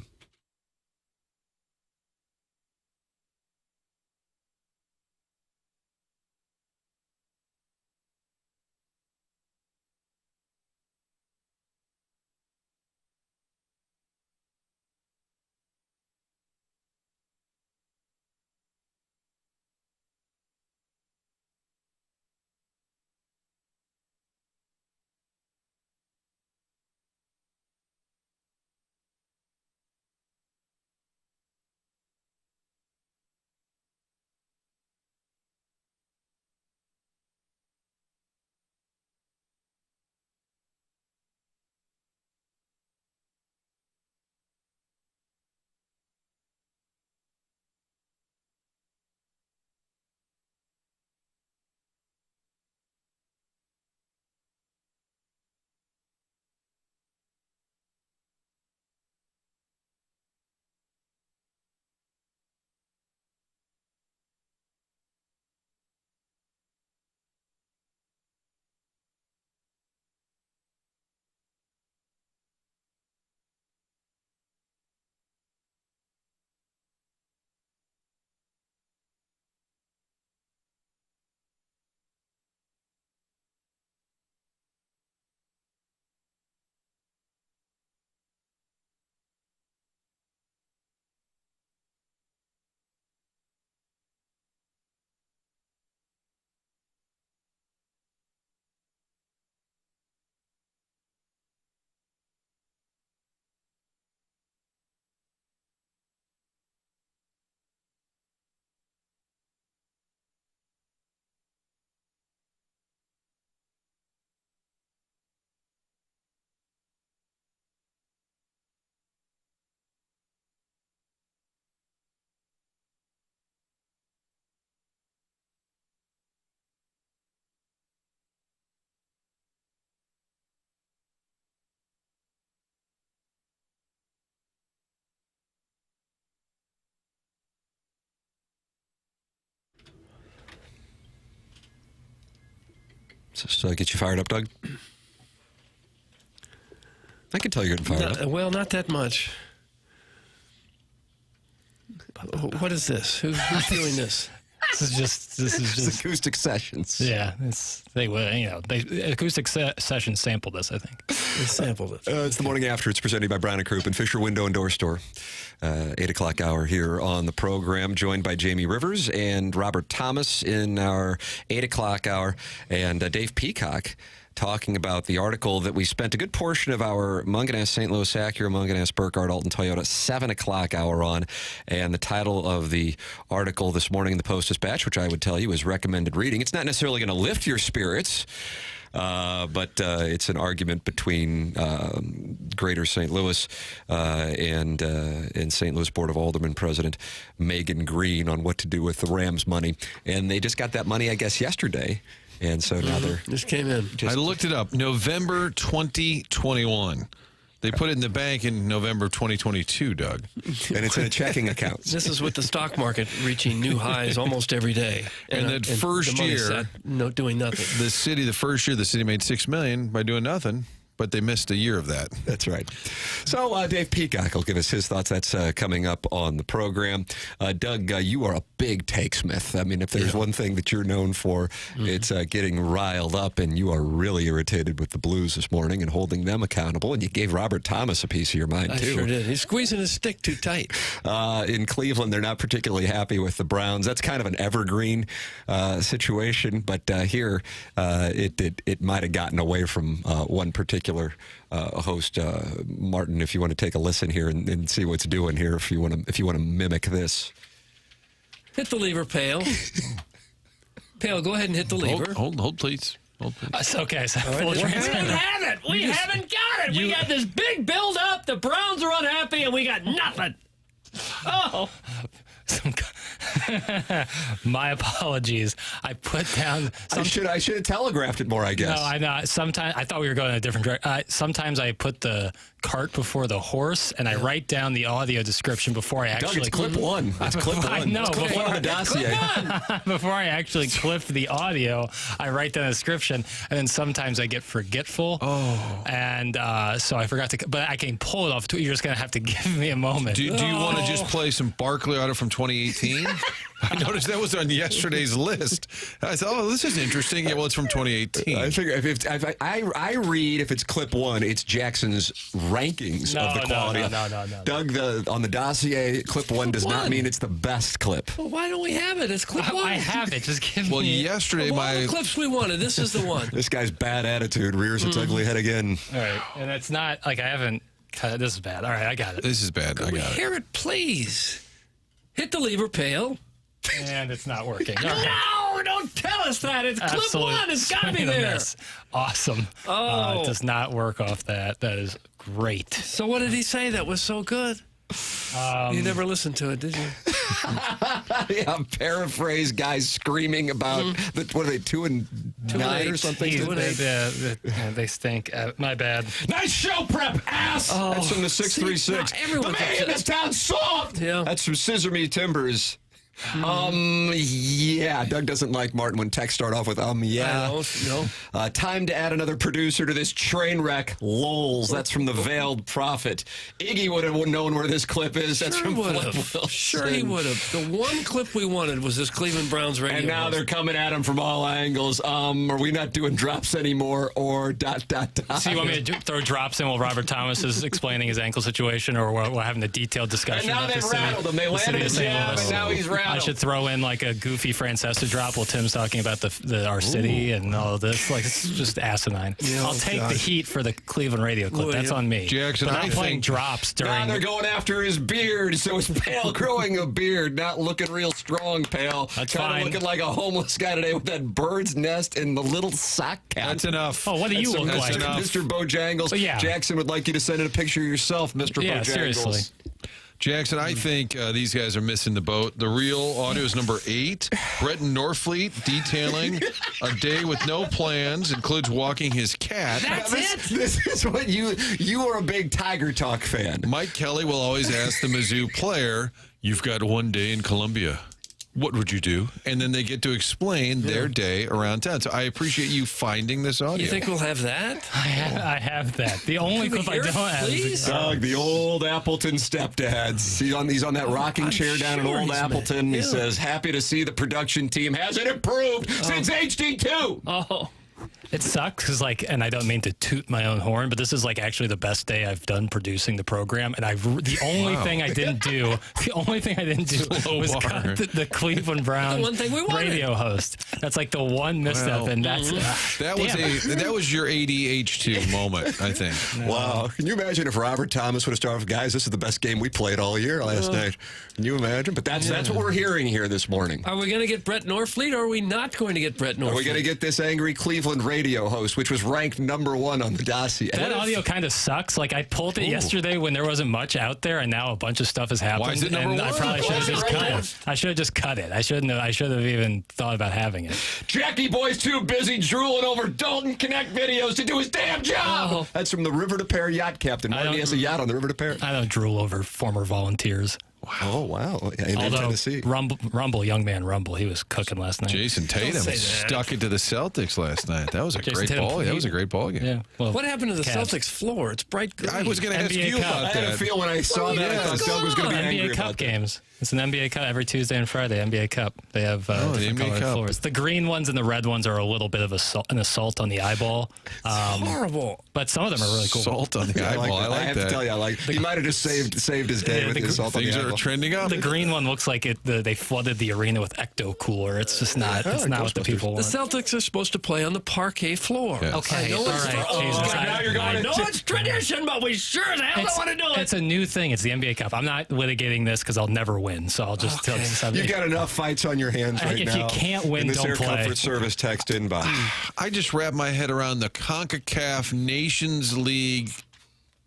K: Does this get you fired up, Doug? I can tell you're getting fired up.
F: Well, not that much. What is this? Who's doing this?
L: This is just
K: acoustic sessions.
L: Yeah, acoustic sessions sampled this, I think.
F: They sampled it.
K: It's the morning after. It's presented by Brown and Krupin, Fisher Window and Door Store. 8 o'clock hour here on the program, joined by Jamie Rivers and Robert Thomas in our 8 o'clock hour, and Dave Peacock talking about the article that we spent a good portion of our Munganess St. Louis Acura, Munganess Burkhardt Alton Toyota 7 o'clock hour on. And the title of the article this morning in the Post-Dispatch, which I would tell you is recommended reading. It's not necessarily going to lift your spirits, but it's an argument between Greater St. Louis and St. Louis Board of Aldermen President Megan Green on what to do with the Rams money. And they just got that money, I guess, yesterday. And so now they're...
F: Just came in.
C: I looked it up. November 2021. They put it in the bank in November of 2022, Doug.
K: And it's in a checking account.
F: This is with the stock market reaching new highs almost every day.
C: And that first year...
F: doing nothing.
C: The first year, the city made $6 million by doing nothing. But they missed a year of that.
K: That's right. So Dave Peacock will give us his thoughts. That's coming up on the program. Doug, you are a big take-smith. I mean, if there's one thing that you're known for, it's getting riled up, and you are really irritated with the Blues this morning and holding them accountable. And you gave Robert Thomas a piece of your mind, too.
F: I sure did. He's squeezing his stick too tight.
K: In Cleveland, they're not particularly happy with the Browns. That's kind of an evergreen situation. But here, it might have gotten away from one particular spectacular host, Martin. If you want to take a listen here and see what's doing here, if you want to mimic this,
F: hit the lever, Pale. Pale, go ahead and hit the lever.
C: Hold, please.
L: It's okay. So
F: All right,
L: full
F: we don't
L: transparency.
F: have it. We haven't got it. We got this big build up. The Browns are unhappy, and we got nothing. Oh.
L: My apologies. I put down.
K: I should have telegraphed it more, I guess.
L: No, I know. Sometimes I thought we were going in a different direction. Sometimes I put the cart before the horse, and I write down the audio description before I actually.
K: Doug, it's clip one. That's clip one.
L: I know.
K: It's clip one on the dossier.
L: Before I actually clip the audio, I write down the description, and then sometimes I get forgetful.
C: Oh.
L: And so I forgot to. But I can pull it off. You're just gonna have to give me a moment.
C: Do you want to just play some Barkley audio from 2018? I noticed that was on yesterday's list. I thought, oh, this is interesting. Yeah, well, it's from 2018.
K: I figure if I read if it's clip one, it's Jackson's rankings of the quality.
L: No.
K: Doug, on the dossier, clip one does not mean it's the best clip.
F: Well, why don't we have it? It's clip one.
L: I have it. Just give me.
C: Well, yesterday
F: of all the clips we wanted, this is the one.
K: This guy's bad attitude rears its ugly head again.
L: All right, and it's not like I haven't. This is bad. All right, I got it.
C: This is bad.
F: Could we hear it, please? Hit the lever, Pale.
L: And it's not working.
F: No, don't tell us that. It's clip one. It's got to be there.
L: Awesome.
F: Oh.
L: It does not work off that. That is great.
F: So what did he say that was so good? You never listened to it, did you?
K: Yeah, paraphrase guys screaming about what are they 2-9 or something?
L: They stink. My bad.
K: Nice show prep, ass.
F: Oh,
K: that's from the 636.
F: The
K: man in this town soft.
F: Yeah,
K: that's from Scissor Me Timbers. Yeah, Doug doesn't like Martin when texts start off with yeah.
F: No.
K: Time to add another producer to this train wreck. Lols. That's from the Veiled Prophet. Iggy would have known where this clip is. That's from Flip Wilson.
F: Sure he would have. The one clip we wanted was this Cleveland Browns radio.
K: And now they're coming at him from all angles. Are we not doing drops anymore? Or ...
L: So you want me to throw drops in while Robert Thomas is explaining his ankle situation, or we're having a detailed discussion?
K: And now
L: about
K: they've rattled him. They landed a jab, and now he's rattled.
L: I should throw in like a goofy Francesa drop while Tim's talking about our city and all of this. Like, it's just asinine.
K: Yeah,
L: I'll take the heat for the Cleveland radio clip. That's on me.
C: Jackson,
L: but I'm playing drops during.
K: Now they're going after his beard, so it's Pale growing a beard, not looking real strong, Pale.
L: That's
K: kind
L: fine.
K: of looking like a homeless guy today with that bird's nest and the little sock cap.
C: That's enough.
L: Oh, what do you look like?
K: Mr. Bojangles.
L: Yeah.
K: Jackson would like you to send in a picture of yourself, Mr.
L: Yeah,
K: Bojangles.
L: seriously.
C: Jackson, I think these guys are missing the boat. The real audio is number 8. Brett Norfleet detailing a day with no plans, includes walking his cat.
F: That's it.
K: This is what you are a big Tiger Talk fan.
C: Mike Kelly will always ask the Mizzou player, "You've got one day in Columbia. What would you do?" And then they get to explain their day around town. So I appreciate you finding this audio.
F: You think we'll have that?
L: I have that. The only clip I don't have is
K: Doug, the old Appleton stepdads. He's on that rocking chair down in old Appleton. He says, happy to see the production team hasn't improved since HD2.
L: Oh. It sucks because, and I don't mean to toot my own horn, but this is actually the best day I've done producing the program, and the only thing I didn't do was cut the Cleveland Browns
F: the one thing we wanted.
L: Radio host. That's the one misstep, and that's
C: that was your ADH2 moment, I think.
K: Wow. Can you imagine if Robert Thomas would have started off, guys, this is the best game we played all year last night. Can you imagine? But that's what we're hearing here this morning.
F: Are we going to get Brett Norfleet, or are we not going to get Brett Norfleet?
K: Are we going to get this angry Cleveland radio host, which was ranked number 1 on the dossier?
L: That audio kind of sucks. I pulled it yesterday when there wasn't much out there, and now a bunch of stuff has happened.
C: Why is it number 1?
L: I probably should have just cut it. I should have just cut it. I should have even thought about having it.
K: Jackie Boy's too busy drooling over Dalton Connect videos to do his damn job.
L: Oh.
K: That's from the River to Pear yacht captain. He has a yacht on the River to Pear.
L: I don't drool over former volunteers.
K: Wow. Oh, wow. Yeah, in Tennessee.
L: Rumble, young man Rumble, he was cooking last night.
C: Jason Tatum stuck it to the Celtics last night. That was a great ball. That was a great ball game.
L: Yeah. Well,
F: what happened to the Celtics floor? It's bright green.
C: I was going to ask you about that.
K: I had a feel when I saw that. I thought Doug was going to be angry
L: NBA
K: about
L: Cup games. It's an NBA Cup every Tuesday and Friday. NBA Cup. They have different
C: NBA
L: colored
C: Cup.
L: floors. The green ones and the red ones are a little bit of an assault on the eyeball.
F: Horrible.
L: But some of them are really cool.
C: Assault on the eyeball. I like
K: have
C: that.
K: to tell you, he might have just saved his day with the assault on the eyeball.
C: They're trending up.
L: The green one looks like they flooded the arena with ecto cooler. It's just not. It's not what the people
F: The
L: want.
F: Celtics are supposed to play on the parquet floor.
C: Yes.
L: Okay, all right. Jesus.
F: Now you're going. I know it's tradition, but we sure as hell don't want to do it.
L: It's a new thing. It's the NBA Cup. I'm not litigating this because I'll never win. So I'll just tell you.
K: You've got enough fights on your hands right now.
L: If you can't win,
K: in this
L: don't
K: Air
L: play.
K: Comfort Service text inbox.
C: I just wrapped my head around the CONCACAF Nations League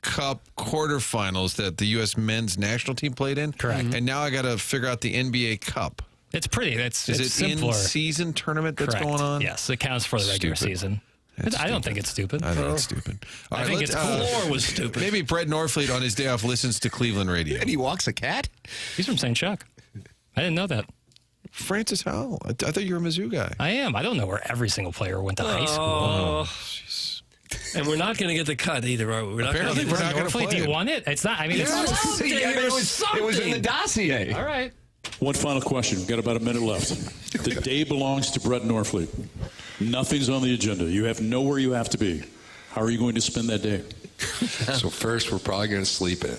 C: Cup quarterfinals that the U.S. men's national team played in.
L: Correct.
C: And now I got to figure out the NBA Cup.
L: It's pretty. Is
C: it
L: simpler.
C: in-season tournament that's
L: Correct.
C: going on?
L: Yes, it counts for the regular
C: Stupid.
L: season. I don't think it's stupid.
C: I think it's stupid. All
L: I
C: right,
L: think
C: let's-
L: it's cool.
F: Floor was stupid.
C: Maybe Brett Norfleet on his day off listens to Cleveland radio.
K: And he walks a cat?
L: He's from St. Chuck. I didn't know that.
C: Francis Howell. I thought you were a Mizzou guy.
L: I am. I don't know where every single player went to high school.
F: Oh, and we're not going to get the cut either, are we? We're not
C: Apparently,
F: gonna
C: we're not going to play.
L: Do you want it? It's not. I mean,
F: It was in the dossier.
L: All right.
U: One final question. We've got about a minute left. The day belongs to Brett Norfleet. Nothing's on the agenda. You have nowhere you have to be. How are you going to spend that day?
V: So first, we're probably going to sleep in.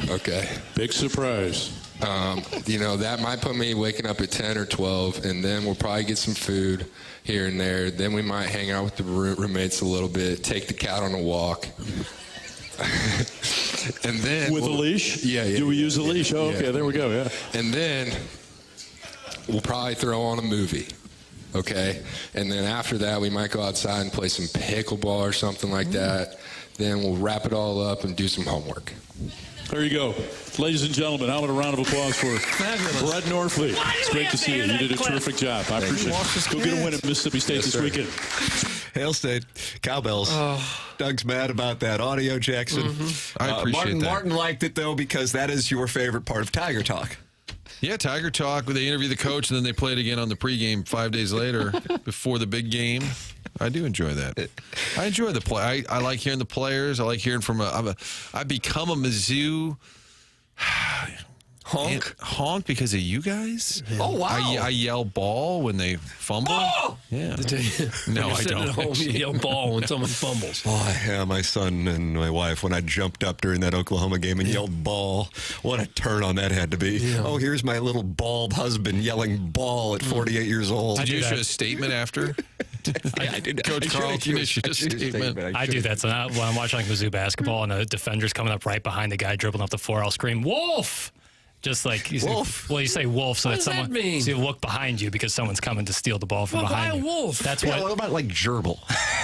V: Okay.
U: Big surprise.
V: That might put me waking up at 10 or 12, and then we'll probably get some food here and there. Then we might hang out with the roommates a little bit, take the cat on a walk. And then
U: With a leash?
V: Yeah.
U: Do we use a leash? Oh, okay, there we go, yeah.
V: And then we'll probably throw on a movie. Okay? And then after that, we might go outside and play some pickleball or something like that. Then we'll wrap it all up and do some homework.
U: There you go. Ladies and gentlemen, how about a round of applause for Brett Norfleet. It's great to see you. You did a terrific job. I appreciate it. Go get a win at Mississippi State this weekend.
K: Hail State. Cowbells. Doug's mad about that audio, Jackson.
C: I appreciate that.
K: Martin liked it, though, because that is your favorite part of Tiger Talk.
C: Yeah, Tiger Talk, where they interview the coach, and then they play it again on the pregame 5 days later before the big game. I do enjoy that. I enjoy the play. I like hearing the players. I like hearing from I've become a Mizzou honk because of you guys.
F: Oh, wow.
C: I yell ball when they fumble.
F: Oh!
C: Yeah.
F: No,
C: I
F: sitting
C: don't.
F: at home, you yell ball when someone fumbles.
K: Boy, yeah, my son and my wife, when I jumped up during that Oklahoma game and yelled ball, what a turn on that had to be. Yeah. Oh, here's my little bald husband yelling ball at 48 years old.
C: Did you issue a statement after?
K: I did.
C: Coach Carlton issued a statement.
L: I do that. So now when I'm watching like Mizzou basketball and the defender's coming up right behind the guy dribbling up the floor, I'll scream, "Wolf!" Just like you
F: wolf.
L: You say wolf so
F: What
L: that
F: does that
L: someone
F: mean?
L: so you look behind you because someone's coming to steal the ball from
F: Well,
L: behind
F: why a
L: you.
F: wolf?
L: That's
K: Yeah, what about like gerbil?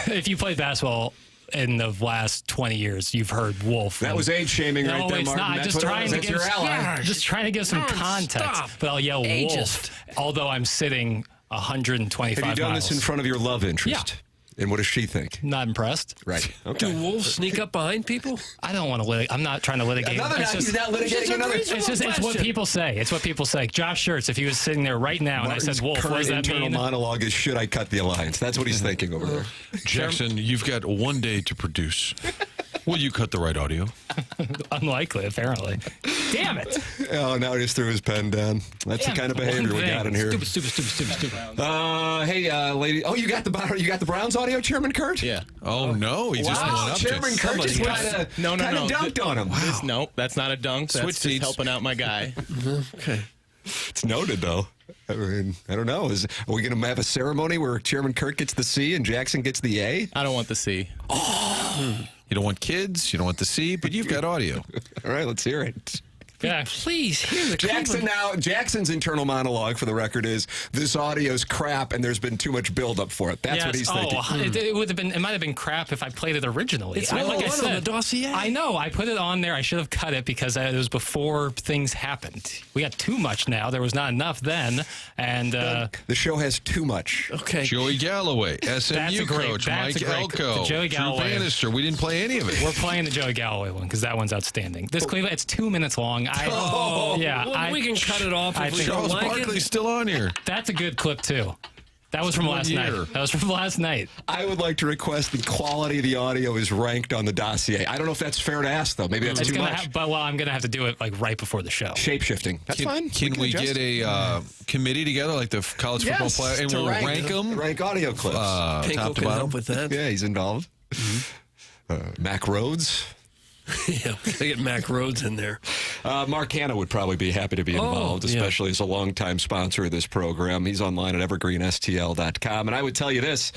L: If you played basketball in the last 20 years, you've heard wolf.
K: That was age shaming right there,
L: it's
K: Martin.
L: not.
K: That's
L: Just
K: what it
L: trying
K: was.
L: to
K: That's
L: give
K: your ally.
L: just trying to give some context.
F: Stop.
L: But I'll yell wolf,
F: Ageist.
L: although I'm sitting 125
K: Have you done
L: miles.
K: this in front of your love interest?
L: Yeah.
K: And what does she think?
L: Not impressed.
K: Right. Okay.
F: Do wolves sneak up behind people?
L: I don't want to litigate. I'm not trying to litigate.
K: He's not litigating another.
L: It's what people say. It's what people say. Josh Schertz, if he was sitting there right now and I said wolf, what does that
K: internal
L: mean?
K: monologue is, should I cut the alliance? That's what he's thinking over there.
C: Jackson, you've got 1 day to produce. Will you cut the right audio?
L: Unlikely, apparently. Damn it.
K: Oh, now he just threw his pen down. That's the kind of behavior we got in here.
L: Stupid.
K: Hey, lady. Oh, you got the Browns audio, Chairman Kurt?
M: Yeah.
C: Oh, no. He just went up
K: Chairman Kurt just
M: No.
K: dunked on him.
M: No, that's not a dunk. That's
C: Switch
M: just
C: seats.
M: helping out my guy.
K: Okay. It's noted, though. I mean, I don't know. Are we going to have a ceremony where Chairman Kurt gets the C and Jackson gets the A?
M: I don't want the C.
C: You don't want kids, you don't want the C, but you've got audio.
K: All right, let's hear it.
L: Yeah.
F: Please hear the
K: Jackson's internal monologue for the record is this audio's crap and there's been too much buildup for it. That's what he's thinking.
L: It would have been. It might have been crap if I played it originally.
F: It's
L: like I
F: on
L: said,
F: the dossier.
L: I know. I put it on there. I should have cut it because it was before things happened. We got too much now. There was not enough then, and
K: the show has too much.
F: Okay.
C: Joey Galloway, SMU coach, Mike Elko,
L: the Joey
C: Drew
L: Galloway.
C: Bannister. We didn't play any of it.
L: We're playing the Joey Galloway one because that one's outstanding. This Cleveland, it's 2 minutes long. Yeah,
F: well, we can cut it off if we don't
C: Charles
F: like
C: Barkley's
F: it.
C: still on here.
L: That's a good clip too. That was from last night.
K: I would like to request the quality of the audio is ranked on the dossier. I don't know if that's fair to ask, though. Maybe that's too much.
L: I'm going to have to do it like right before the show.
K: Shape-shifting. That's fine.
C: Can we get a committee together, like the college football player, and we'll rank them?
K: Rank audio clips.
C: Top to bottom.
F: Help with that.
K: Yeah, he's involved. Mac Rhodes.
F: Yeah, they get Mac Rhodes in there.
K: Mark Hanna would probably be happy to be involved, especially as a longtime sponsor of this program. He's online at evergreenstl.com. And I would tell you this,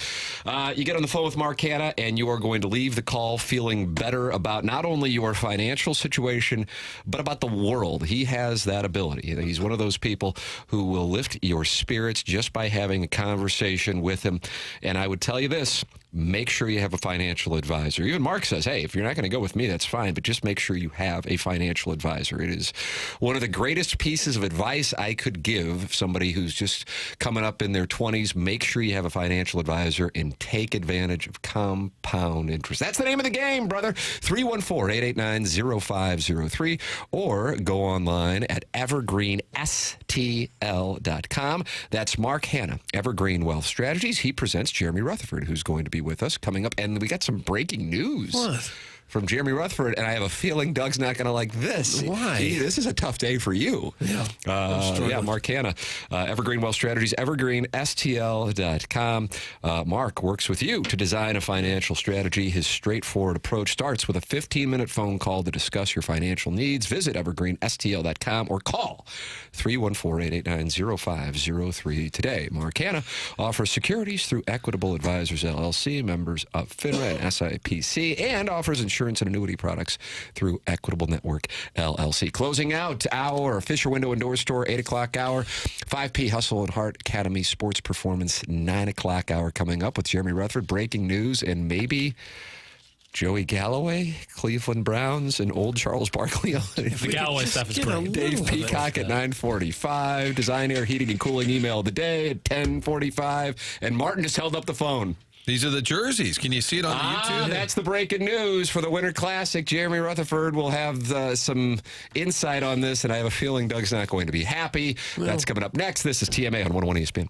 K: you get on the phone with Mark Hanna, and you are going to leave the call feeling better about not only your financial situation, but about the world. He has that ability. He's one of those people who will lift your spirits just by having a conversation with him. And I would tell you this, make sure you have a financial advisor. Even Mark says, hey, if you're not going to go with me, that's fine, but just make sure you have a financial advisor. It is one of the greatest pieces of advice I could give somebody who's just coming up in their 20s. Make sure you have a financial advisor and take advantage of compound interest. That's the name of the game, brother. 314-889-0503, or go online at evergreenstl.com. That's Mark Hanna, Evergreen Wealth Strategies. He presents Jeremy Rutherford, who's going to be with us coming up. And we got some breaking news. What? From Jeremy Rutherford, and I have a feeling Doug's not going to like this.
F: Why?
K: This is a tough day for you.
F: Yeah.
K: Mark Hanna, Evergreen Wealth Strategies, evergreenstl.com. Mark works with you to design a financial strategy. His straightforward approach starts with a 15-minute phone call to discuss your financial needs. Visit evergreenstl.com or call 314-889-0503 today. Mark Hanna offers securities through Equitable Advisors, LLC, members of FINRA and SIPC, and offers insurance and annuity products through Equitable Network, LLC. Closing out our Fisher Window and Door Store, 8 o'clock hour. 5P Hustle and Heart Academy Sports Performance, 9 o'clock hour coming up with Jeremy Rutherford. Breaking news, and maybe Joey Galloway, Cleveland Browns, and old Charles Barkley.
L: The Galloway stuff is great.
K: Dave Peacock at 9:45. Design, Air, Heating, and Cooling email of the day at 10:45. And Martin just held up the phone.
C: These are the jerseys. Can you see it on the YouTube?
K: That's the breaking news for the Winter Classic. Jeremy Rutherford will have some insight on this, and I have a feeling Doug's not going to be happy. Well, that's coming up next. This is TMA on 101 ESPN.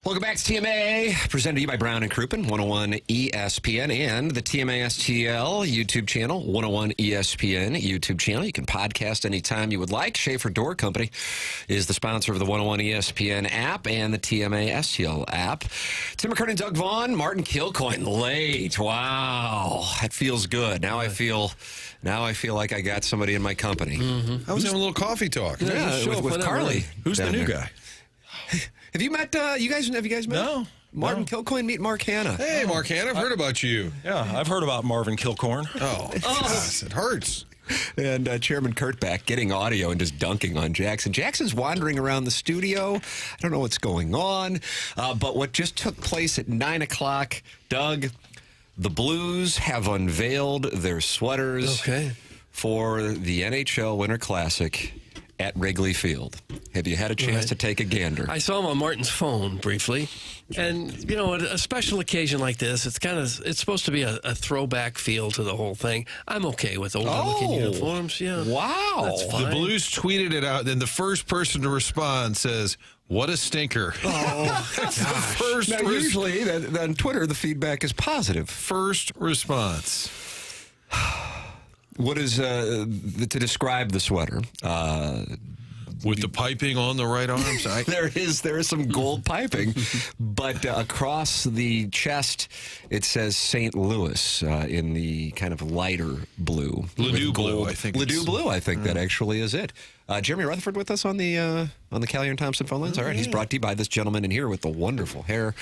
K: Welcome back to TMA, presented to you by Brown and Krupin, 101 ESPN, and the TMA STL YouTube channel, 101 ESPN YouTube channel. You can podcast anytime you would like. Schaefer Door Company is the sponsor of the 101 ESPN app and the TMA STL app. Tim McKernan, Doug Vaughn, Martin Kilcoyne late. Wow, that feels good. Now I feel like I got somebody in my company.
C: I was having a little coffee talk.
K: Yeah, with Carly.
G: Who's the new guy?
K: Have you met, have you guys met?
G: No.
K: Martin Kilcoyne, meet Mark Hanna.
C: Hey, Mark Hanna, I've heard about you.
G: Yeah, I've heard about Marvin Kilcoyne.
C: Oh, gosh, it hurts.
K: And Chairman Kurtback getting audio and just dunking on Jackson. Jackson's wandering around the studio. I don't know what's going on. But what just took place at 9 o'clock, Doug, the Blues have unveiled their sweaters for the NHL Winter Classic at Wrigley Field. Have you had a chance to take a gander?
F: I saw him on Martin's phone briefly. And, you know, at a special occasion like this, it's supposed to be a throwback feel to the whole thing. I'm okay with older-looking uniforms. Yeah.
K: Wow.
F: That's fine.
C: The Blues tweeted it out, then the first person to respond says, "What a stinker."
K: Oh,
C: that's the first
K: now, usually on Twitter, the feedback is positive.
C: First response.
K: What is, to describe the sweater?
C: With the piping on the right arm?
K: There is some gold piping, but across the chest, it says St. Louis in the kind of lighter blue.
C: Ladue blue, I think.
K: Ladue blue, I think that actually is it. Jeremy Rutherford with us on the Kyer and Thompson phone lines. All right, he's brought to you by this gentleman in here with the wonderful hair,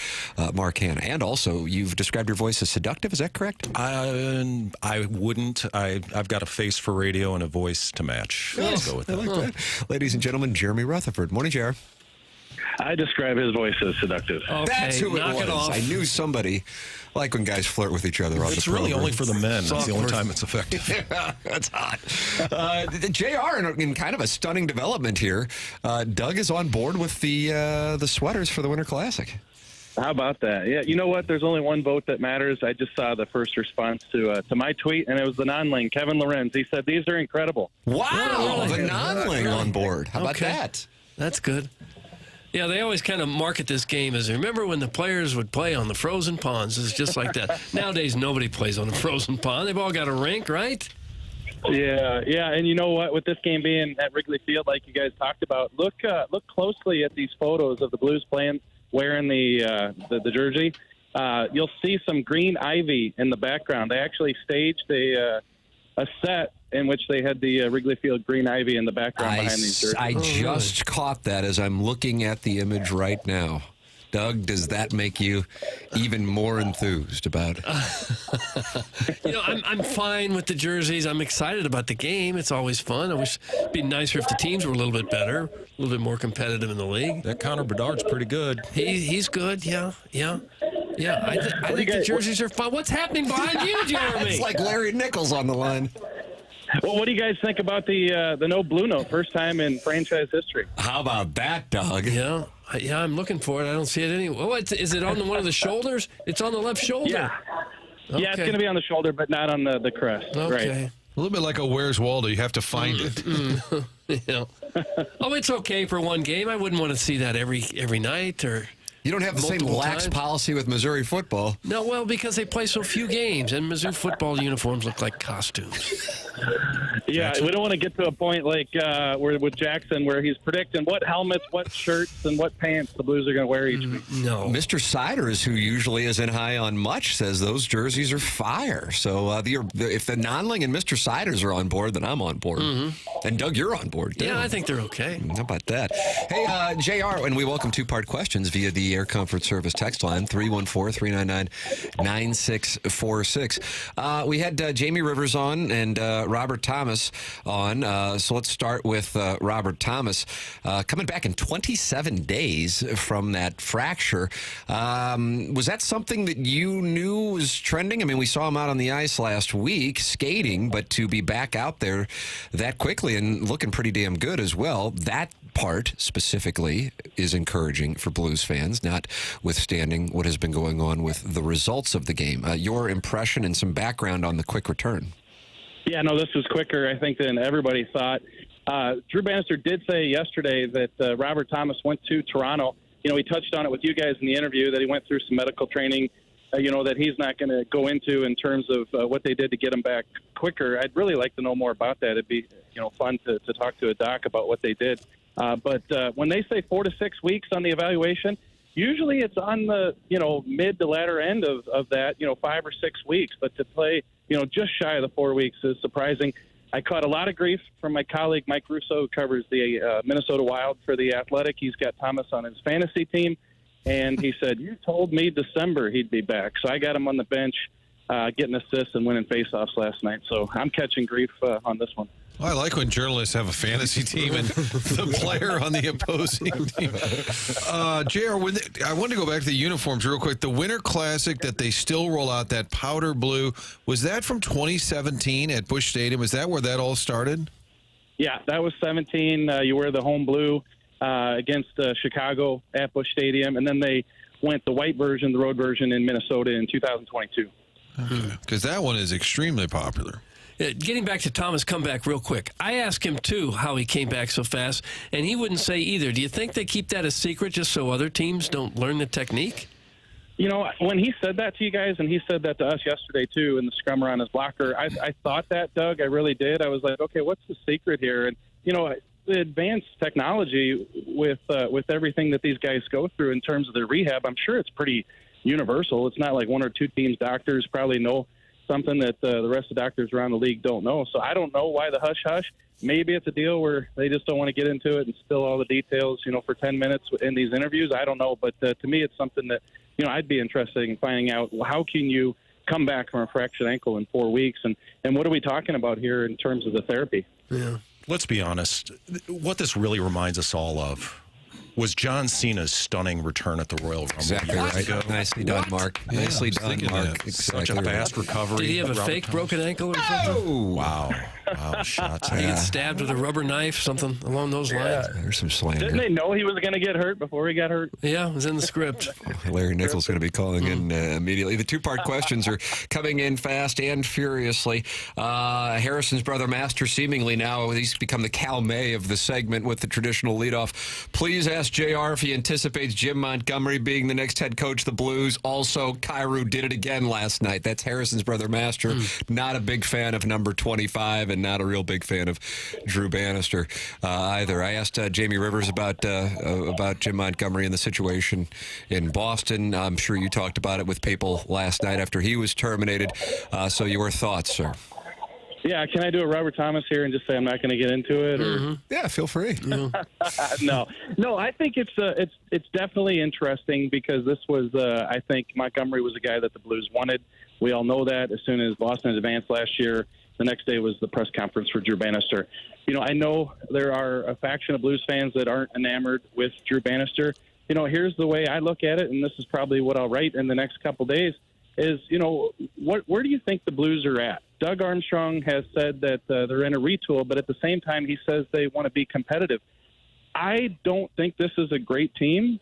K: Mark Hanna. And also, you've described your voice as seductive. Is that correct?
G: I wouldn't. I've got a face for radio and a voice to match. Let's go with that.
K: I like that. Ladies and gentlemen, Jeremy Rutherford. Morning, Jer.
H: I describe his voice as seductive.
K: Okay, that's who it was. I knew somebody, like when guys flirt with each other on the
G: It's
K: program.
G: really only for the men. It's the only time it's effective.
K: Yeah, that's hot. JR, in kind of a stunning development here, Doug is on board with the sweaters for the Winter Classic.
H: How about that? Yeah, you know what? There's only one vote that matters. I just saw the first response to my tweet, and it was the non-ling, Kevin Lorenz. He said, "These are incredible."
K: Wow, the non-ling on board. How about that?
F: That's good. Yeah, they always kind of market this game as, remember when the players would play on the frozen ponds? It's just like that. Nowadays, nobody plays on a frozen pond. They've all got a rink, right?
H: Yeah, and you know what? With this game being at Wrigley Field, like you guys talked about, look closely at these photos of the Blues playing, wearing the jersey. You'll see some green ivy in the background. They actually staged a set in which they had the Wrigley Field green ivy in the background behind these jerseys.
K: I just caught that as I'm looking at the image right now. Doug, does that make you even more enthused about it?
F: You know, I'm fine with the jerseys. I'm excited about the game. It's always fun. I wish it'd be nicer if the teams were a little bit better, a little bit more competitive in the league.
G: That Connor Bedard's pretty good.
F: He's good, yeah. I think the jerseys are fun. What's happening behind you, Jeremy?
K: It's like Larry Nichols on the line.
H: Well, what do you guys think about the no blue note, first time in franchise history?
K: How about that, Doug?
F: Yeah, I'm looking for it. I don't see it anywhere. Oh, is it on one of the shoulders? It's on the left shoulder.
H: Yeah,
F: okay.
H: Yeah, it's going to be on the shoulder, but not on the crest.
F: Okay.
H: Right.
C: A little bit like a Where's Waldo. You have to find it.
F: Yeah. Oh, it's okay for one game. I wouldn't want to see that every night or.
K: You don't have the same lax policy with Missouri football.
F: No, well, because they play so few games, and Missouri football uniforms look like costumes.
H: Yeah, we don't want to get to a point like where with Jackson, where he's predicting what helmets, what shirts, and what pants the Blues are going to wear each week.
F: No.
K: Mr. Siders, who usually isn't high on much, says those jerseys are fire. So if the non-ling and Mr. Siders are on board, then I'm on board. And Doug, you're on board, too.
F: Yeah, I think they're okay.
K: How about that? Hey, JR, and we welcome two-part questions via the Air Comfort Service text line, 314-399-9646. We had Jamie Rivers on and Robert Thomas on. So let's start with Robert Thomas. Coming back in 27 days from that fracture. Was that something that you knew was trending? I mean, we saw him out on the ice last week skating, but to be back out there that quickly and looking pretty damn good as well, that part specifically is encouraging for Blues fans, notwithstanding what has been going on with the results of the game. Your impression and some background on the quick return.
H: Yeah, no, this was quicker, I think, than everybody thought. Drew Bannister did say yesterday that Robert Thomas went to Toronto he touched on it with you guys in the interview that he went through some medical training, that he's not going to go into in terms of what they did to get him back quicker. I'd really like to know more about that. It'd be, fun to talk to a doc about what they did. But when they say 4 to 6 weeks on the evaluation, usually it's on the, mid to latter end of that, 5 or 6 weeks. But to play, just shy of the 4 weeks is surprising. I caught a lot of grief from my colleague, Mike Russo, who covers the Minnesota Wild for The Athletic. He's got Thomas on his fantasy team. And he said, you told me December he'd be back. So I got him on the bench getting assists and winning faceoffs last night. So I'm catching grief on this one.
C: Well, I like when journalists have a fantasy team and the player on the opposing team. JR, I want to go back to the uniforms real quick. The Winter Classic that they still roll out, that powder blue, was that from 2017 at Busch Stadium? Is that where that all started?
H: Yeah, that was 17. You wear the home blue against Chicago at Busch Stadium, and then they went the white version, the road version in Minnesota in 2022.
C: Because that one is extremely popular.
F: Getting back to Thomas' comeback real quick, I asked him, too, how he came back so fast, and he wouldn't say either. Do you think they keep that a secret just so other teams don't learn the technique?
H: When he said that to you guys, and he said that to us yesterday, too, in the scrum around his blocker, I thought that, Doug. I really did. I was like, okay, what's the secret here? And, the advanced technology with everything that these guys go through in terms of their rehab, I'm sure it's pretty universal. It's not like one or two teams' doctors probably know something that the rest of the doctors around the league don't know. So I don't know why the hush-hush. Maybe it's a deal where they just don't want to get into it and spill all the details, for 10 minutes in these interviews. I don't know. But to me, it's something that, I'd be interested in finding out. How can you come back from a fractured ankle in 4 weeks? And what are we talking about here in terms of the therapy?
G: Yeah. Let's be honest. What this really reminds us all of was John Cena's stunning return at the Royal Rumble
K: exactly
G: years
K: right.
G: ago.
K: Nicely done, Mark.
G: Yeah,
K: Nicely done, Mark.
G: Such a fast recovery.
F: Did he have a fake broken ankle or something?
K: Oh,
G: wow. Shots.
F: Did he get stabbed with a rubber knife, something along those lines?
K: There's some slander.
H: Didn't they know he was going to get hurt before he got hurt?
F: Yeah, it was in the script.
K: Larry Nichols going to be calling in immediately. The two-part questions are coming in fast and furiously. Harrison's brother Master seemingly now, he's become the Cal May of the segment with the traditional leadoff. Please ask JR if he anticipates Jim Montgomery being the next head coach of the Blues. Also, Kyrou did it again last night. That's Harrison's brother Master. Not a big fan of number 25 and not a real big fan of Drew Bannister either. I asked Jamie Rivers about Jim Montgomery and the situation in Boston. I'm sure you talked about it with Papel last night after he was terminated. So your thoughts, sir?
H: Yeah, can I do a Robert Thomas here and just say I'm not going to get into it? Or
K: Yeah, feel free.
H: No, I think it's definitely interesting because this was I think Montgomery was a guy that the Blues wanted. We all know that. As soon as Boston advanced last year, the next day was the press conference for Drew Bannister. I know there are a faction of Blues fans that aren't enamored with Drew Bannister. Here's the way I look at it, and this is probably what I'll write in the next couple days, is, where do you think the Blues are at? Doug Armstrong has said that they're in a retool, but at the same time, he says they want to be competitive. I don't think this is a great team,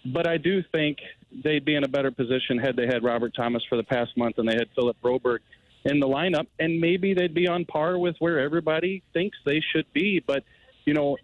H: but I do think they'd be in a better position had they had Robert Thomas for the past month and they had Philip Broberg in the lineup, and maybe they'd be on par with where everybody thinks they should be, but,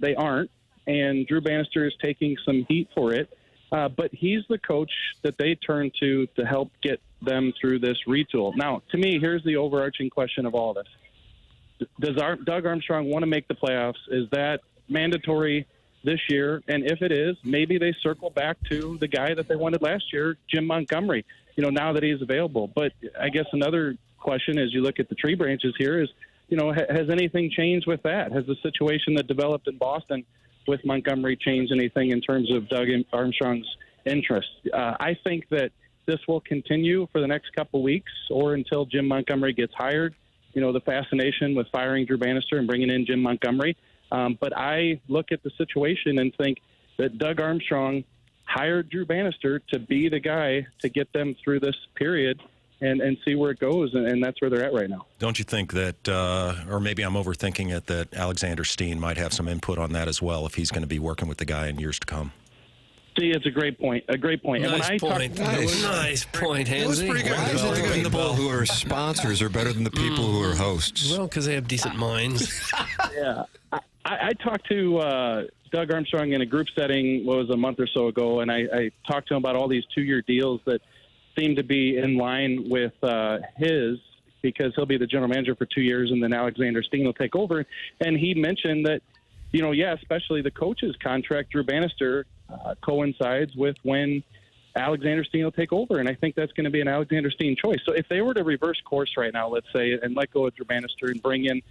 H: they aren't, and Drew Bannister is taking some heat for it, but he's the coach that they turn to help get them through this retool. Now, to me, here's the overarching question of all this. Does Doug Armstrong want to make the playoffs? Is that mandatory this year? And if it is, maybe they circle back to the guy that they wanted last year, Jim Montgomery, now that he's available. But I guess another question as you look at the tree branches here is, has anything changed with that? Has the situation that developed in Boston with Montgomery changed anything in terms of Doug Armstrong's interest? I think that this will continue for the next couple weeks or until Jim Montgomery gets hired. The fascination with firing Drew Bannister and bringing in Jim Montgomery. But I look at the situation and think that Doug Armstrong hired Drew Bannister to be the guy to get them through this period and see where it goes, and that's where they're at right now.
G: Don't you think that, or maybe I'm overthinking it, that Alexander Steen might have some input on that as well if he's going to be working with the guy in years to come?
H: See, it's a great point. A great point.
F: Nice point. Nice point, Hansy.
K: It was pretty good. The people who are sponsors are better than the people who are hosts.
F: Well, because they have decent minds.
H: Yeah. I talked to Doug Armstrong in a group setting, what was a month or so ago, and I talked to him about all these 2-year deals that seem to be in line with his, because he'll be the general manager for 2 years, and then Alexander Steen will take over. And he mentioned that, especially the coach's contract, Drew Bannister, coincides with when Alexander Steen will take over, and I think that's going to be an Alexander Steen choice. So if they were to reverse course right now, let's say, and let go of Drew Bannister and bring in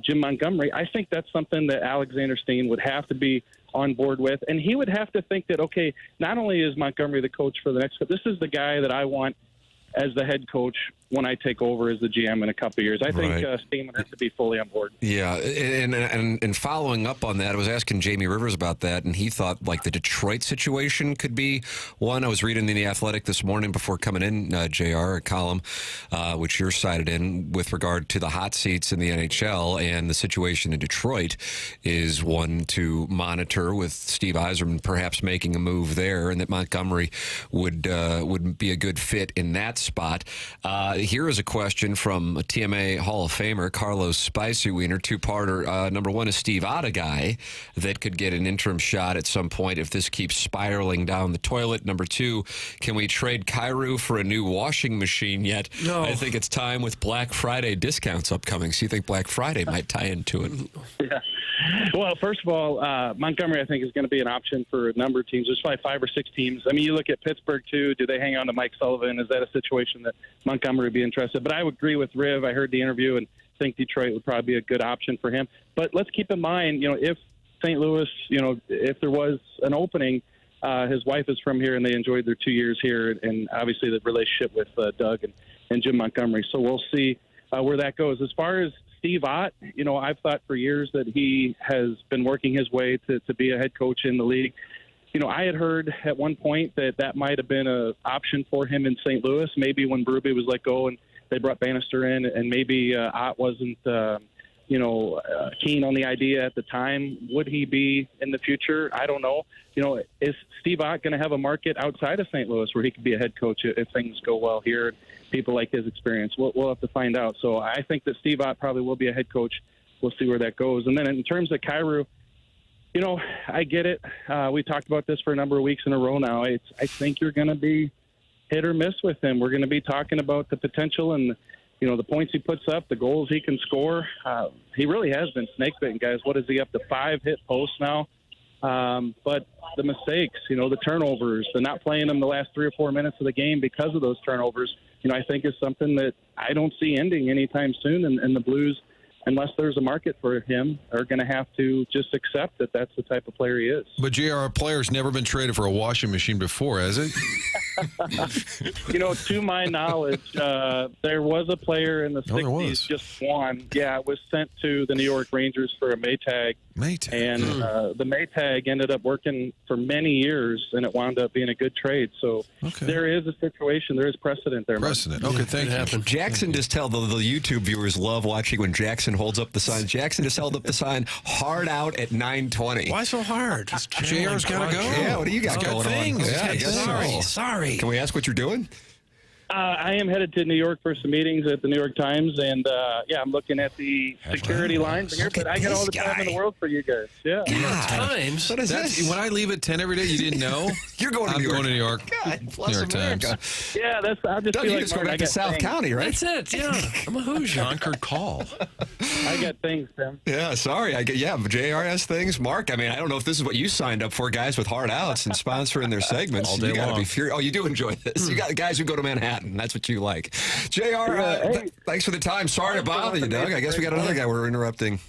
H: Jim Montgomery, I think that's something that Alexander Steen would have to be on board with, and he would have to think that, okay, not only is Montgomery the coach for the next, but this is the guy that I want as the head coach when I take over as the GM in a couple of years. I think Steen would have to be fully on board.
K: Yeah, and following up on that, I was asking Jamie Rivers about that, and he thought like the Detroit situation could be one. I was reading in The Athletic this morning before coming in, JR, a column, which you're cited in with regard to the hot seats in the NHL, and the situation in Detroit is one to monitor, with Steve Yzerman perhaps making a move there, and that Montgomery would be a good fit in that spot. Here is a question from a TMA Hall of Famer, Carlos Spicy Wiener, two-parter. Number one, is Steve Ott a guy that could get an interim shot at some point if this keeps spiraling down the toilet? Number two, can we trade Kyrou for a new washing machine yet?
F: No.
K: I think it's time with Black Friday discounts upcoming. So you think Black Friday might tie into it?
H: Yeah. Well, first of all, Montgomery, I think, is going to be an option for a number of teams. There's probably 5 or 6 teams. I mean, you look at Pittsburgh, too. Do they hang on to Mike Sullivan? Is that a situation that Montgomery would be interested? But I would agree with Riv. I heard the interview and think Detroit would probably be a good option for him. But let's keep in mind, if St. Louis, if there was an opening, his wife is from here and they enjoyed their 2 years here, and obviously the relationship with Doug and Jim Montgomery. So we'll see where that goes. As far as Steve Ott, I've thought for years that he has been working his way to be a head coach in the league. I had heard at one point that might have been an option for him in St. Louis, maybe when Berube was let go and they brought Bannister in, and maybe Ott wasn't, keen on the idea at the time. Would he be in the future? I don't know. Is Steve Ott going to have a market outside of St. Louis where he could be a head coach if things go well here? People like his experience. We'll have to find out. So I think that Steve Ott probably will be a head coach. We'll see where that goes. And then in terms of Kyrou, I get it. We talked about this for a number of weeks in a row now. I think you're going to be hit or miss with him. We're going to be talking about the potential and, the points he puts up, the goals he can score. He really has been snake-bitten, guys. What is he up to, 5 hit posts now? But the mistakes, the turnovers, the not playing him the last 3 or 4 minutes of the game because of those turnovers, I think is something that I don't see ending anytime soon. And the Blues, unless there's a market for him, are going to have to just accept that that's the type of player he is.
C: But JR, a player's never been traded for a washing machine before, has it?
H: To my knowledge, there was a player in the 60s, just one. Yeah, it was sent to the New York Rangers for a Maytag. And the Maytag ended up working for many years, and it wound up being a good trade. So there is a situation. There is precedent there.
C: Okay, thank you.
K: Jackson just tell the YouTube viewers love watching when Jackson holds up the sign. Jackson just held up the sign, hard out at 9:20.
C: Why so hard? JR's got to go.
K: Yeah, what do you got going on? Yeah, I guess
C: Sorry.
K: Can we ask what you're doing?
H: I am headed to New York for some meetings at the New York Times, and I'm looking at the security lines here. But I got all the time in the world for you guys. Yeah.
C: Times?
K: What is this?
C: When I leave at 10 every day, you didn't know?
K: You're going to
C: I'm
K: New York.
C: going to New York.
K: God,
C: New York
K: America.
C: Times.
H: Yeah, I'll just
K: Doug,
H: be
K: you
H: like,
K: just go
H: Mark,
K: back to South County, right?
F: That's it. Yeah, I'm a Hoosier.
C: Concord call.
H: I got things, Tim.
K: Yeah, sorry. JR has things. Mark, I don't know if this is what you signed up for, guys with hard outs and sponsoring their segments.
C: All day
K: You got to
C: long.
K: be furious. Oh, you do enjoy this. You got guys who go to Manhattan. That's what you like. JR, thanks for the time. Sorry to bother you, Doug. I guess we got another guy we're interrupting.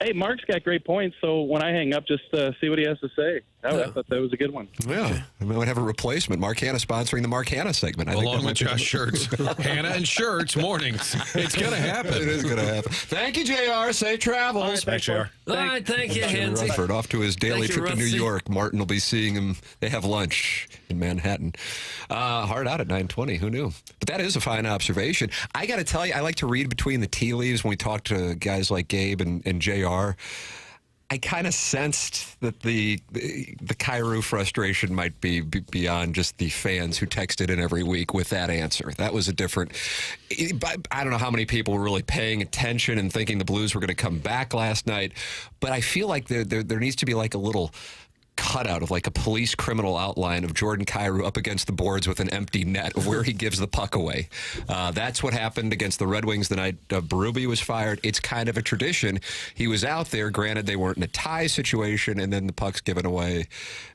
H: Hey, Mark's got great points, so when I hang up, just see what he has to say. I thought that was a good one.
K: Yeah. We might have a replacement. Mark Hanna sponsoring the Mark Hanna segment.
C: Along with Josh Shirts. Hannah and Shirts mornings. It's going to happen.
K: It is going to happen. Thank you, JR. Safe travels.
G: Thanks, JR.
F: All right, thank you, Hansy.
K: Rutherford off to his daily
F: Thank you,
K: trip to New
F: Rutsy.
K: York. Martin will be seeing him. They have lunch in Manhattan. Hard out at 9:20. Who knew? But that is a fine observation. I got to tell you, I like to read between the tea leaves when we talk to guys like Gabe and JR. I kind of sensed that the Kyrou frustration might be beyond just the fans who texted in every week with that answer. That was a different. I don't know how many people were really paying attention and thinking the Blues were going to come back last night, but I feel like there needs to be like a little cutout of like a police criminal outline of Jordan Kyrou up against the boards with an empty net of where he gives the puck away. That's what happened against the Red Wings the night Berube was fired. It's kind of a tradition. He was out there. Granted, they weren't in a tie situation, and then the puck's given away,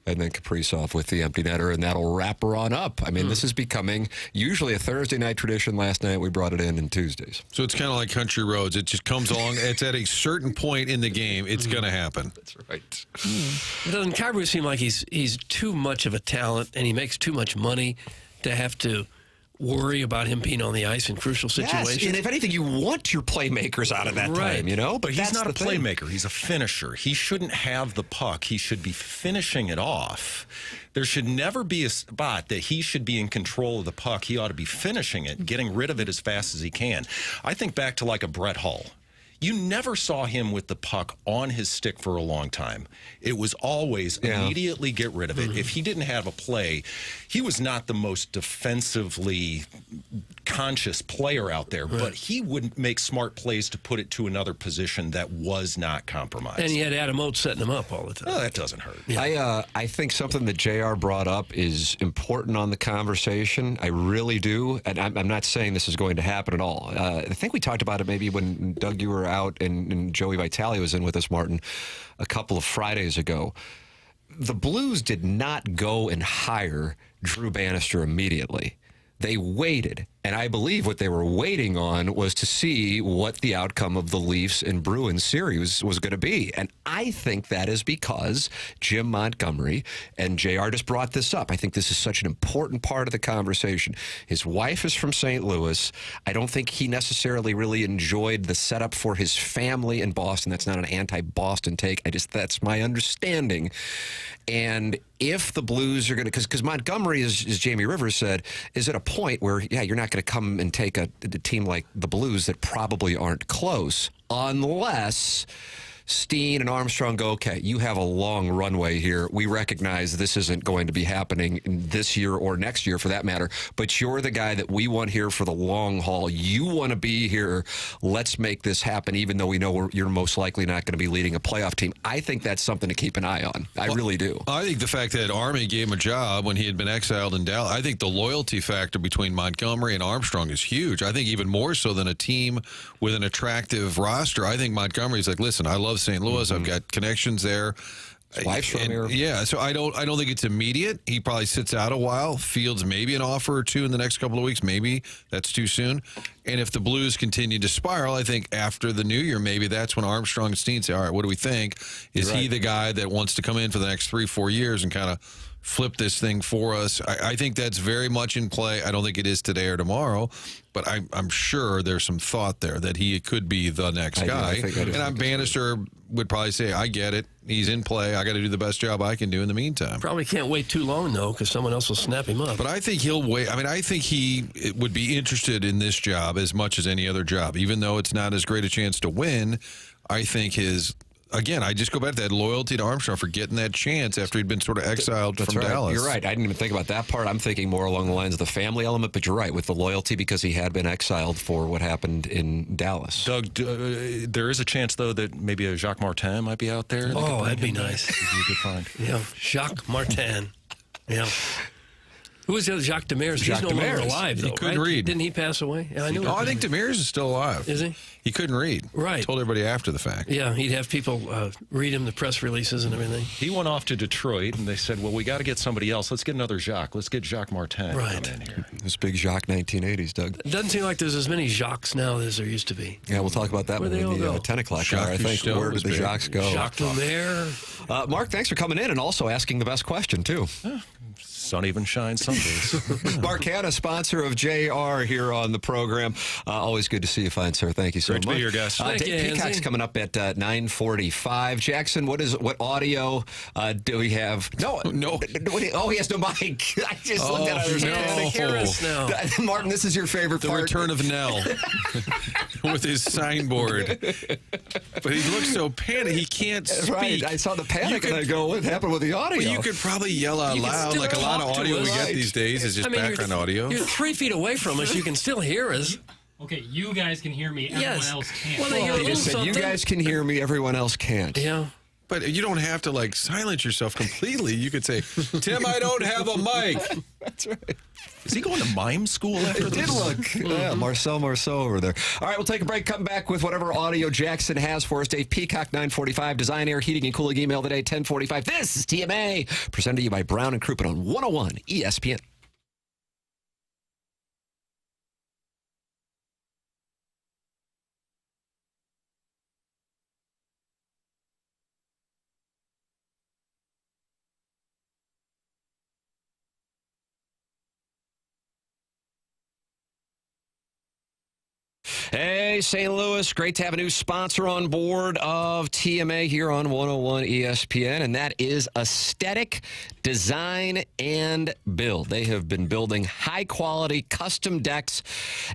K: and then Kaprizov with the empty netter, and that'll wrap her on up. I mean, this is becoming usually a Thursday night tradition. Last night we brought it in Tuesdays.
C: So it's kind of like country roads. It just comes along. It's at a certain point in the game. It's going to happen.
K: That's right.
F: Doesn't Kyrou seem like he's too much of a talent, and he makes too much money to have to worry about him being on the ice in crucial situations?
K: Yes, and if anything, you want your playmakers out of that time, you know?
G: But he's not a playmaker. He's a finisher. He shouldn't have the puck. He should be finishing it off. There should never be a spot that he should be in control of the puck. He ought to be finishing it, getting rid of it as fast as he can. I think back to like a Brett Hull. You never saw him with the puck on his stick for a long time. It was always immediately get rid of it. If he didn't have a play, he was not the most defensively conscious player out there, but he would make smart plays to put it to another position that was not compromised.
F: And he had Adam Oates setting him up all the time.
G: Oh, that doesn't hurt.
K: Yeah. I think something that JR brought up is important on the conversation. I really do. And I'm not saying this is going to happen at all. I think we talked about it maybe when, Doug, you were out and Joey Vitale was in with us, Martin, a couple of Fridays ago. The Blues did not go and hire Drew Bannister immediately. They waited, and I believe what they were waiting on was to see what the outcome of the Leafs and Bruins series was going to be. And I think that is because Jim Montgomery, and JR just brought this up, I think this is such an important part of the conversation. His wife is from St. Louis. I don't think he necessarily really enjoyed the setup for his family in Boston. That's not an anti-Boston take. That's my understanding. And if the Blues are going to, because Montgomery, as Jamie Rivers said, is at a point where, you're not going to come and take a team like the Blues that probably aren't close, unless Steen and Armstrong go, okay, you have a long runway here. We recognize this isn't going to be happening this year or next year for that matter, but you're the guy that we want here for the long haul. You want to be here. Let's make this happen, even though we know you're most likely not going to be leading a playoff team. I think that's something to keep an eye on. I really do.
C: I think the fact that Army gave him a job when he had been exiled in Dallas, I think the loyalty factor between Montgomery and Armstrong is huge. I think even more so than a team with an attractive roster. I think Montgomery's like, listen, I love St. Louis. I've got connections there.
K: His wife's from here.
C: Yeah, so I don't think it's immediate. He probably sits out a while, fields maybe an offer or two in the next couple of weeks. Maybe that's too soon. And if the Blues continue to spiral, I think after the new year, maybe that's when Armstrong and Steen say, all right, what do we think? Is he the guy that wants to come in for the next 3-4 years and kind of flip this thing for us? I think that's very much in play. I don't think it is today or tomorrow, but I'm sure there's some thought there that he could be the next guy. And Bannister would probably say, I get it. He's in play. I got to do the best job I can do in the meantime.
F: Probably can't wait too long, though, because someone else will snap him up.
C: But I think he'll wait. I mean, I think he would be interested in this job as much as any other job. Even though it's not as great a chance to win, I think again, I just go back to that loyalty to Armstrong for getting that chance after he'd been sort of exiled from Dallas.
K: You're right. I didn't even think about that part. I'm thinking more along the lines of the family element, but you're right, with the loyalty because he had been exiled for what happened in Dallas.
G: Doug, there is a chance, though, that maybe a Jacques Martin might be out there.
F: Oh, that'd be nice.
G: That'd be a good find.
F: Yeah, Jacques Martin. Yeah. Who was the other? Jacques Demers. He's no longer alive, though,
C: He couldn't read.
F: Didn't he pass away? Yeah, I knew.
C: I think Demers is still alive.
F: Is he?
C: He couldn't read.
F: Right.
C: Told everybody after the fact.
F: Yeah, he'd have people read him the press releases and everything.
G: He went off to Detroit, and they said, well, we got to get somebody else. Let's get another Jacques. Let's get Jacques Martin come in here.
K: This big Jacques 1980s, Doug.
F: It doesn't seem like there's as many Jacques now as there used to be.
K: Yeah, we'll talk about that when the 10 o'clock hour, I think. Where did the Jacques go?
F: Jacques Lemaire.
K: Mark, thanks for coming in and also asking the best question, too.
G: sun even shines some days.
K: Mark Hanna, sponsor of JR here on the program. Always good to see you, fine sir. Thank you so much.
C: Great to be your guest.
K: Dave Peacock's coming up at 9:45. Jackson, what audio do we have? No. Oh, he has no mic. I just looked at it.
C: No.
K: Hear us now. Martin, this is your favorite
C: The
K: part.
C: return of Nell with his signboard. But he looks so panicked, he can't speak.
K: Right. I saw the panic and I go, what happened with the audio?
C: Well, you could probably yell out loud, like a lot of audio we get these days is just background audio.
F: You're 3 feet away from us. You can still hear us.
I: Okay, you guys can hear me. Everyone else can't.
F: Well, they hear
K: He just said, you guys can hear me, everyone else can't.
F: Yeah.
C: But you don't have to silence yourself completely. You could say, Tim, I don't have a mic.
K: That's right.
G: Is he going to mime school after
K: It did
G: this?
K: look. Yeah, Marcel Marceau over there. All right, we'll take a break. Come back with whatever audio Jackson has for us. Dave Peacock, 9:45. Design, Air, Heating, and Cooling email today, 10:45. This is TMA, presented to you by Brown and Krupin on 101 ESPN. Hey, St. Louis, great to have a new sponsor on board of TMA here on 101 ESPN, and that is Aesthetic Design and Build. They have been building high-quality custom decks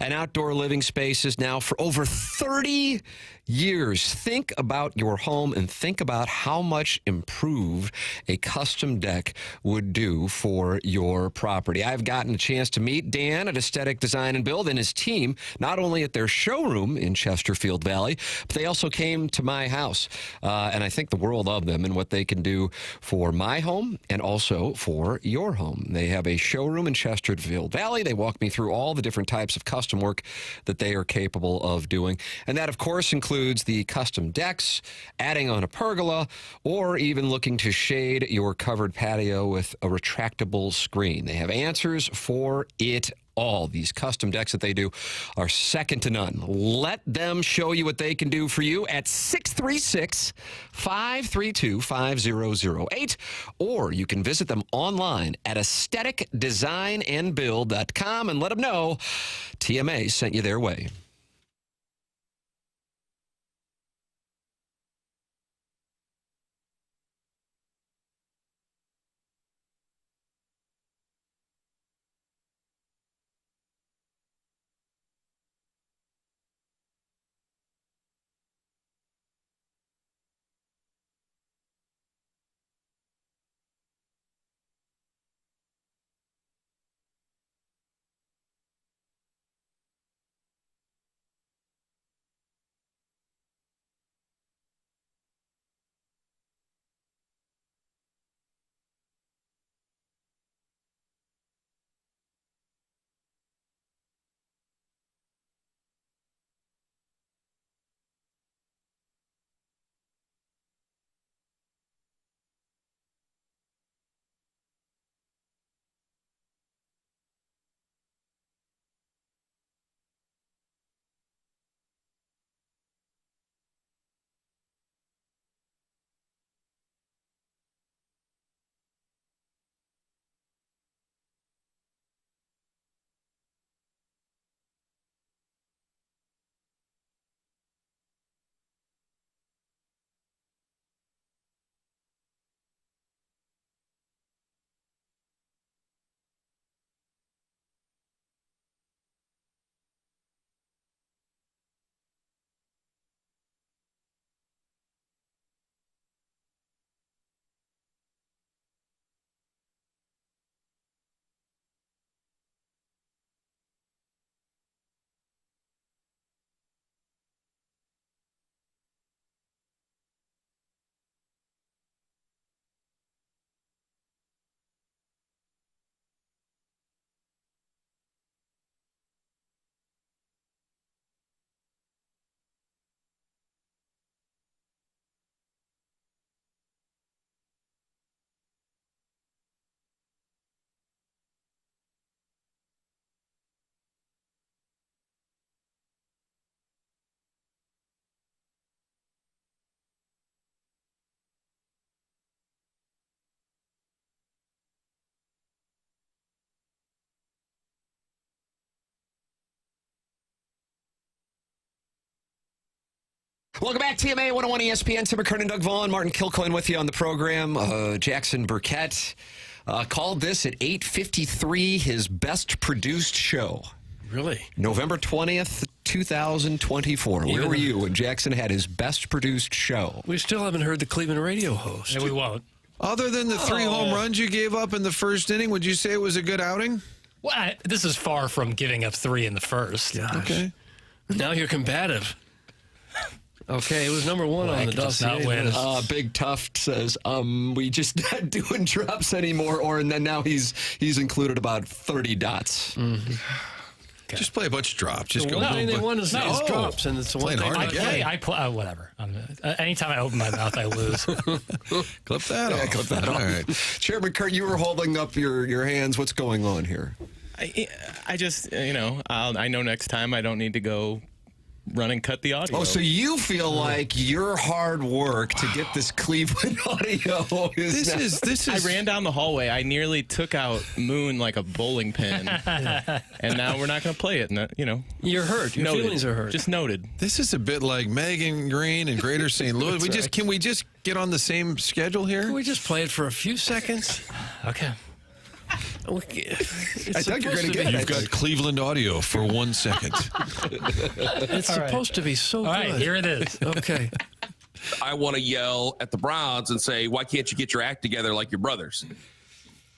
K: and outdoor living spaces now for over 30 years. Think about your home and think about how much improved a custom deck would do for your property. I've gotten a chance to meet Dan at Aesthetic Design and Build and his team, not only at their showroom in Chesterfield Valley, but they also came to my house. And I think the world of them and what they can do for my home and also for your home. They have a showroom in Chesterfield Valley. They walk me through all the different types of custom work that they are capable of doing. And that, of course, includes the custom decks, adding on a pergola, or even looking to shade your covered patio with a retractable screen. They have answers for it all. These custom decks that they do are second to none. Let them show you what they can do for you at 636-532-5008, or you can visit them online at aestheticdesignandbuild.com and let them know TMA sent you their way. Welcome back, TMA 101 ESPN. Tim McKernan, Doug Vaughn, Martin Kilcoyne with you on the program. Jackson Burkett called this at 8:53 his best produced show.
F: Really?
K: November 20th, 2024. Where were you when Jackson had his best produced show?
F: We still haven't heard the Cleveland radio host.
L: Yeah, we won't.
C: Other than the 3 home runs you gave up in the first inning, would you say it was a good outing?
L: Well, this is far from giving up 3 in the first.
F: Gosh.
C: Okay.
F: Now you're combative. Okay, it was number 1 on the dossier.
K: Big Tuft says, we just not doing drops anymore, and then now he's included about 30 dots.
F: Mm-hmm.
C: Okay. Just play a bunch of drops. Just go.
F: One thing they want is drops, and it's one thing.
L: I play whatever. Anytime I open my mouth, I lose.
C: Clip that off.
K: Clip that off. All right. Chairman Kurt, you were holding up your hands. What's going on here?
M: I just, I know next time I don't need to go run and cut the audio.
K: Oh, so you feel like your hard work to get this Cleveland audio is
M: I ran down the hallway. I nearly took out Moon like a bowling pin. And now we're not going to play it.
F: You're hurt. Your feelings are hurt.
M: Just noted.
C: This is a bit like Megan Green and Greater St. Louis. Can we just get on the same schedule here?
F: Can we just play it for a few seconds?
L: Okay.
K: I think you're going to get it.
C: You've got Cleveland audio for 1 second.
F: It's supposed to be so good.
L: All right, here it is.
F: Okay.
E: I want to yell at the Browns and say, why can't you get your act together like your brothers?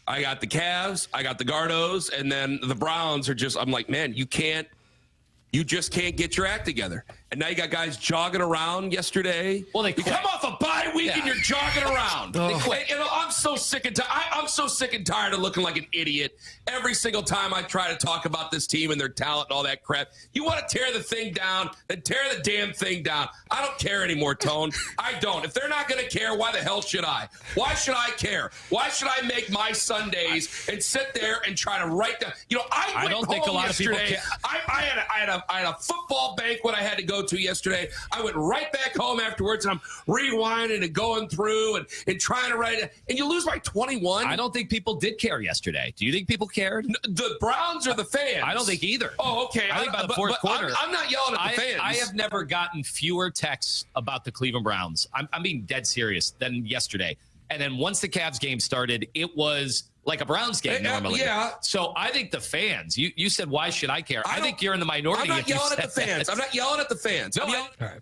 E: I got the Cavs, I got the Gardos, and then the Browns are just, I'm like, man, you just can't get your act together. And now you got guys jogging around yesterday.
Q: Well, they
E: you come off a bye week and you're jogging around. I'm so sick and I'm so sick and tired of looking like an idiot every single time I try to talk about this team and their talent and all that crap. You want to tear the thing down, then tear the damn thing down. I don't care anymore, Tone. I don't. If they're not going to care, why the hell should I? Why should I care? Why should I make my Sundays and sit there and try to write down? I don't think a lot of people care. I had a football banquet I had to go to yesterday. I went right back home afterwards, and I'm rewinding and going through and trying to write it. And you lose by 21.
Q: I don't think people did care yesterday. Do you think people cared?
E: The Browns or the fans?
Q: I don't think either.
E: Oh, okay.
Q: I think by the fourth quarter.
E: I'm not yelling at the fans.
Q: I have never gotten fewer texts about the Cleveland Browns. I'm being dead serious than yesterday. And then once the Cavs game started, it was like a Browns game normally.
E: Yeah.
Q: So I think the fans, you said, why should I care? I think you're in the minority.
E: I'm not yelling at the fans. I'm not yelling at the fans.
Q: No,
E: all
Q: right.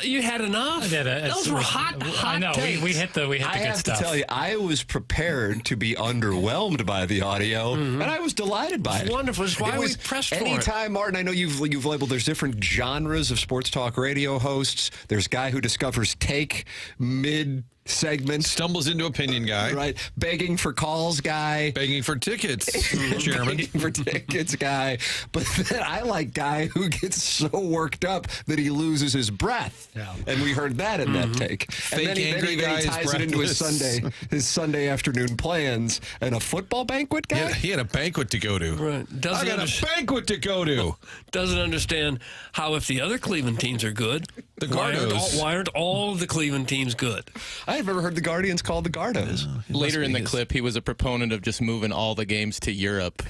F: You had enough.
L: Those
F: were hot
L: I know. We hit the good stuff.
K: I have to tell you, I was prepared to be underwhelmed by the audio, and I was delighted by it.
F: Wonderful. That's why we pressed for it.
K: Anytime, Martin, I know you've labeled there's different genres of sports talk radio hosts. There's guy who discovers take mid-segment.
C: Stumbles into opinion guy.
K: Right. Begging for calls guy.
C: Begging for tickets, Chairman.
K: Begging for tickets guy. But then I like guy who gets so worked up that he loses his breath.
L: Yeah.
K: And we heard that in that take.
C: Fake
K: and then
C: angry guy
K: he ties it into his Sunday afternoon plans. And a football banquet guy?
C: Yeah, he had a banquet to go to.
F: Right.
C: I got a banquet to go to.
F: Doesn't understand how if the other Cleveland teams are good, why aren't all of the Cleveland teams good?
K: I've never heard the Guardians called the Gardos.
M: Later in the clip, he was a proponent of just moving all the games to Europe.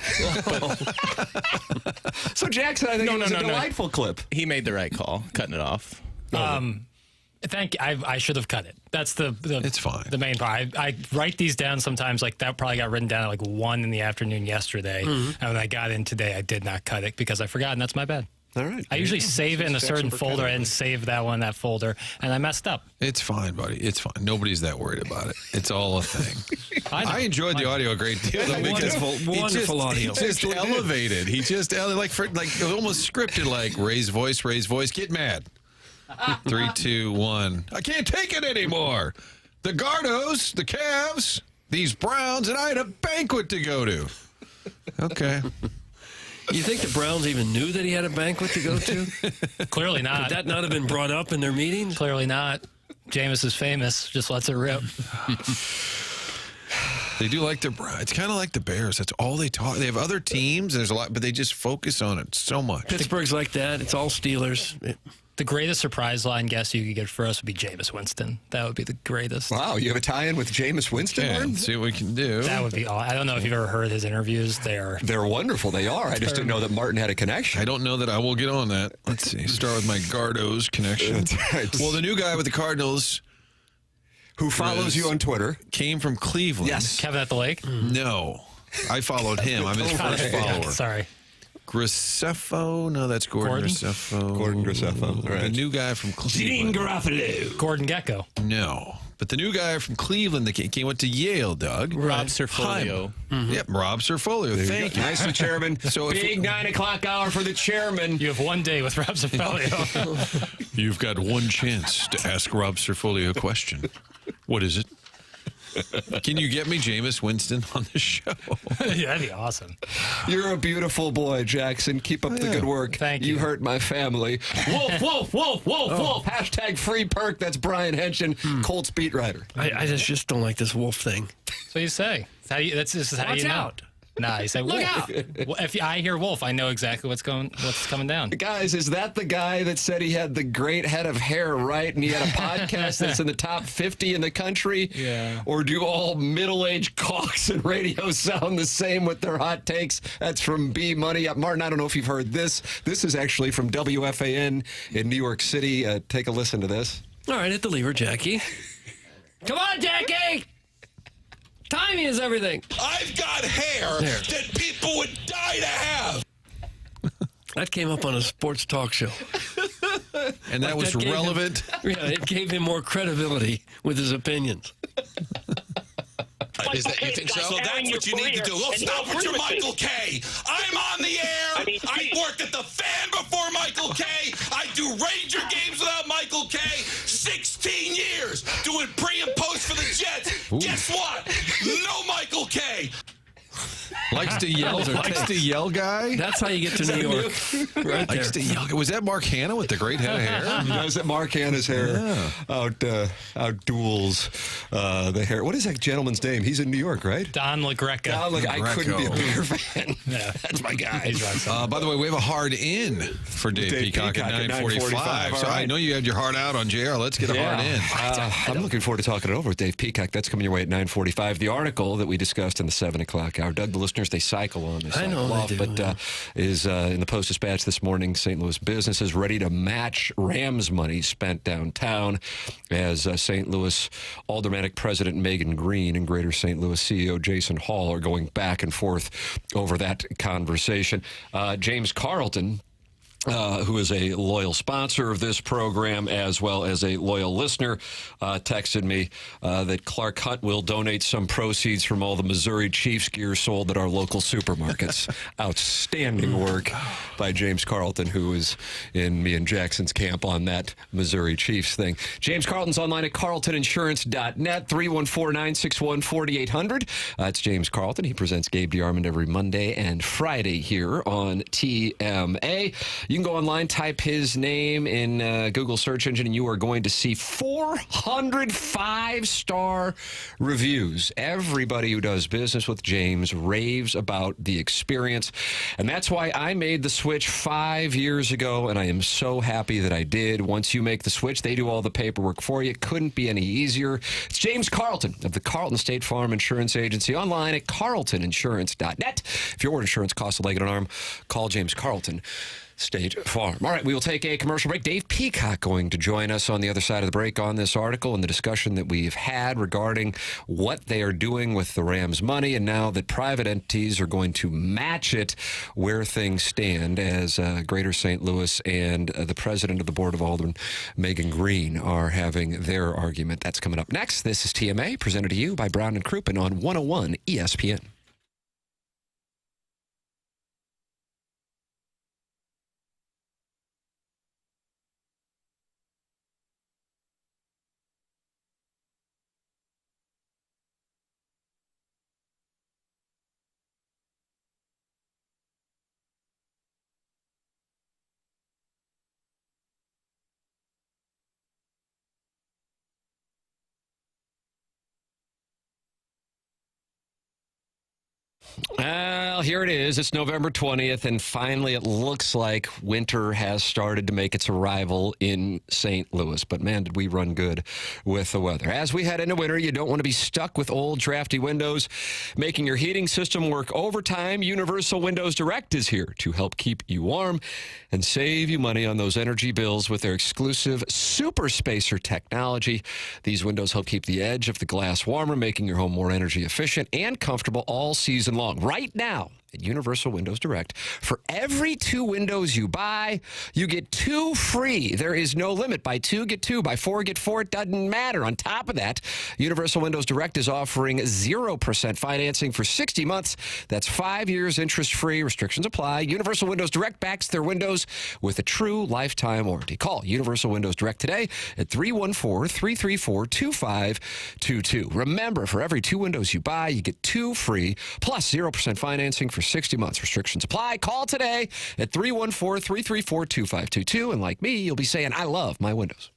K: So Jackson, I think it was a delightful clip.
M: He made the right call, cutting it off.
L: I should have cut it. That's
C: it's fine.
L: The main part. I write these down sometimes. Like that probably got written down at like 1 in the afternoon yesterday. And when I got in today, I did not cut it because I forgot, and that's my bad.
K: All right.
L: I usually save it in a certain folder and save that one in that folder, and I messed up.
C: It's fine, buddy. It's fine. Nobody's that worried about it. It's all a thing. I enjoyed the audio a great deal.
F: Wonderful audio.
C: He just elevated. He just like almost scripted, like raise voice, get mad. 3, 2, 1. I can't take it anymore. The Gardos, the Cavs, these Browns, and I had a banquet to go to. Okay.
F: You think the Browns even knew that he had a banquet to go to?
L: Clearly not.
F: Could that not have been brought up in their meetings?
L: Clearly not. Jameis is famous. Just lets it rip.
C: They do like it's kind of like the Bears. That's all they talk. They have other teams. There's a lot, but they just focus on it so much.
F: Pittsburgh's like that. It's all Steelers.
L: The greatest surprise line guess you could get for us would be Jameis Winston. That would be the greatest.
K: Wow, you have a tie-in with Jameis Winston?
C: Yeah, let's see what we can do.
L: That would be all. I don't know if you've ever heard his interviews. They're
K: wonderful. They are. I just didn't know that Martin had a connection.
C: I don't know that I will get on that. Let's see. Start with my Gardo's connection.
K: That's right.
C: Well, the new guy with the Cardinals,
K: who follows you on Twitter,
C: came from Cleveland.
K: Yes.
L: Kevin at the Lake?
C: No. I followed him. I'm his first follower.
L: Sorry.
C: Graceffo? No, that's Gordon Graceffo.
K: Gordon Graceffo.
C: Right. The new guy from Cleveland.
L: Gordon Gecko.
C: No. But the new guy from Cleveland that went to Yale, Doug.
M: Rob Serfolio.
C: Yep, Rob Serfolio. Thank you.
K: Nicely, Chairman.
C: So
K: Big 9 o'clock hour for the Chairman.
L: You have one day with Rob Serfolio.
C: You've got one chance to ask Rob Serfolio a question. What is it? Can you get me Jameis Winston on the show?
L: Yeah, that'd be awesome.
K: You're a beautiful boy, Jackson. Keep up the good work.
L: Thank you.
K: You hurt my family. Wolf, wolf, wolf, wolf, wolf. Hashtag free perk. That's Brian Henshin, Colts beat writer.
F: I just don't like this wolf thing.
L: That's what you say. This is how
F: Watch
L: you know.
F: out.
L: Nah, you say wolf.
F: Look out.
L: Well, if I hear wolf, I know exactly what's coming down.
K: Guys, is that the guy that said he had the great head of hair, right? And he had a podcast that's in the top 50 in the country?
L: Yeah.
K: Or do all middle-aged cocks in radio sound the same with their hot takes? That's from B Money. Martin, I don't know if you've heard this. This is actually from WFAN in New York City. Take a listen to this.
F: All right, hit the lever, Jackie. Come on, Jackie! Timing is everything.
B: I've got hair that people would die to have.
F: That came up on a sports talk show.
C: And that was relevant?
F: It gave him more credibility with his opinions.
B: Is that, you think so? So that's what you need to do. Let's stop with your Michael K. I'm on the air. I worked at the Fan before Michael K. I do Ranger games without Michael K. 16 years doing pre and post for the Jets. Guess what? No Michael K.
C: Likes to yell guy?
F: That's how you get to New York. Right
C: Likes to yell. Was that Mark Hanna with the great head of hair?
K: That was Mark Hanna's hair. Out duels the hair. What is that gentleman's name? He's in New York, right?
L: Don LaGreca.
K: I couldn't be a bigger fan.
L: Yeah.
K: That's my guy.
C: By the way, we have a hard in for Dave Peacock at 9:45. So I know you had your heart out on JR. Let's get a hard in.
K: I'm looking forward to talking it over with Dave Peacock. That's coming your way at 9:45. The article that we discussed in the 7 o'clock hour. Doug, the listeners, they cycle on.
F: I know
K: off,
F: they do,
K: but is in the Post-Dispatch this morning. St. Louis businesses ready to match Rams money spent downtown as St. Louis Aldermanic President Megan Green and Greater St. Louis CEO Jason Hall are going back and forth over that conversation. James Carlton, who is a loyal sponsor of this program as well as a loyal listener, texted me that Clark Hunt will donate some proceeds from all the Missouri Chiefs gear sold at our local supermarkets. Outstanding work by James Carlton, who is in me and Jackson's camp on that Missouri Chiefs thing. James Carlton's online at carltoninsurance.net, 314-961-4800. It's James Carlton. He presents Gabe DeArmond every Monday and Friday here on TMA. You can go online, type his name in Google search engine, and you are going to see 400 5-star reviews. Everybody who does business with James raves about the experience, and that's why I made the switch 5 years ago, and I am so happy that I did. Once you make the switch, they do all the paperwork for you. Couldn't be any easier. It's James Carlton of the Carlton State Farm Insurance Agency, online at carltoninsurance.net. If your insurance costs a leg and an arm, call James Carlton State Farm. All right, we will take a commercial break. Dave Peacock going to join us on the other side of the break on this article and the discussion that we've had regarding what they are doing with the Rams' money, and now that private entities are going to match it, where things stand as Greater St. Louis and the president of the Board of Aldermen, Megan Green, are having their argument. That's coming up next. This is TMA, presented to you by Brown and Krupin on 101 ESPN. Well, here it is. It's November 20th, and finally it looks like winter has started to make its arrival in St. Louis. But, man, did we run good with the weather. As we head into winter, you don't want to be stuck with old, drafty windows, making your heating system work overtime. Universal Windows Direct is here to help keep you warm and save you money on those energy bills with their exclusive Super Spacer technology. These windows help keep the edge of the glass warmer, making your home more energy efficient and comfortable all season long. Right now at Universal Windows Direct, for every 2 windows you buy, you get 2 free. There is no limit. Buy 2, get 2. Buy 4, get 4. It doesn't matter. On top of that, Universal Windows Direct is offering 0% financing for 60 months. That's 5 years interest-free. Restrictions apply. Universal Windows Direct backs their windows with a true lifetime warranty. Call Universal Windows Direct today at 314-334-2522. Remember, for every 2 windows you buy, you get 2 free, plus 0% financing for 60 months. Restrictions apply. Call today at 314-334-2522. And like me, you'll be saying, I love my windows.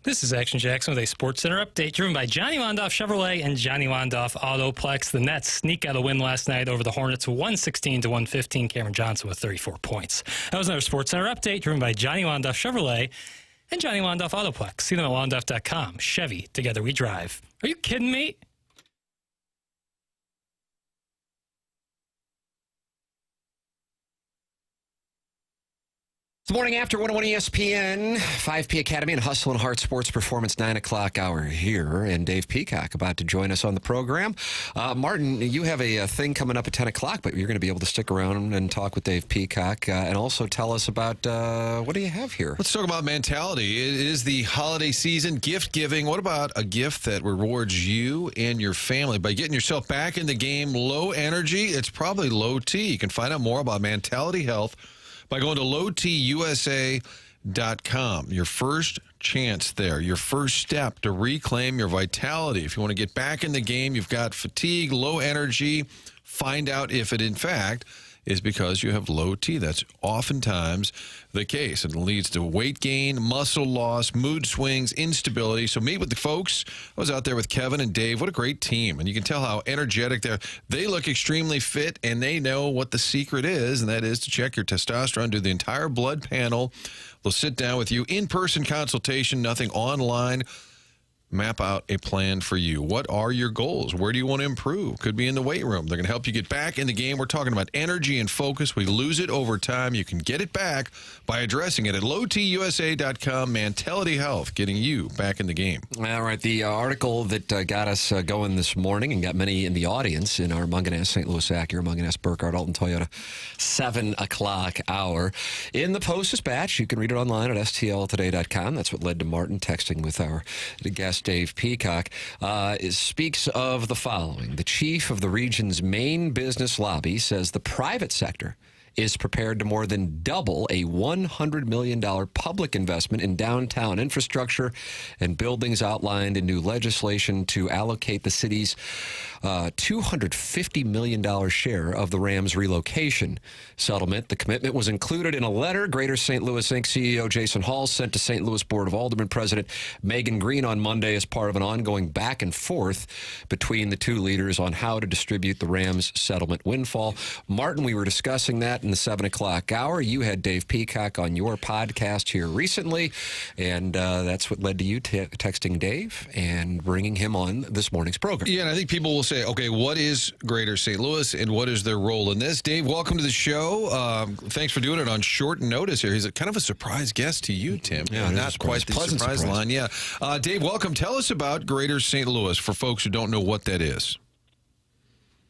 L: This is Action Jackson with a Sports Center update driven by Johnny Wandoff Chevrolet and Johnny Wandoff Autoplex. The Nets sneak out a win last night over the Hornets, 116-115. Cameron Johnson with 34 points. That was another Sports Center update driven by Johnny Wandoff Chevrolet and Johnny Wandoff Autoplex. See them at wandoff.com. Chevy, together we drive. Are you kidding me?
K: The Morning After 101 ESPN, 5P Academy and Hustle and Heart Sports Performance 9 o'clock hour here. And Dave Peacock about to join us on the program. Martin, you have a thing coming up at 10 o'clock, but you're going to be able to stick around and talk with Dave Peacock and also tell us about what do you have here?
C: Let's talk about mentality. It is the holiday season, gift giving. What about a gift that rewards you and your family by getting yourself back in the game? Low energy, it's probably low T. You can find out more about mentality health by going to lowtusa.com. Your first chance there, your first step to reclaim your vitality. If you want to get back in the game, you've got fatigue, low energy, find out if it, in fact, is because you have low T. That's oftentimes the case. It leads to weight gain, muscle loss, mood swings, instability. So meet with the folks. I was out there with Kevin and Dave. What a great team. And you can tell how energetic they are. They look extremely fit, and they know what the secret is, and that is to check your testosterone, do the entire blood panel. They'll sit down with you, in-person consultation, nothing online. Map out a plan for you. What are your goals? Where do you want to improve? Could be in the weight room. They're going to help you get back in the game. We're talking about energy and focus. We lose it over time. You can get it back by addressing it at lowtusa.com. Mentality Health, getting you back in the game.
K: All right, the article that got us going this morning and got many in the audience in our Munganess St. Louis Acura, Munganess Burkhardt Alton Toyota 7 o'clock hour. In the Post-Dispatch, you can read it online at stltoday.com. That's what led to Martin texting with our guest, Dave Peacock. Speaks of the following. The chief of the region's main business lobby says the private sector is prepared to more than double a $100 million public investment in downtown infrastructure and buildings outlined in new legislation to allocate the city's $250 million share of the Rams relocation settlement. The commitment was included in a letter Greater St. Louis Inc. CEO Jason Hall sent to St. Louis Board of Aldermen President Megan Green on Monday as part of an ongoing back and forth between the two leaders on how to distribute the Rams settlement windfall. Martin, we were discussing that in the 7 o'clock hour. You had Dave Peacock on your podcast here recently, and that's what led to you texting Dave and bringing him on this morning's program.
C: Yeah, and I think people will say, okay, what is Greater St. Louis and what is their role in this? Dave, welcome to the show. Thanks for doing it on short notice here. He's kind of a surprise guest to you, Tim.
K: Yeah,
C: not quite the surprise line. Yeah. Dave, welcome. Tell us about Greater St. Louis for folks who don't know what that is.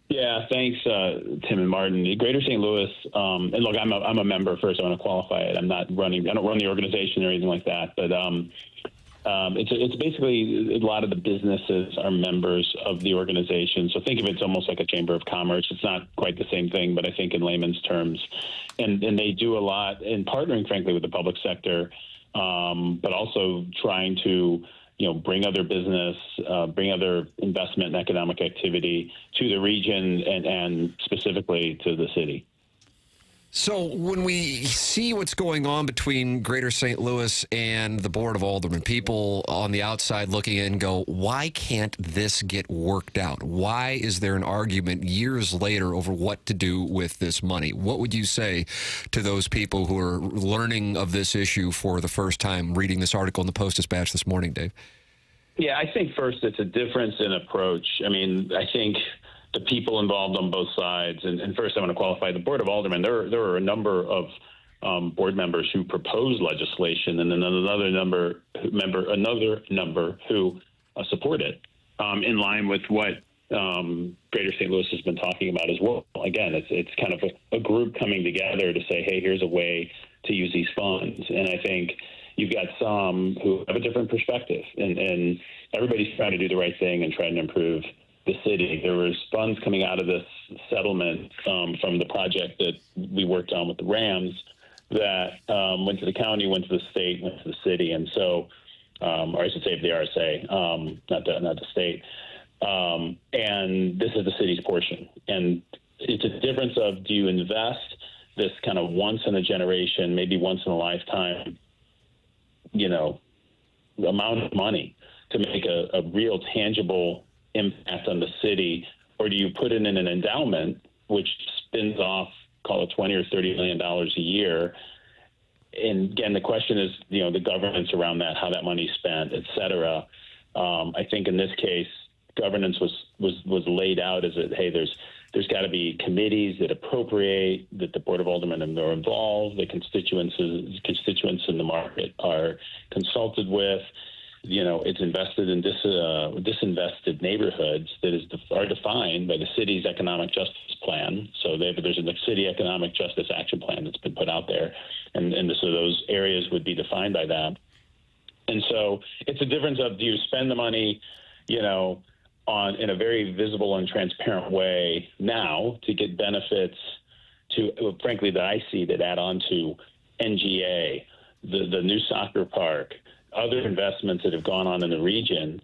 A: Yeah, thanks, Tim and Martin. Greater St. Louis, and look, I'm a member first. I want to qualify it. I don't run the organization or anything like that, but it's basically a lot of the businesses are members of the organization. So think of it's almost like a chamber of commerce. It's not quite the same thing, but I think in layman's terms, and they do a lot in partnering, frankly, with the public sector, but also trying to bring other business, bring other investment and economic activity to the region and specifically to the city.
K: So when we see what's going on between Greater St. Louis and the Board of Aldermen, people on the outside looking in go, why can't this get worked out? Why is there an argument years later over what to do with this money? What would you say to those people who are learning of this issue for the first time, reading this article in the Post-Dispatch this morning, Dave?
A: Yeah, I think first it's a difference in approach. I mean, I think the people involved on both sides, and first I want to qualify the Board of Aldermen. There are a number of board members who proposed legislation, and then another number who support it, in line with what Greater St. Louis has been talking about as well. Again, it's kind of a group coming together to say, hey, here's a way to use these funds, and I think you've got some who have a different perspective, and everybody's trying to do the right thing and trying to improve the city. There was funds coming out of this settlement from the project that we worked on with the Rams that went to the county, went to the state, went to the city, and so, or I should say the RSA, not the state. And this is the city's portion, and it's a difference of, do you invest this kind of once in a generation, maybe once in a lifetime, amount of money to make a real tangible impact on the city, or do you put it in an endowment which spins off, call it $20 or $30 million a year? And again, the question is, the governance around that, how that money's spent, et cetera. I think in this case, governance was laid out as hey, there's There's got to be committees that appropriate, that the Board of Aldermen are involved, the constituents in the market are consulted with. It's invested in disinvested neighborhoods that are defined by the city's economic justice plan. So there's a city economic justice action plan that's been put out there, and so those areas would be defined by that. And so it's a difference of, do you spend the money, in a very visible and transparent way now to get benefits frankly, that I see that add on to NGA, the new soccer park, other investments that have gone on in the region,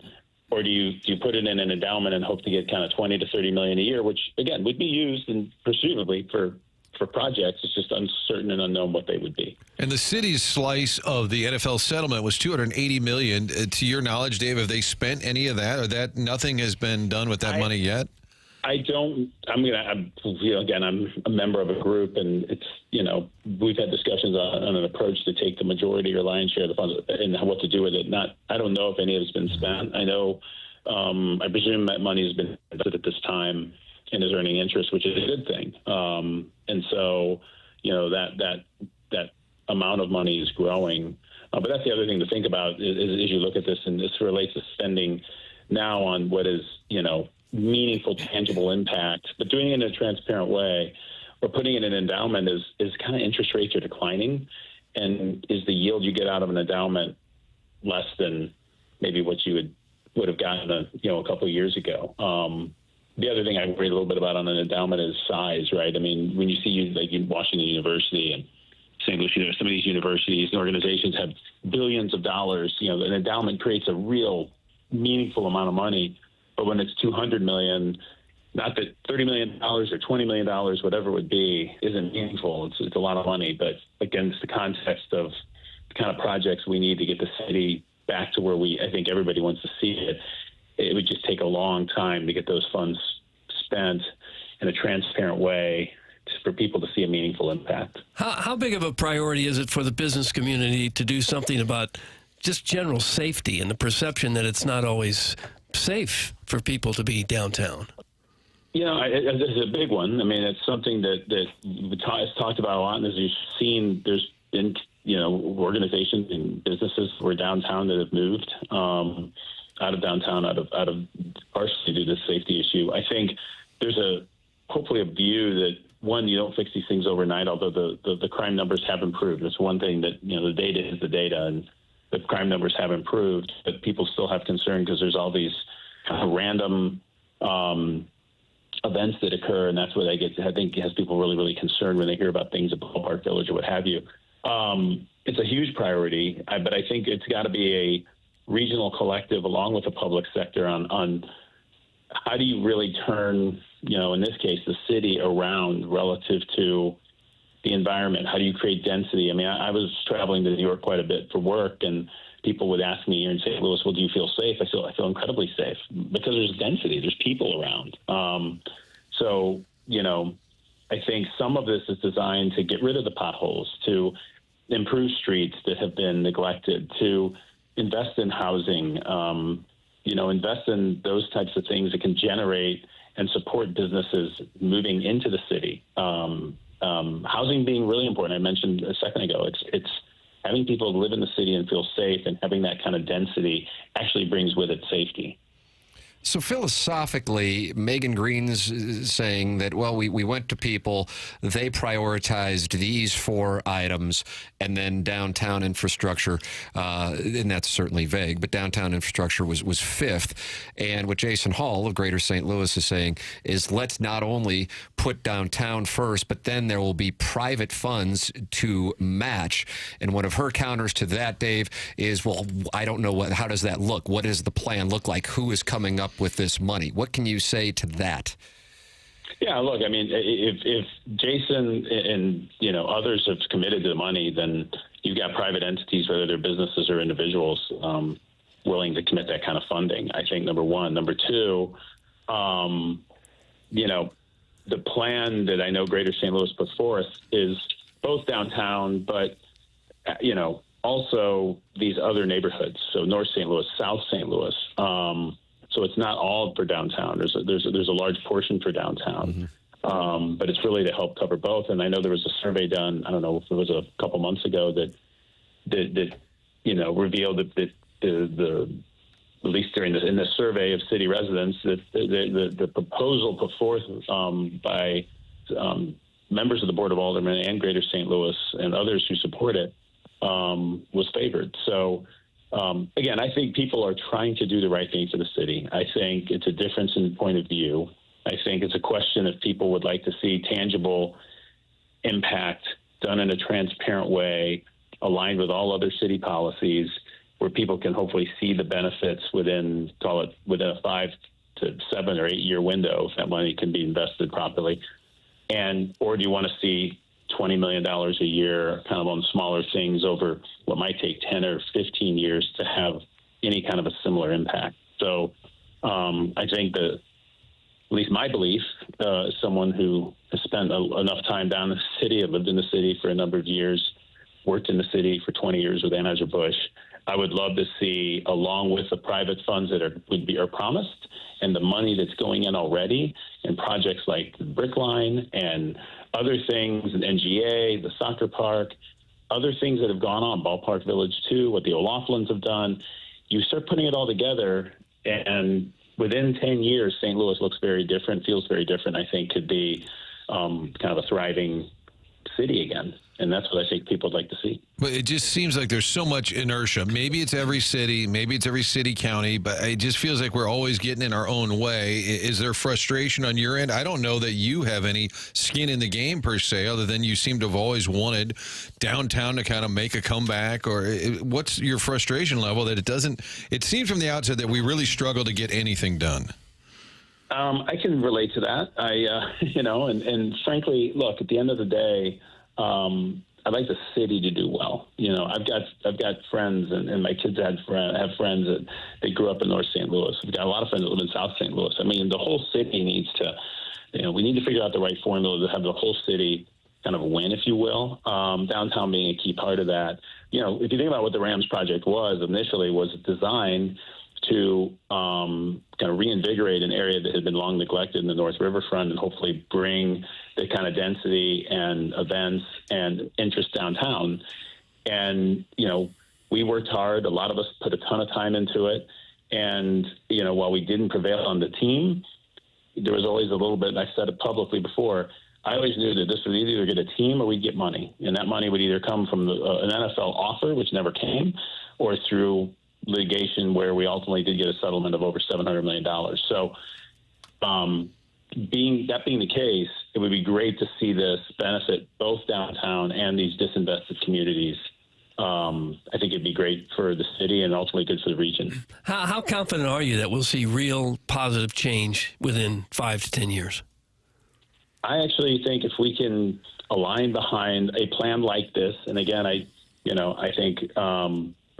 A: or do you put it in an endowment and hope to get kind of $20 to $30 million a year, which again would be used and presumably for projects. It's just uncertain and unknown what they would be.
C: And the city's slice of the NFL settlement was $280 million. To your knowledge, Dave, have they spent any of that, or that nothing has been done with that money yet?
A: I don't. I'm a member of a group, and it's we've had discussions on an approach to take the majority or lion's share of the funds and what to do with it. I don't know if any of it's been spent. I know. I presume that money has been invested at this time and is earning interest, which is a good thing. And so, that amount of money is growing. But that's the other thing to think about is as you look at this, and this relates to spending now on what is meaningful, tangible impact, but doing it in a transparent way, or putting it in an endowment is kind of interest rates are declining, and is the yield you get out of an endowment less than maybe what you would have gotten a couple of years ago. The other thing I worry a little bit about on an endowment is size, right? I mean, when you see like in Washington University and St. Louis, some of these universities and organizations have billions of dollars. An endowment creates a real meaningful amount of money. But when it's $200 million, not that $30 million or $20 million, whatever it would be, isn't meaningful. It's a lot of money. But against the context of the kind of projects we need to get the city back to where I think everybody wants to see it, it would just take a long time to get those funds spent in a transparent way for people to see a meaningful impact.
F: How big of a priority is it for the business community to do something about just general safety and the perception that it's not always safe for people to be downtown?
A: It's a big one. I mean, it's something that is talked about a lot, and as you've seen, there's been organizations and businesses who are downtown that have moved out of downtown, out of partially due to the safety issue. I think there's hopefully a view that, one, you don't fix these things overnight, although the crime numbers have improved. It's one thing that, the data is the data, and the crime numbers have improved, but people still have concern because there's all these kind of random events that occur, and that's what I think has people really, really concerned when they hear about things at Ballpark Village or what have you. It's a huge priority, but I think it's got to be a regional collective along with the public sector on how do you really turn, in this case, the city around relative to the environment. How do you create density? I mean, I was traveling to New York quite a bit for work, and people would ask me here in St. Louis, well, do you feel safe? I feel incredibly safe because there's density, there's people around. So, I think some of this is designed to get rid of the potholes, to improve streets that have been neglected, to invest in housing, invest in those types of things that can generate and support businesses moving into the city. Housing being really important. I mentioned a second ago, it's having people live in the city and feel safe, and having that kind of density actually brings with it safety.
K: So philosophically, Megan Green's saying that, well, we went to people, they prioritized these 4 items, and then downtown infrastructure, and that's certainly vague, but downtown infrastructure was 5th. And what Jason Hall of Greater St. Louis is saying is, let's not only put downtown first, but then there will be private funds to match. And one of her counters to that, Dave, is, well, I don't know how does that look? What does the plan look like? Who is coming up with this money? What can you say to that?
A: Yeah, look, I mean, if Jason and others have committed to the money, then you've got private entities, whether they're businesses or individuals, willing to commit that kind of funding. I think number one. Number two, the plan that I know Greater St. Louis put forth is both downtown, but also these other neighborhoods. So North St. Louis, South St. Louis. So it's not all for downtown. There's a large portion for downtown. But it's really to help cover both. And I know there was a survey done, I don't know if it was a couple months ago, that revealed that at least in the survey of city residents, that the proposal put forth by members of the Board of Aldermen and Greater St. Louis and others who support it was favored. So again, I think people are trying to do the right thing for the city. I think it's a difference in point of view. I think it's a question if people would like to see tangible impact done in a transparent way, aligned with all other city policies, where people can hopefully see the benefits within a 5 to 7 or 8 year window, if that money can be invested properly. Or do you want to see $20 million a year kind of on smaller things over what might take 10 or 15 years to have any kind of a similar impact? So I think that, at least my belief, as someone who has spent enough time down in the city, I've lived in the city for a number of years, worked in the city for 20 years with Anheuser-Busch, I would love to see, along with the private funds that are promised and the money that's going in already in projects like the Brick Line and other things, and NGA, the soccer park, other things that have gone on, Ballpark Village 2, what the O'Laughlins have done, you start putting it all together, and within 10 years, St. Louis looks very different, feels very different, I think could be kind of a thriving city again. And that's what I think people would like to see.
C: But it just seems like there's so much inertia. Maybe it's every city, maybe it's every city, county, but it just feels like we're always getting in our own way. Is there frustration on your end? I don't know that you have any skin in the game per se, other than you seem to have always wanted downtown to kind of make a comeback. Or what's your frustration level that it seems from the outset that we really struggle to get anything done?
A: I can relate to that. And frankly, look, at the end of the day, I'd like the city to do well. I've got friends, and my kids have friends that they grew up in North St. Louis. We've got a lot of friends that live in South St. Louis. I mean, the whole city needs to, we need to figure out the right formula to have the whole city kind of win, if you will. Downtown being a key part of that. If you think about what the Rams project was initially, was designed to kind of reinvigorate an area that had been long neglected in the North Riverfront and hopefully bring the kind of density and events and interest downtown. And, we worked hard. A lot of us put a ton of time into it. And, while we didn't prevail on the team, there was always a little bit, and I said it publicly before, I always knew that this would either get a team or we'd get money. And that money would either come from an NFL offer, which never came, or through litigation where we ultimately did get a settlement of over $700 million. So being the case, it would be great to see this benefit both downtown and these disinvested communities. I think it'd be great for the city and ultimately good for the region.
F: How confident are you that we'll see real positive change within 5 to 10 years?
A: I actually think if we can align behind a plan like this, and again, I think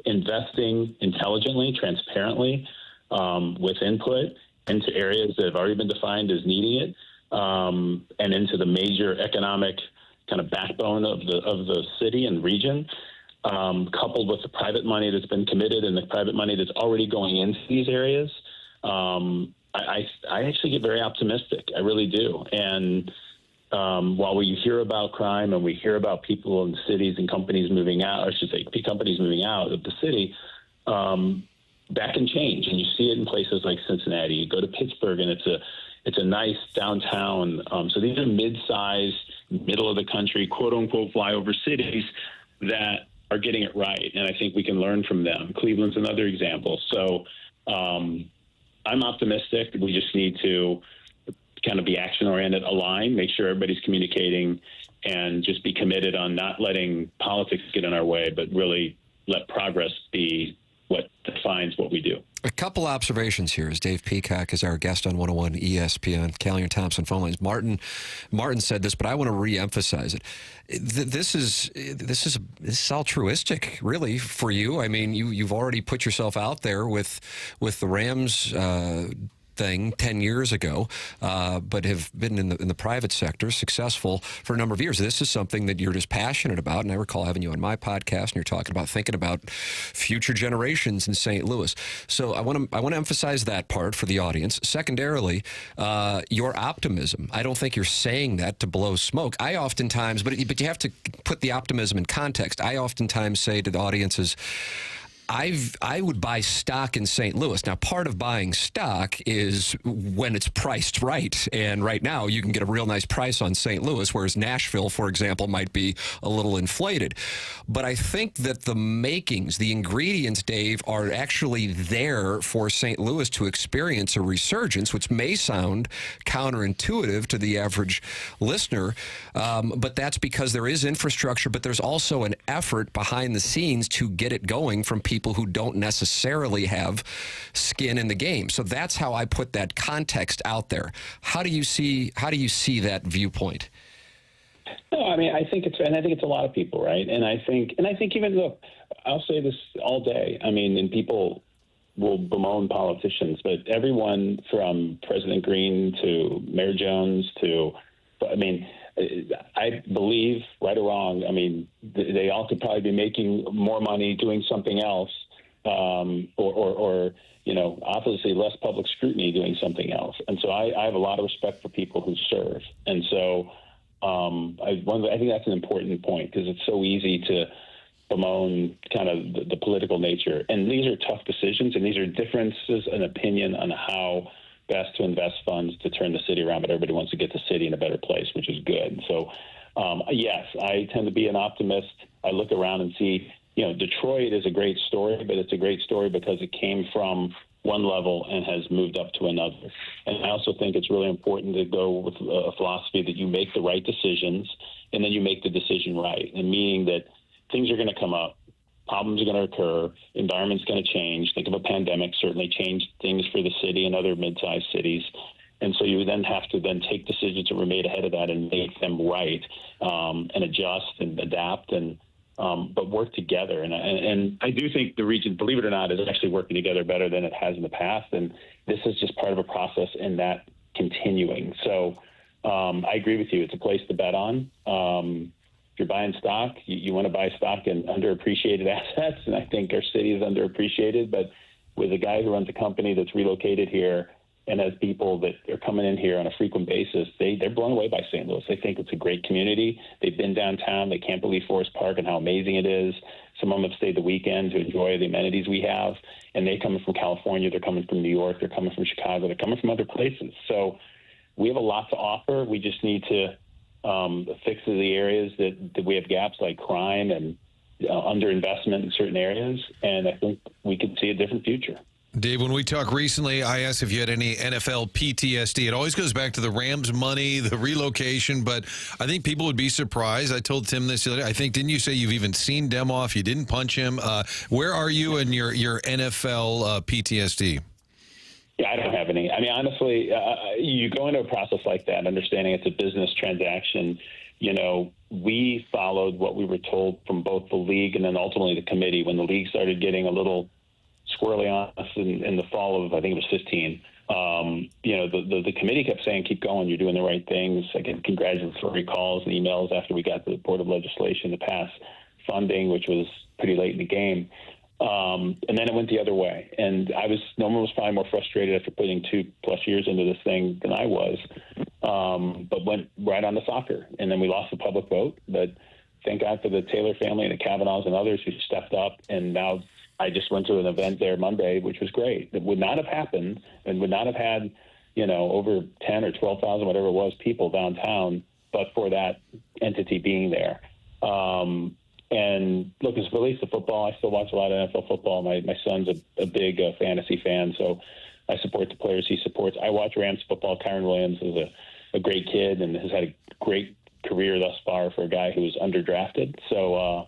A: investing intelligently, transparently, with input into areas that have already been defined as needing it, and into the major economic kind of backbone of the city and region, coupled with the private money that's been committed and the private money that's already going into these areas, I actually get very optimistic. I really do. And while we hear about crime and we hear about people in cities and companies moving out, or I should say companies moving out of the city, that can change. And you see it in places like Cincinnati. You go to Pittsburgh and it's a nice downtown. So these are mid-sized, middle of the country, quote unquote, flyover cities that are getting it right. And I think we can learn from them. Cleveland's another example. So I'm optimistic. We just need to kind of be action-oriented, align, make sure everybody's communicating, and just be committed on not letting politics get in our way, but really let progress be what defines what we do.
K: A couple observations here as Dave Peacock is our guest on 101 ESPN. Kyer and Thompson phone lines. Martin said this, but I want to re-emphasize it. This is altruistic, really, for you. I mean, you've already put yourself out there with the Rams thing 10 years ago, but have been in the private sector, successful for a number of years. This is something that you're just passionate about, and I recall having you on my podcast, and you're talking about thinking about future generations in St. Louis. So I want to emphasize that part for the audience. Secondarily, your optimism. I don't think you're saying that to blow smoke. I oftentimes, but you have to put the optimism in context. I oftentimes say to the audiences, I would buy stock in St. Louis. Now, part of buying stock is when it's priced right. And right now, you can get a real nice price on St. Louis, whereas Nashville, for example, might be a little inflated. But I think that the makings, the ingredients, Dave, are actually there for St. Louis to experience a resurgence, which may sound counterintuitive to the average listener. But that's because there is infrastructure, but there's also an effort behind the scenes to get it going from people who don't necessarily have skin in the game. So that's how I put that context out there. How do you see that viewpoint?
A: No, I mean, I think it's a lot of people, right? And I think even, look, I'll say this all day. I mean, and people will bemoan politicians, but everyone from President Green to Mayor Jones to, I mean, I believe, right or wrong, I mean, they all could probably be making more money doing something else, or obviously less public scrutiny doing something else. And so I have a lot of respect for people who serve. And so I think that's an important point, because it's so easy to bemoan kind of the political nature. And these are tough decisions, and these are differences in opinion on how best to invest funds to turn the city around, but everybody wants to get the city in a better place, which is good. So, yes, I tend to be an optimist. I look around and see, Detroit is a great story, but it's a great story because it came from one level and has moved up to another. And I also think it's really important to go with a philosophy that you make the right decisions and then you make the decision right, and meaning that things are going to come up. Problems are going to occur. Environment's going to change. Think of a pandemic, certainly changed things for the city and other mid-sized cities. And so you then have to then take decisions that were made ahead of that and make them right, and adjust and adapt, and but work together. And I do think the region, believe it or not, is actually working together better than it has in the past. And this is just part of a process in that continuing. So I agree with you. It's a place to bet on. If you're buying stock, you want to buy stock in underappreciated assets, and I think our city is underappreciated. But with a guy who runs a company that's relocated here and has people that are coming in here on a frequent basis, they're blown away by St. Louis. They think it's a great community. They've been downtown. They can't believe Forest Park and how amazing it is. Some of them have stayed the weekend to enjoy the amenities we have, and they're coming from California. They're coming from New York. They're coming from Chicago. They're coming from other places. So we have a lot to offer. We just need to fix the areas that we have gaps, like crime and underinvestment in certain areas, and I think we could see a different future.
C: Dave, when we talked recently, I asked if you had any NFL PTSD. It always goes back to the Rams money, the relocation, but I think people would be surprised. I told Tim this the other day. I think, didn't you say you've even seen Demoff? You didn't punch him. Where are you in your NFL PTSD?
A: Yeah, I don't have any. I mean, honestly, you go into a process like that, understanding it's a business transaction. We followed what we were told from both the league and then ultimately the committee when the league started getting a little squirrely on us in the fall of, I think it was 15. The committee kept saying, keep going, you're doing the right things. I get congratulatory calls and emails after we got the Board of Legislation to pass funding, which was pretty late in the game. And then it went the other way. And no one was probably more frustrated after putting 2+ years into this thing than I was, but went right on the soccer. And then we lost the public vote. But thank God for the Taylor family and the Kavanaughs and others who stepped up. And now I just went to an event there Monday, which was great. It would not have happened and would not have had, over 10 or 12,000, whatever it was, people downtown, but for that entity being there. And look, as it relates to football, I still watch a lot of NFL football. My son's a big fantasy fan, so I support the players he supports. I watch Rams football. Kyron Williams is a great kid and has had a great career thus far for a guy who was underdrafted. So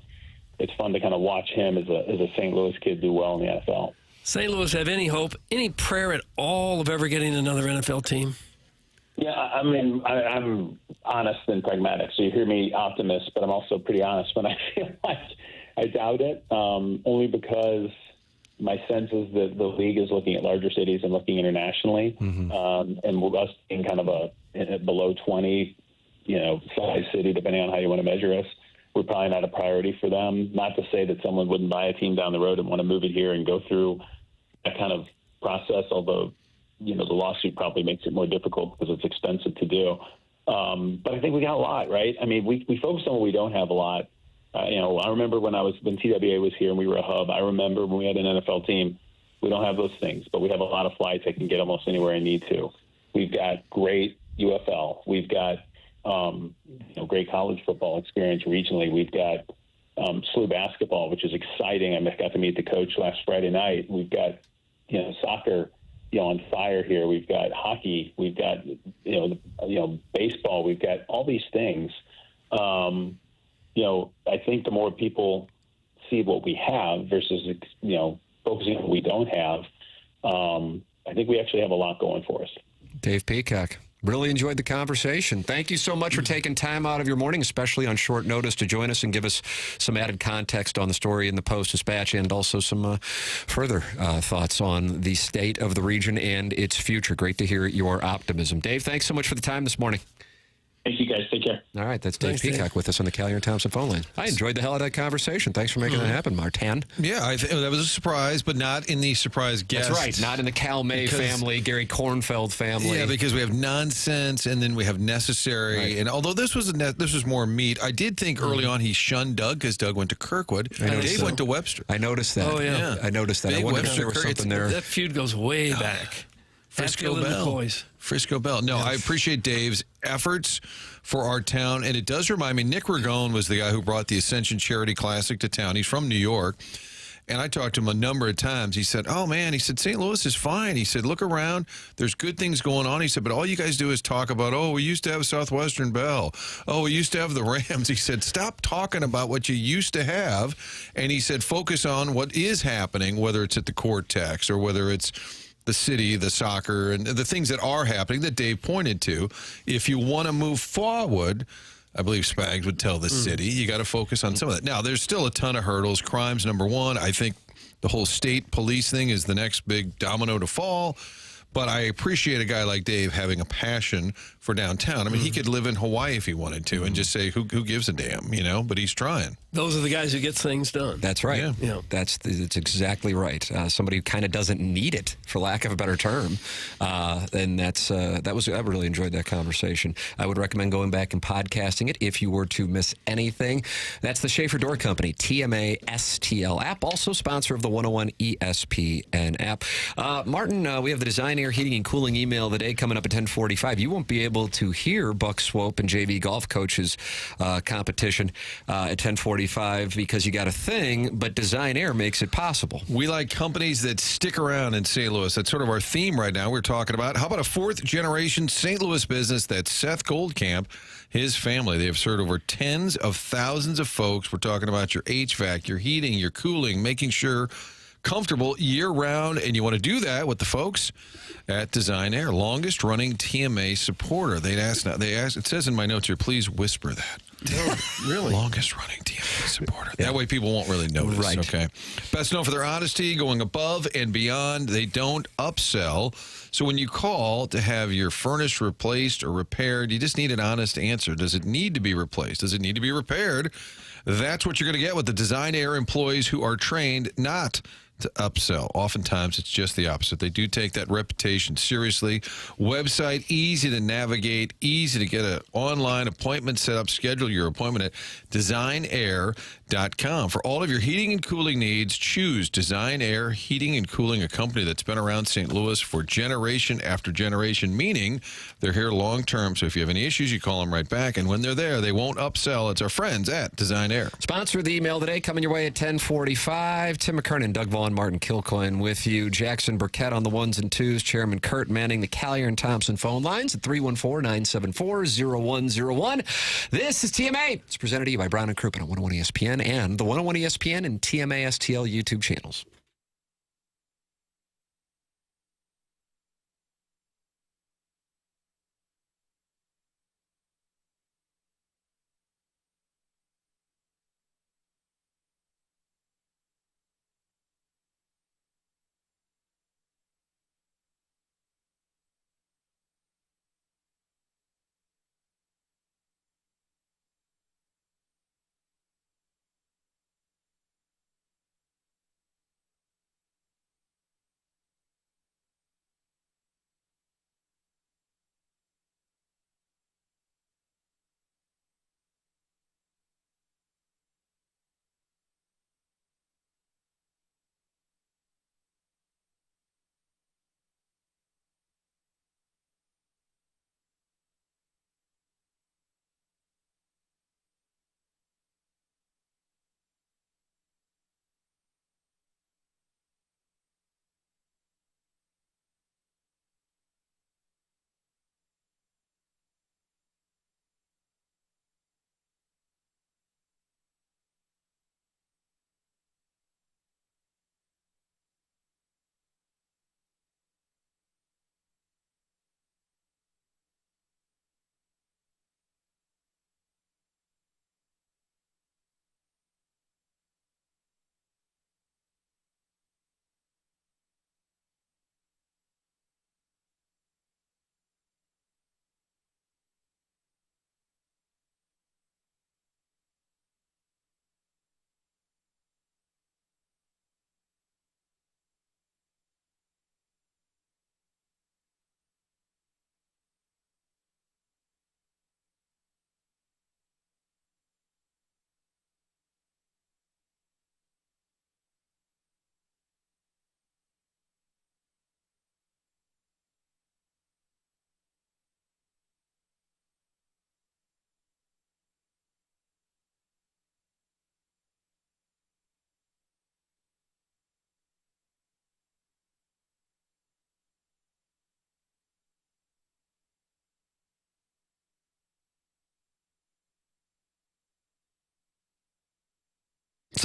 A: it's fun to kind of watch him as a St. Louis kid do well in the NFL.
F: St. Louis have any hope, any prayer at all of ever getting another NFL team?
A: Yeah, I mean, I'm honest and pragmatic. So you hear me optimist, but I'm also pretty honest when I feel like I doubt it, only because my sense is that the league is looking at larger cities and looking internationally, and with us being kind of a below 20, size city, depending on how you want to measure us, we're probably not a priority for them. Not to say that someone wouldn't buy a team down the road and want to move it here and go through that kind of process, although, the lawsuit probably makes it more difficult because it's expensive to do. But I think we got a lot, right? I mean, we focus on what we don't have a lot. I remember when TWA was here and we were a hub, I remember when we had an NFL team, we don't have those things, but we have a lot of flights I can get almost anywhere I need to. We've got great UFL. We've got, great college football experience regionally. We've got SLU basketball, which is exciting. I got to meet the coach last Friday night. We've got, soccer, on fire here. We've got hockey. We've got, baseball. We've got all these things. I think the more people see what we have versus, focusing on what we don't have, I think we actually have a lot going for us.
K: Dave Peacock. Really enjoyed the conversation. Thank you so much for taking time out of your morning, especially on short notice, to join us and give us some added context on the story in the Post-Dispatch and also some further thoughts on the state of the region and its future. Great to hear your optimism. Dave, thanks so much for the time this morning.
A: Thank you, guys. Take care.
K: All right, that's Dave Peacock with us on the Kyer and Thompson phone line. I enjoyed the hell out of that conversation. Thanks for making that happen, Martin.
C: Yeah, that was a surprise, but not in the surprise guest.
K: That's right, not in the Cal May family, Gary Kornfeld family.
C: Yeah, because we have nonsense and then we have necessary. Right. And although this was more meat, I did think early on he shunned Doug because Doug went to Kirkwood. Dave went to Webster.
K: I noticed that.
F: Oh, yeah.
K: I noticed that.
C: Big
K: I wonder
C: Webster,
K: if there was something there.
F: That feud goes way back.
C: Frisco Bell. No, I appreciate Dave's efforts for our town, and it does remind me, Nick Ragone was the guy who brought the Ascension Charity Classic to town. He's from New York, and I talked to him a number of times. He said, St. Louis is fine. He said, look around. There's good things going on. He said, but all you guys do is talk about, we used to have Southwestern Bell. We used to have the Rams. He said, stop talking about what you used to have. And he said, focus on what is happening, whether it's at the Cortex or whether it's the city, the soccer, and the things that are happening that Dave pointed to. If you want to move forward, I believe Spags would tell the city, you got to focus on some of that. Now, there's still a ton of hurdles. Crime's number one. I think the whole state police thing is the next big domino to fall. But I appreciate a guy like Dave having a passion for downtown. I mean, he could live in Hawaii if he wanted to and just say, who gives a damn, but he's trying.
F: Those are the guys who get things done.
K: That's right. Yeah. That's exactly right. Somebody who kind of doesn't need it, for lack of a better term. And I really enjoyed that conversation. I would recommend going back and podcasting it if you were to miss anything. That's the Schaefer Door Company, TMA STL app, also sponsor of the 101 ESPN app. Martin, we have the Design Air Heating and Cooling email of the day coming up at 10:45. You won't be able to hear Buck Swope and JV Golf Coach's competition at 10:45 because you got a thing, but Design Air makes it possible.
C: We like companies that stick around in St. Louis. That's sort of our theme right now. We're talking about, how about a fourth-generation St. Louis business? That's Seth Goldcamp, his family. They have served over tens of thousands of folks. We're talking about your HVAC, your heating, your cooling, making sure comfortable year-round, and you want to do that with the folks at Design Air, longest-running TMA supporter. They asked. It says in my notes here, please whisper that.
F: Really?
C: Longest-running TMA supporter. That way people won't really notice. Right. Okay. Best known for their honesty, going above and beyond. They don't upsell. So when you call to have your furnace replaced or repaired, you just need an honest answer. Does it need to be replaced? Does it need to be repaired? That's what you're going to get with the Design Air employees who are trained not to upsell. Oftentimes, it's just the opposite. They do take that reputation seriously. Website, easy to navigate, easy to get an online appointment set up. Schedule your appointment at designair.com. For all of your heating and cooling needs, choose Design Air Heating and Cooling, a company that's been around St. Louis for generation after generation, meaning they're here long term. So if you have any issues, you call them right back. And when they're there, they won't upsell. It's our friends at Design Air.
K: Sponsor of the email today, coming your way at 10:45. Tim McKernan, Doug Vaughn, Martin Kilcoyne with you. Jackson Burkett on the ones and twos. Chairman Kurt manning the Kyer and Thompson phone lines at 314-974-0101. This is TMA. It's presented to you by Brown and Krupin on 101 ESPN and the 101 ESPN and TMA STL YouTube channels.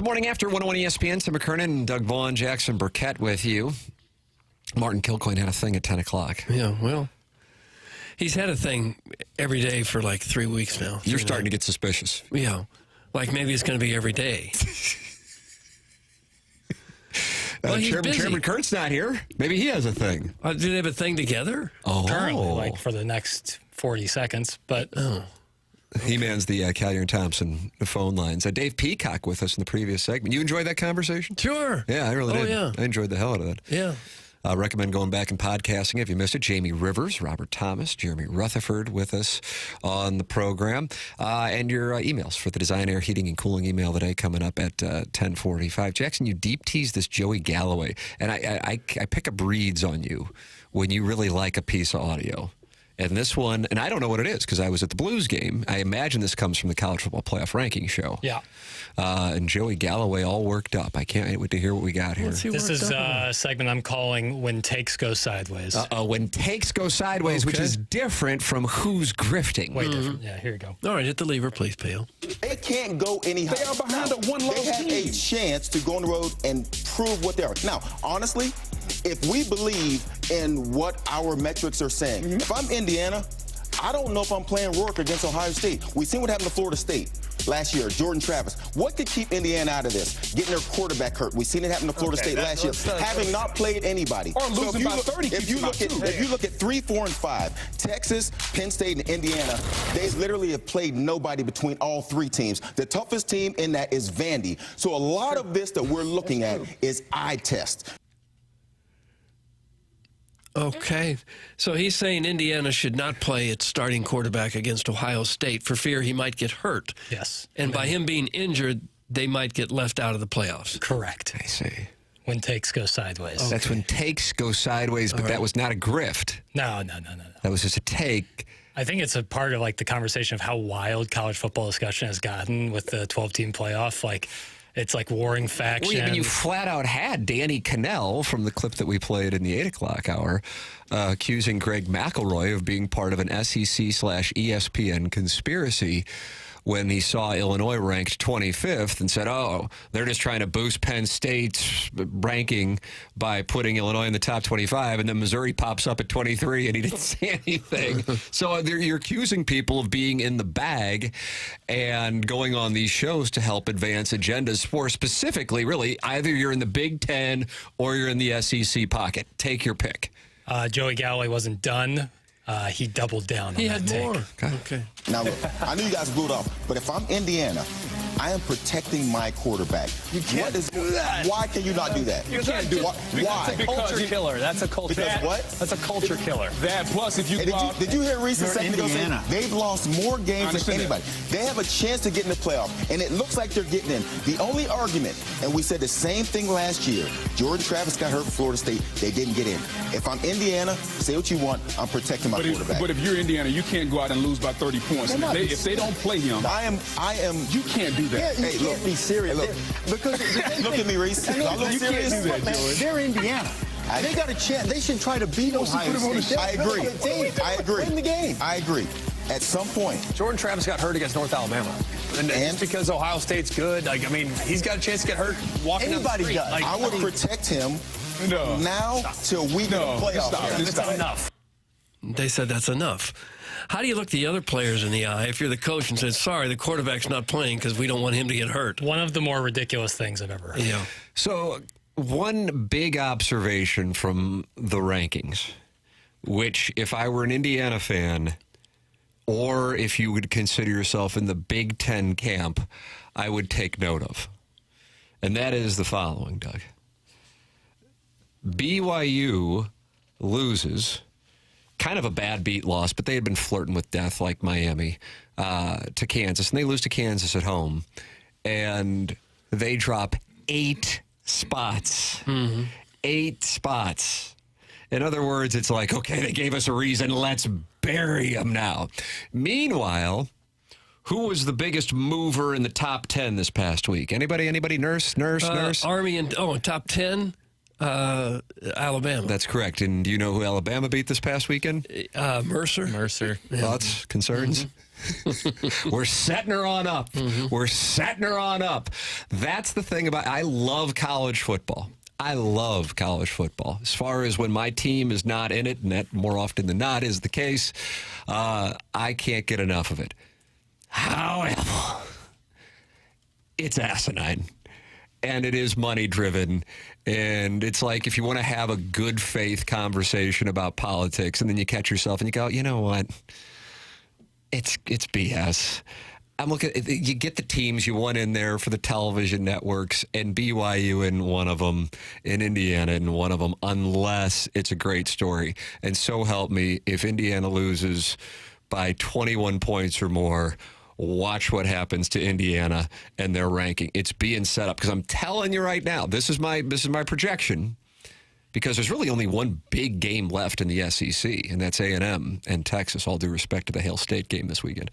K: the Morning After 101 ESPN. Tim McKernan and Doug Vaughn, Jackson Burkett with you. Martin Kilcoyne had a thing at 10 o'clock.
F: Yeah, well, he's had a thing every day for like 3 weeks now.
K: You're starting to get suspicious.
F: Yeah, like maybe it's going to be every day. Well,
K: Chairman Kurt's not here. Maybe he has a thing.
F: Do they have a thing together?
K: Oh.
L: Currently, like for the next 40 seconds. But
K: he mans the Kyer and Thompson phone lines. Dave Peacock with us in the previous segment. You enjoyed that conversation?
F: Sure.
K: Yeah, I really did.
F: Yeah.
K: I enjoyed the hell out of that.
F: Yeah.
K: Recommend going back and podcasting if you missed it. Jamie Rivers, Robert Thomas, Jeremy Rutherford with us on the program. And your emails for the Design, Air, Heating, and Cooling email today coming up at 10:45. Jackson, you deep teased this Joey Galloway. And I pick up reads on you when you really like a piece of audio. And this one, and I don't know what it is because I was at the Blues game. I imagine this comes from the College Football Playoff Ranking show.
L: Yeah.
K: And Joey Galloway all worked up. I can't wait to hear what we got here.
L: This is a segment I'm calling When Takes Go Sideways.
K: When Takes Go Sideways, which is different from Who's Grifting.
L: Way different. Yeah, here you go.
F: All right, hit the lever, please, Pale.
J: They can't go any higher. They are behind a one-load team. They have a chance to go on the road and prove what they are. Now, honestly, if we believe in what our metrics are saying, if I'm Indiana, I don't know if I'm playing Rourke against Ohio State. We've seen what happened to Florida State last year, Jordan Travis. What could keep Indiana out of this? Getting their quarterback hurt. We've seen it happen to Florida State last year, having not played anybody.
U: Or losing by 30.
J: If you look at 3, 4, and 5, Texas, Penn State, and Indiana, they literally have played nobody between all three teams. The toughest team in that is Vandy. So a lot of this that we're looking at is eye test.
F: Okay. So he's saying Indiana should not play its starting quarterback against Ohio State for fear he might get hurt.
L: Yes.
F: And by him being injured, they might get left out of the playoffs.
L: Correct.
K: I see.
L: When takes go sideways.
K: Okay. That's when takes go sideways, but that was not a grift.
L: No.
K: That was just a take.
L: I think it's a part of like the conversation of how wild college football discussion has gotten with the 12-team playoff. Like, it's like warring factions.
K: Well, you flat out had Danny Cannell from the clip that we played in the 8 o'clock hour accusing Greg McElroy of being part of an SEC/ESPN conspiracy when he saw Illinois ranked 25th and said, oh, they're just trying to boost Penn State's ranking by putting Illinois in the top 25, and then Missouri pops up at 23, and he didn't say anything. So you're accusing people of being in the bag and going on these shows to help advance agendas for specifically, really, either you're in the Big Ten or you're in the SEC pocket. Take your pick.
L: Joey Galloway wasn't done. He doubled down.
F: He had more.
K: Okay.
J: Now, look, I knew you guys blew it off, but if I'm Indiana, I am protecting my quarterback.
N: You can't do that.
J: Why can you not do that?
N: You can't do it.
J: Why?
N: That's a culture killer. That's a culture.
J: Because what?
N: That's a culture killer.
U: That plus if you go out.
J: Did you hear Reese a second ago say they've lost more games than anybody? They have a chance to get in the playoff, and it looks like they're getting in. The only argument, and we said the same thing last year, Jordan Travis got hurt for Florida State. They didn't get in. If I'm Indiana, say what you want, I'm protecting my quarterback.
U: But if you're Indiana, you can't go out and lose by 30 points. If they don't play him,
J: I am.
U: You can't do that.
J: Hey, look,
N: be serious.
J: Hey, look, because look at me, Reese.
N: You can't do that, George. They're Indiana. They got a chance. They should try to beat Ohio State.
J: I agree. I agree.
N: Win the game.
J: I agree. At some point,
N: Jordan Travis got hurt against North Alabama, and just because Ohio State's good, like, I mean, he's got a chance to get hurt walking down the street.
J: Does.
N: Like,
J: I would protect him now till we get a playoff.
N: That's enough.
F: They said that's enough. How do you look the other players in the eye if you're the coach and said, sorry, the quarterback's not playing because we don't want him to get hurt?
L: One of the more ridiculous things I've ever heard.
F: Yeah.
K: So one big observation from the rankings, which if I were an Indiana fan, or if you would consider yourself in the Big Ten camp, I would take note of. And that is the following, Doug. BYU loses, kind of a bad beat loss, but they had been flirting with death like Miami, to Kansas. And they lose to Kansas at home. And they drop 8 spots. Mm-hmm. 8 spots. In other words, it's like, okay, they gave us a reason. Let's bury them now. Meanwhile, who was the biggest mover in the top 10 this past week? Anybody? Nurse?
F: Army and top 10. Alabama.
K: That's correct. And do you know who Alabama beat this past weekend?
F: Mercer.
K: Thoughts, concerns? We're setting her on up. We're setting her on up. That's the thing about, I love college football. I love college football. As far as when my team is not in it, and that more often than not is the case, I can't get enough of it. However, it's asinine. And it is money driven. And it's like if you want to have a good faith conversation about politics and then you catch yourself and you go, you know what? It's BS. I'm looking at, you get the teams you want in there for the television networks, and BYU in one of them, and Indiana in one of them, unless it's a great story. And so help me, if Indiana loses by 21 points or more, watch what happens to Indiana and their ranking. It's being set up because I'm telling you right now, this is my projection, because there's really only one big game left in the SEC, and that's A&M and Texas, all due respect to the Hail State game this weekend.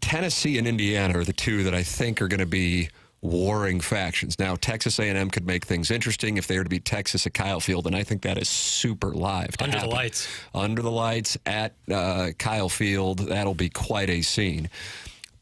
K: Tennessee and Indiana are the two that I think are going to be warring factions. Now, Texas A&M could make things interesting if they were to beat Texas at Kyle Field, and I think that is super live to
L: Under
K: happen.
L: the lights.
K: Under the lights at Kyle Field, that'll be quite a scene.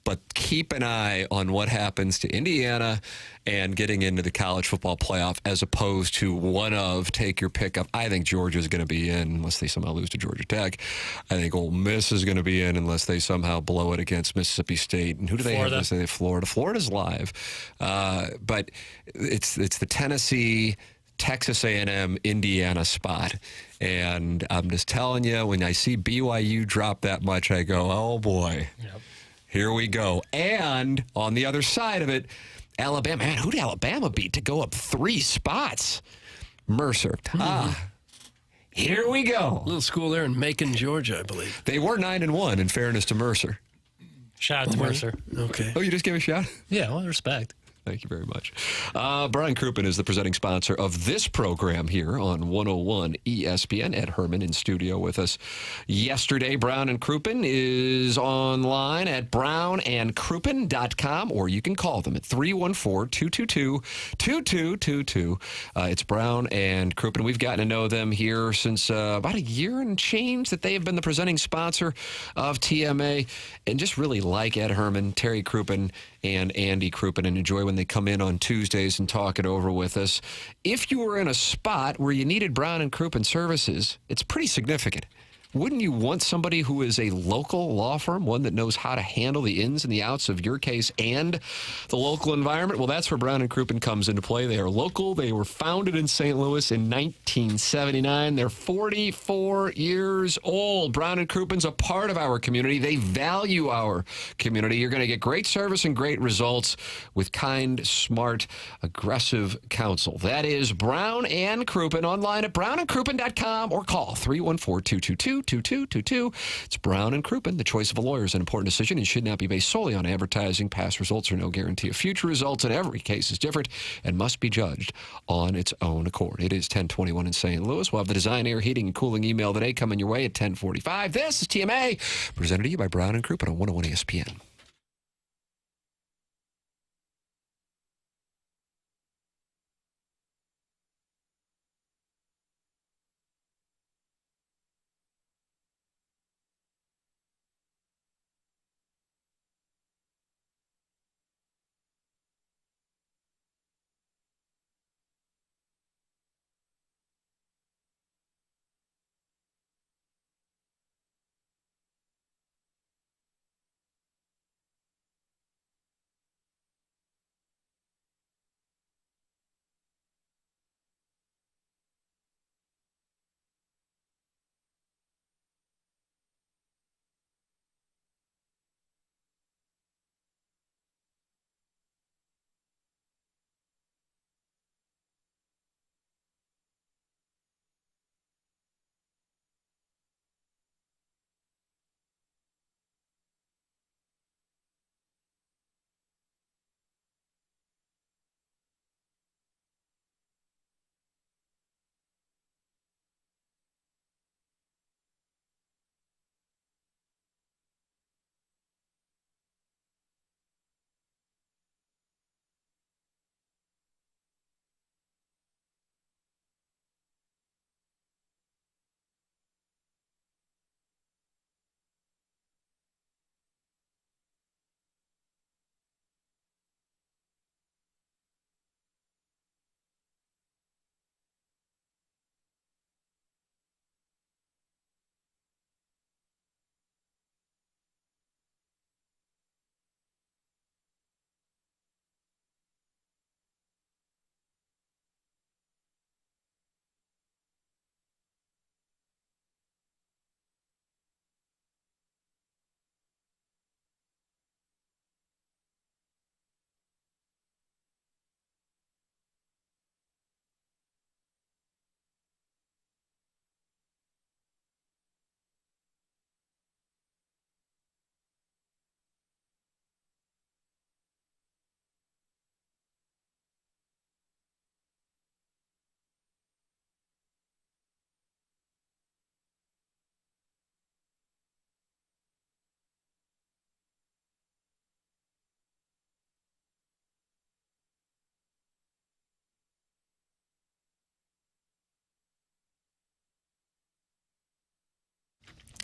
K: But keep an eye on what happens to Indiana and getting into the college football playoff, as opposed to one of take your pick of. I think Georgia's going to be in unless they somehow lose to Georgia Tech. I think Ole Miss is going to be in unless they somehow blow it against Mississippi State. And who do they have to say? Florida. Florida's live. But it's the Tennessee, Texas A&M, Indiana spot. And I'm just telling you, when I see BYU drop that much, I go, oh, boy.
L: Yep.
K: Here we go. And on the other side of it, Alabama. Man, who did Alabama beat to go up 3 spots? Mercer. Here we go.
F: Little school there in Macon, Georgia, I believe.
K: They were 9-1, in fairness to Mercer.
L: Shout out to Mercer.
F: Okay.
K: Oh, you just gave a shout?
L: Yeah, well, respect.
K: Thank you very much. Brian Krupin is the presenting sponsor of this program here on 101 ESPN. Ed Herman in studio with us yesterday. Brown and Krupin is online at brownandkrupin.com, or you can call them at 314-222-2222. It's Brown and Krupin. We've gotten to know them here since about a year and change that they have been the presenting sponsor of TMA, and just really like Ed Herman, Terry Krupin, and Andy Krupin, and enjoy when they come in on Tuesdays and talk it over with us. If you were in a spot where you needed Brown and Krupin services, it's pretty significant. Wouldn't you want somebody who is a local law firm, one that knows how to handle the ins and the outs of your case and the local environment? Well, that's where Brown and Krupin comes into play. They are local. They were founded in St. Louis in 1979. They're 44 years old. Brown and Krupin's a part of our community. They value our community. You're going to get great service and great results with kind, smart, aggressive counsel. That is Brown and Krupin, online at brownandkrupin.com, or call 314-222-2222. It's Brown and Krupin. The choice of a lawyer is an important decision and should not be based solely on advertising. Past results are no guarantee of future results, and every case is different and must be judged on its own accord. It is 1021 in St. Louis. We'll have the Design, Air, Heating, and Cooling email today coming your way at 1045. This is TMA, presented to you by Brown and Krupin on 101 ESPN.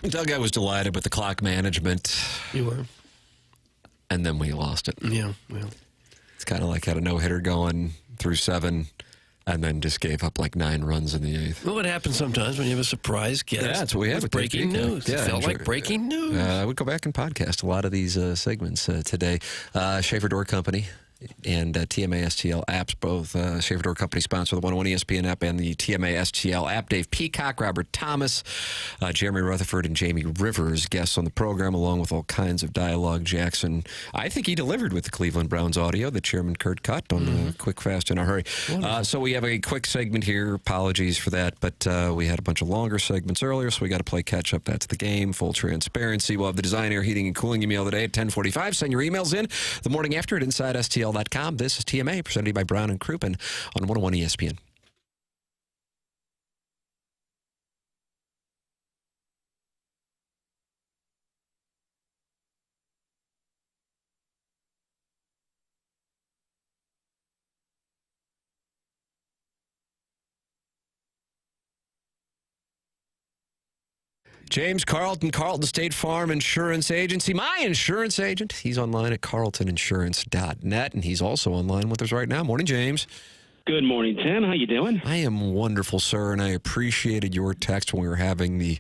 K: Doug, I was delighted with the clock management.
F: You were.
K: And then we lost it.
F: Yeah, well.
K: It's kind of like had a no-hitter going through 7 and then just gave up like 9 runs in the 8th.
F: Well, what happens sometimes when you have a surprise guest?
K: Yeah, that's what we had with
F: breaking news.
K: Yeah,
F: it felt like breaking news.
K: I would go back and podcast a lot of these segments today. Schaefer Door Company and TMA STL apps, both Schaefer Door Company sponsor the 101 ESPN app and the TMA STL app. Dave Peacock, Robert Thomas, Jeremy Rutherford, and Jamie Rivers, guests on the program, along with all kinds of dialogue. Jackson, I think he delivered with the Cleveland Browns audio that Chairman Kurt cut on Quick, Fast, in a Hurry. So we have a quick segment here. Apologies for that, but we had a bunch of longer segments earlier, so we got to play catch-up. That's the game. Full transparency. We'll have the Design, Air, Heating, and Cooling email today at 10:45. Send your emails in the morning after at InsideSTL.com. This is TMA, presented by Brown and Krupin on 101 ESPN. James Carlton, Carlton State Farm Insurance Agency, my insurance agent. He's online at carltoninsurance.net, and he's also online with us right now. Morning, James.
O: Good morning, Tim. How you doing?
K: I am wonderful, sir, and I appreciated your text when we were having the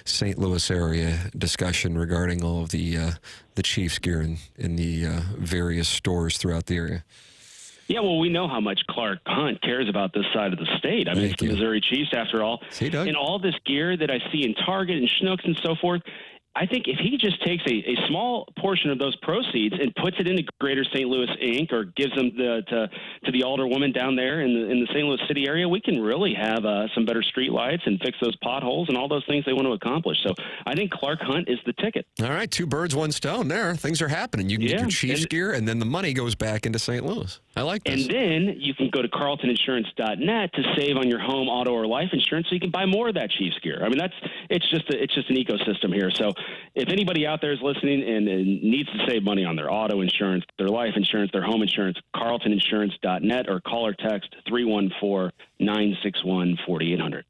K: St. Louis area discussion regarding all of the Chiefs gear in the various stores throughout the area.
O: Yeah, well, we know how much Clark Hunt cares about this side of the state. I mean, it's the Missouri Chiefs, after all. And all this gear that I see in Target and Schnucks and so forth, I think if he just takes a small portion of those proceeds and puts it into Greater St. Louis Inc. or gives them to the alderwoman down there in the St. Louis City area, we can really have some better street lights and fix those potholes and all those things they want to accomplish. So I think Clark Hunt is the ticket.
K: All right, 2 birds, 1 stone there. Things are happening. You can get your Chiefs gear, and then the money goes back into St. Louis. I like this.
O: And then you can go to carltoninsurance.net to save on your home, auto, or life insurance, so you can buy more of that Chiefs gear. I mean, it's just an ecosystem here. So if anybody out there is listening and needs to save money on their auto insurance, their life insurance, their home insurance, carltoninsurance.net, or call or text 314-961-4800.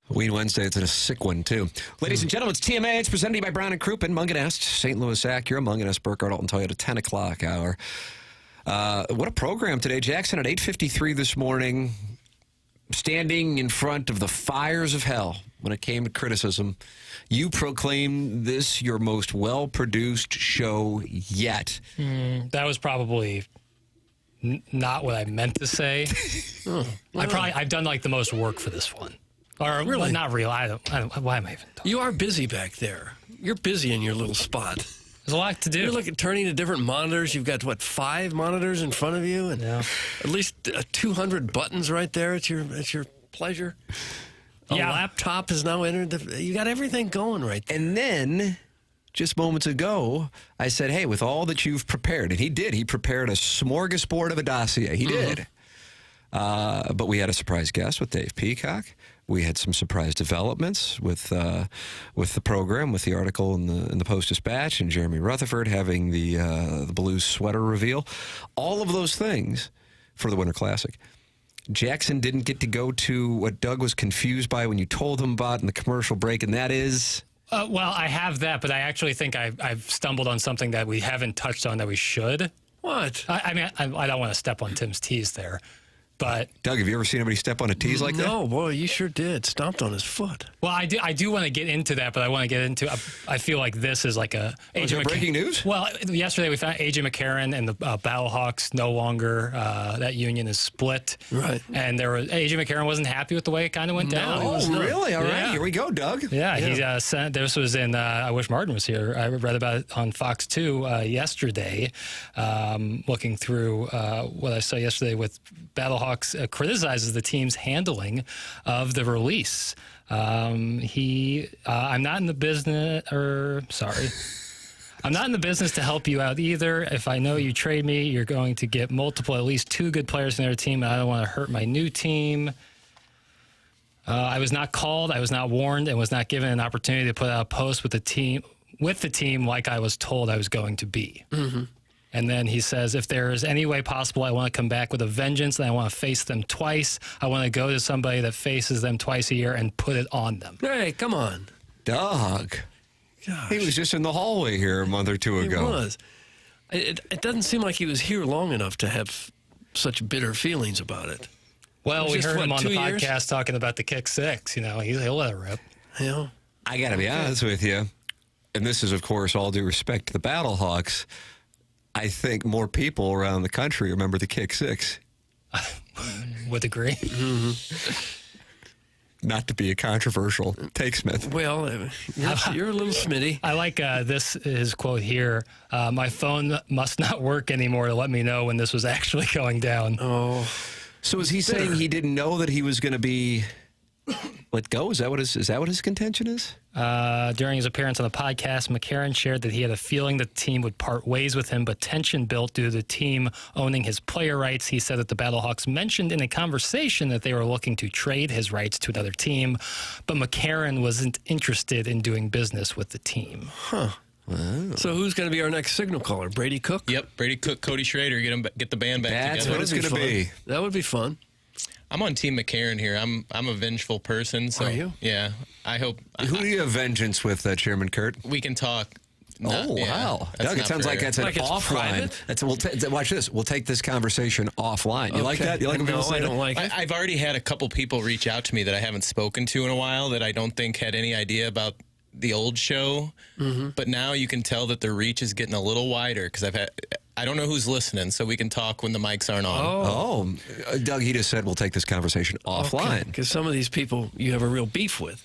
K: Ween Wednesday, it's a sick one, too. Ladies and gentlemen, it's TMA. It's presented to you by Brown & Krupin, Munganest, St. Louis Acura, Munganest, Burkhardt, Alton Toyota, 10 o'clock hour. What a program today. Jackson at 8:53 this morning, standing in front of the fires of hell when it came to criticism. You proclaimed this your most well-produced show yet.
L: That was probably not what I meant to say. I've done like the most work for this one. Or really? Not real. I don't, why am I even talking?
F: You are busy back there. You're busy in your little spot.
L: There's a lot to do.
F: You're looking, turning to different monitors. You've got, 5 monitors in front of you? And at least 200 buttons right there at your pleasure. A laptop is now entered. You got everything going right there.
K: And then, just moments ago, I said, hey, with all that you've prepared, and he did. He prepared a smorgasbord of a dossier. He did. But we had a surprise guest with Dave Peacock. We had some surprise developments with the program, with the article in the Post-Dispatch, and Jeremy Rutherford having the Blues sweater reveal. All of those things for the Winter Classic. Jackson didn't get to go to what Doug was confused by when you told him about in the commercial break, and that is...
L: well, I have that, but I actually think I've stumbled on something that we haven't touched on that we should.
F: What?
L: I mean, I don't want to step on Tim's tees there. But
K: Doug, have you ever seen anybody step on a tease like that?
F: No, boy, you sure did. Stomped on his foot.
L: Well, I do want to get into that, but I want to get into. I feel like this is like a
K: breaking news.
L: Well, yesterday we found AJ McKernan and the Battlehawks no longer. That union is split.
F: Right.
L: And AJ McKernan wasn't happy with the way it kind of went down.
K: Oh, really? All right, here we go, Doug.
L: Yeah, he sent. This was in. I wish Martin was here. I read about it on Fox 2 yesterday. Looking through what I saw yesterday with Battlehawks criticizes the team's handling of the release. I'm not in the business, I'm not in the business to help you out either. If I know you trade me, you're going to get at least 2 good players in their team, and I don't want to hurt my new team. I was not called, I was not warned, and was not given an opportunity to put out a post with the team like I was told I was going to be. Mm-hmm. And then he says, if there is any way possible, I want to come back with a vengeance, and I want to face them twice. I want to go to somebody that faces them twice a year and put it on them.
F: Hey, come on.
K: Doug. Gosh. He was just in the hallway here a month or 2 ago.
F: He was. It doesn't seem like he was here long enough to have such bitter feelings about it.
L: Well, we heard him on the podcast talking about the kick 6. He'll let it rip.
F: Yeah.
K: I got to be honest with you, and this is, of course, all due respect to the Battlehawks, I think more people around the country remember the kick 6.
L: Would agree.
K: Mm-hmm. Not to be a controversial take, Smith.
F: Well, you're a little smitty.
L: I like his quote here. My phone must not work anymore to let me know when this was actually going down.
F: Oh.
K: So is he saying he didn't know that he was going to be let go? Is that what his contention is?
L: During his appearance on the podcast, McKernan shared that he had a feeling that the team would part ways with him, but tension built due to the team owning his player rights. He said that the Battlehawks mentioned in a conversation that they were looking to trade his rights to another team, but McKernan wasn't interested in doing business with the team.
F: Huh. Wow. So who's going to be our next signal caller? Brady Cook?
M: Yep, Brady Cook, Cody Schrader, get the band back together.
K: That's what it's going to be.
F: That would be fun.
M: I'm on Team McKernan here. I'm a vengeful person. So,
F: are you?
M: Yeah. I hope.
K: Who do you have vengeance with, Chairman Kurt?
M: We can talk.
K: Wow. Doug, it sounds like that's an offline. Watch this. We'll take this conversation offline. You like that? You like when people say
F: I don't like it.
M: I've already had a couple people reach out to me that I haven't spoken to in a while that I don't think had any idea about the old show. Mm-hmm. But now you can tell that the reach is getting a little wider because I don't know who's listening, so we can talk when the mics aren't on.
K: Doug, he just said we'll take this conversation offline.
F: Because some of these people you have a real beef with.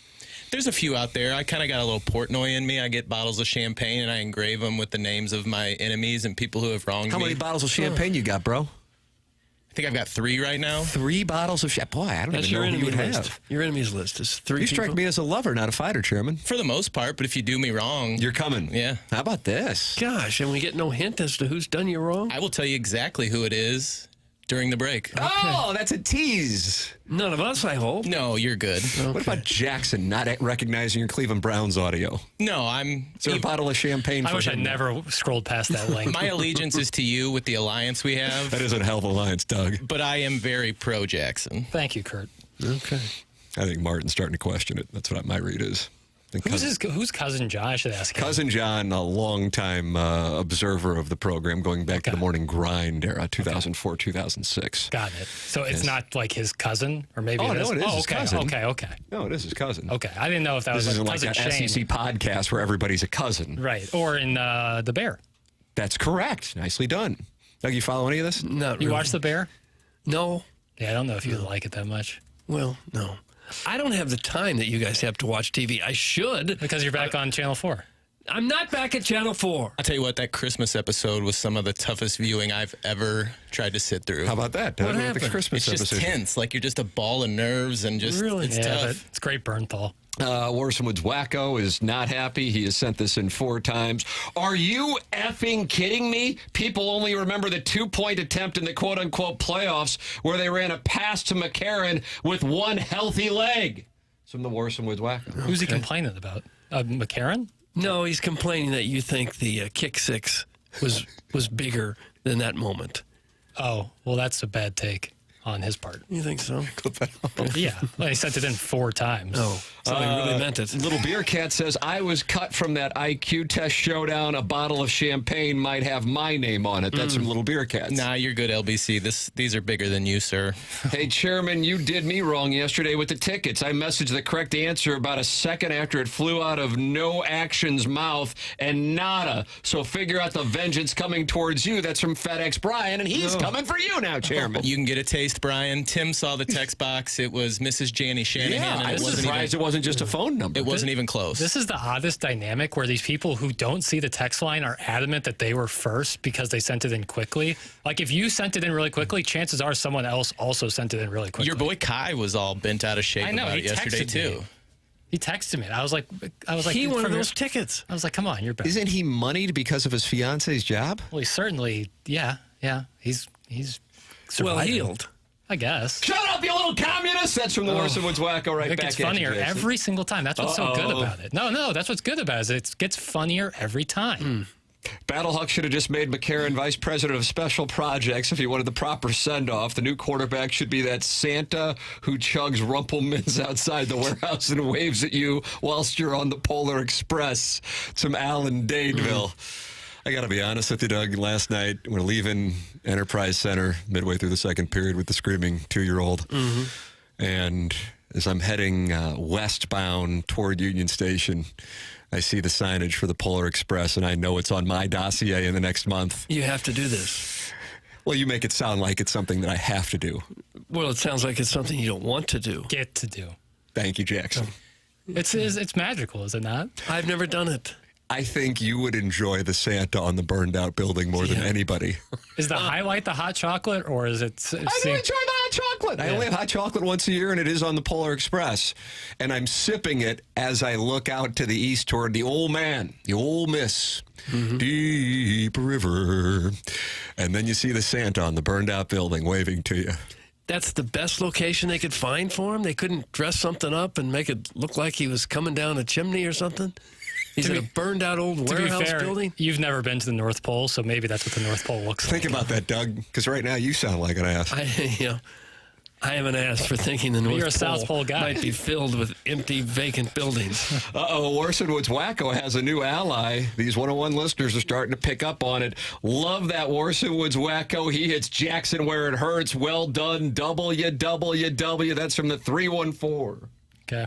M: There's a few out there. I kind of got a little Portnoy in me. I get bottles of champagne, and I engrave them with the names of my enemies and people who have wronged me.
K: How many bottles of champagne you got, bro?
M: I think I've got 3 right now.
K: 3 bottles of champagne? Boy, I don't even know who you would have.
F: Your enemy's list is 3
K: You strike me as a lover, not a fighter, Chairman.
M: For the most part, but if you do me wrong...
K: You're coming.
M: Yeah.
K: How about this?
F: Gosh, and we get no hint as to who's done you wrong?
M: I will tell you exactly who it is during the break.
K: Okay. Oh, that's a tease.
F: None of us, I hope.
M: No, you're good.
K: Okay. What about Jackson not recognizing your Cleveland Browns audio?
M: No, I'm...
K: Is there a bottle of champagne for
L: I wish
K: him?
L: I never scrolled past that link.
M: My allegiance is to you with the alliance we have.
K: That is a hell of an alliance, Doug.
M: But I am very pro-Jackson.
L: Thank you, Kurt.
F: Okay.
K: I think Martin's starting to question it. That's what my read is.
L: Who's Cousin John? I should ask him.
K: Cousin John, a longtime observer of the program, going back to the morning grind era, 2004, 2006.
L: Got it. So it's not like his cousin, or maybe
K: it is his
L: okay,
K: cousin.
L: Okay.
K: No, it is his cousin.
L: Okay, I didn't know if that was
K: isn't
L: cousin
K: like an
L: Shane.
K: SEC podcast where everybody's a cousin.
L: Right, or in The Bear.
K: That's correct. Nicely done. Doug, you follow any of this?
F: Not
L: You
F: really.
L: watch The Bear?
F: No.
L: Yeah, I don't know if you like it that much.
F: Well, no. I don't have the time that you guys have to watch TV. I should.
L: Because you're back on Channel 4.
F: I'm not back at Channel 4.
M: I'll tell you what, that Christmas episode was some of the toughest viewing I've ever tried to sit through.
K: How about that?
F: What happened?
K: The Christmas
M: It's just
K: episode.
M: tense. Like you're just a ball of nerves and just it's
L: Yeah,
M: tough.
L: but it's great Bernthal.
K: Worsonwood's Wacko is not happy. He has sent this in 4 times. Are you effing kidding me? People only remember the 2-point attempt in the quote-unquote playoffs where they ran a pass to McKernan with one healthy leg. It's from the Worsonwood's Wacko.
L: Who's he complaining about? McKernan?
F: No, he's complaining that you think the kick six was bigger than that moment.
L: Oh, well, that's a bad take on his part.
F: You think so?
L: Yeah. Well, he sent it in 4 times.
F: Oh, so he really meant it.
K: Little Beer Cat says, I was cut from that IQ test showdown. A bottle of champagne might have my name on it. That's from Little Beer Cats.
M: Nah, you're good, LBC. These are bigger than you, sir.
K: Hey, Chairman, you did me wrong yesterday with the tickets. I messaged the correct answer about a second after it flew out of No Action's mouth and nada. So figure out the vengeance coming towards you. That's from FedEx Brian, and he's coming for you now, Chairman.
M: You can get a taste, Brian. Tim saw the text box. It was Mrs. Janie Shanahan.
K: Yeah,
M: and
K: I
M: it
K: was
M: wasn't
K: surprised
M: even,
K: it wasn't just a phone number.
M: It wasn't even close.
L: This is the oddest dynamic where these people who don't see the text line are adamant that they were first because they sent it in quickly. Like if you sent it in really quickly, chances are someone else also sent it in really quickly.
M: Your boy Kai was all bent out of shape
L: I know,
M: about
L: he
M: it yesterday
L: texted
M: too.
L: me. He texted me. I was like,
F: He wanted
L: from
F: those tickets.
L: I was like, come on, you're better.
K: Isn't he moneyed because of his fiance's job?
L: Well, he's certainly, yeah. He's
F: Well
L: surviving,
F: healed.
L: I guess.
K: Shut up, you little communist! That's from the Worsonwood's Wacko right
L: It
K: back
L: gets
K: at
L: funnier
K: you, Jason.
L: every single time. That's what's so good about it. No, that's what's good about it. Is it gets funnier every time.
K: Battlehawk should have just made McKernan vice president of special projects if he wanted the proper send-off. The new quarterback should be that Santa who chugs Rumpelmans outside the warehouse and waves at you whilst you're on the Polar Express. It's from Alan Dadeville. I got to be honest with you, Doug. Last night, we're leaving Enterprise Center midway through the second period with the screaming 2-year-old. And as I'm heading westbound toward Union Station, I see the signage for the Polar Express, and I know it's on my dossier in the next month.
F: You have to do this.
K: Well, you make it sound like it's something that I have to do.
F: Well, it sounds like it's something you don't want to do.
L: Get to do.
K: Thank you, Jackson.
L: It's magical, is it not?
F: I've never done it.
K: I think you would enjoy the Santa on the burned out building more than anybody.
L: Is the highlight the hot chocolate, or is it?
K: I enjoy the hot chocolate. I only have hot chocolate once a year, and it is on the Polar Express. And I'm sipping it as I look out to the east toward the old man, the old miss, deep river. And then you see the Santa on the burned out building waving to you.
F: That's the best location they could find for him? They couldn't dress something up and make it look like he was coming down a chimney or something? He's in a burned out old warehouse building?
L: You've never been to the North Pole, so maybe that's what the North Pole looks like.
K: Think about that, Doug, because right now you sound like an ass.
F: I haven't asked for thinking the North
L: You're a
F: Pole
L: South Pole guy.
F: might be filled with empty, vacant buildings.
K: Worsonwood's Wacko has a new ally. These 101 listeners are starting to pick up on it. Love that Worsonwood's Wacko. He hits Jackson where it hurts. Well done, WWW. That's from the 314.
L: Okay.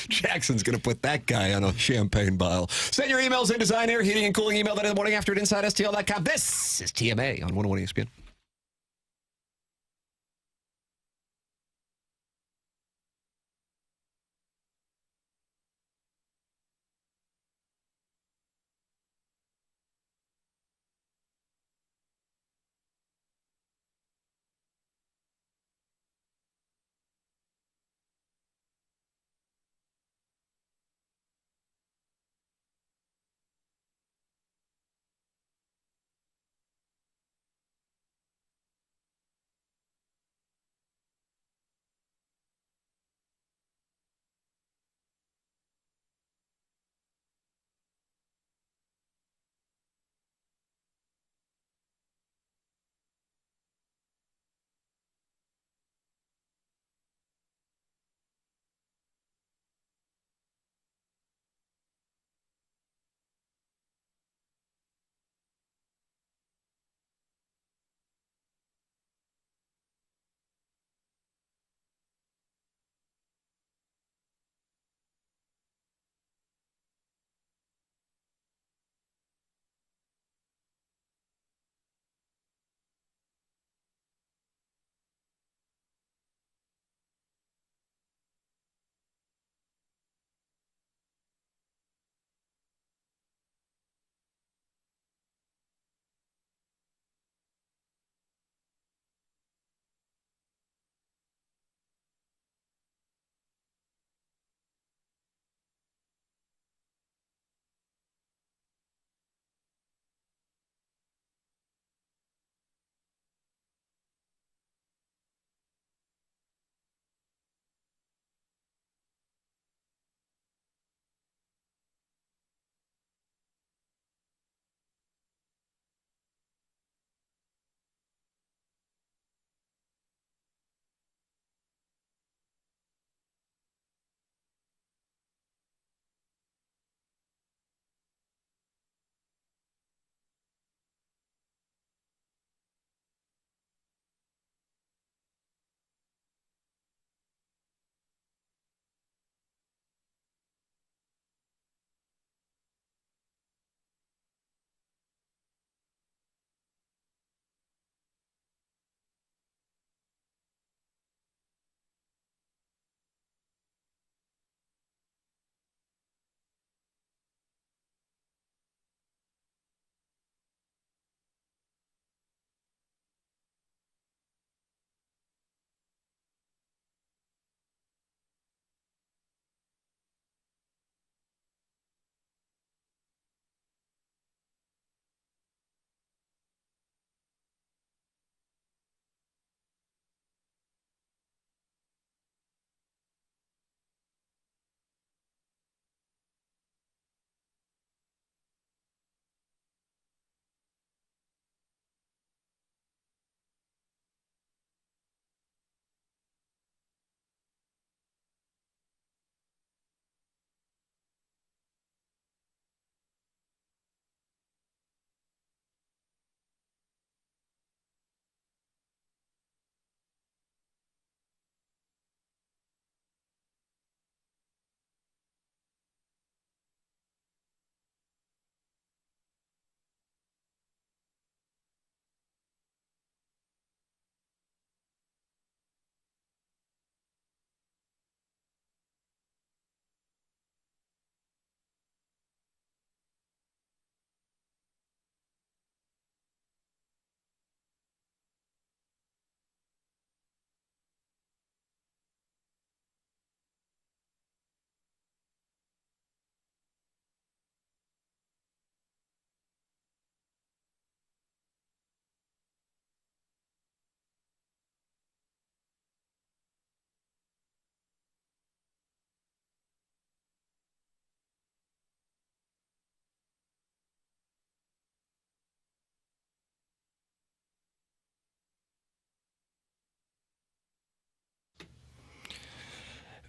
K: Jackson's going to put that guy on a champagne bottle. Send your emails in Design Air Heating and Cooling. Email that in the morning after at InsideSTL.com. This is TMA on 101 ESPN.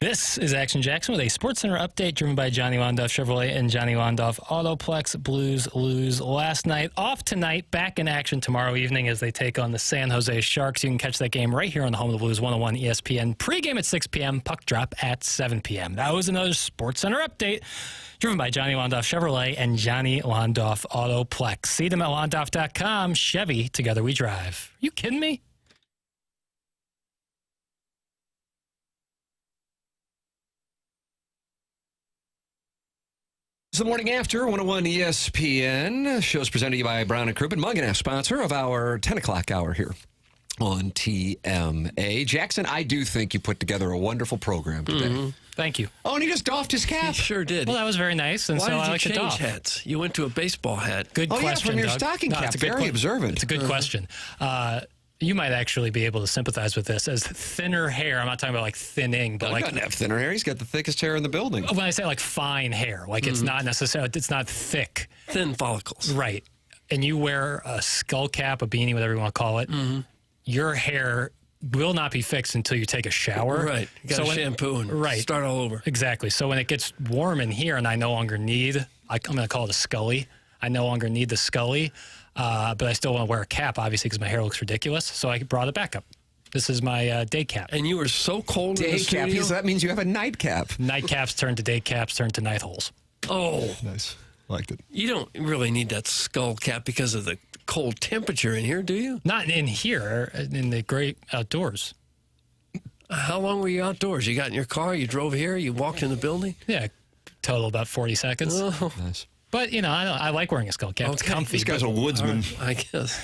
L: This is Action Jackson with a Sports Center update driven by Johnny Londoff Chevrolet and Johnny Londoff Autoplex. Blues lose last night. Off tonight, back in action tomorrow evening as they take on the San Jose Sharks. You can catch that game right here on the home of the Blues, 101 ESPN. Pre-game at 6 p.m., puck drop at 7 p.m. That was another Sports Center update driven by Johnny Londoff Chevrolet and Johnny Londoff Autoplex. See them at londoff.com. Chevy, together we drive. Are you kidding me?
K: It's the Morning After, 101 ESPN. Show's presented to you by Brown & Krupin, Mug and F, sponsor of our 10 o'clock hour here on TMA. Jackson, I do think you put together a wonderful program today.
L: Thank you.
K: Oh, and he just doffed his cap.
F: He sure did.
L: Well, that was very nice, and
F: Why
L: so
F: did
L: I
F: you
L: like to
F: change
L: doff.
F: hats? You went to a baseball hat.
L: Good question,
K: from your
L: Doug.
K: stocking cap.
L: It's a good
K: Very observant.
L: It's a good question. You might actually be able to sympathize with this as thinner hair. I'm not talking about like thinning, but
K: Doug
L: like
K: doesn't have thinner hair. He's got the thickest hair in the building.
L: when I say like fine hair, like it's not necessarily, it's not thick.
F: Thin follicles.
L: Right. And you wear a skull cap, a beanie, whatever you want to call it. Your hair will not be fixed until you take a shower.
F: Right. You got to shampoo and start all over.
L: Exactly. So when it gets warm in here and I no longer need, I'm going to call it a scully. I no longer need the scully, but I still want to wear a cap, obviously, because my hair looks ridiculous. So I brought it back up. This is my day cap.
F: And you were so cold in the
K: Day cap.
F: studio.
K: So that means you have a nightcap.
L: Nightcaps turn to day caps, turn to night holes.
F: Oh.
K: Nice. Liked it.
F: You don't really need that skull cap because of the cold temperature in here, do you?
L: Not in here, in the great outdoors.
F: How long were you outdoors? You got in your car, you drove here, you walked in the building?
L: Yeah, total about 40 seconds.
F: Oh.
K: Nice.
L: But, you know, I like wearing a skull cap. It's comfy.
K: This guy's a woodsman.
F: Right, I guess.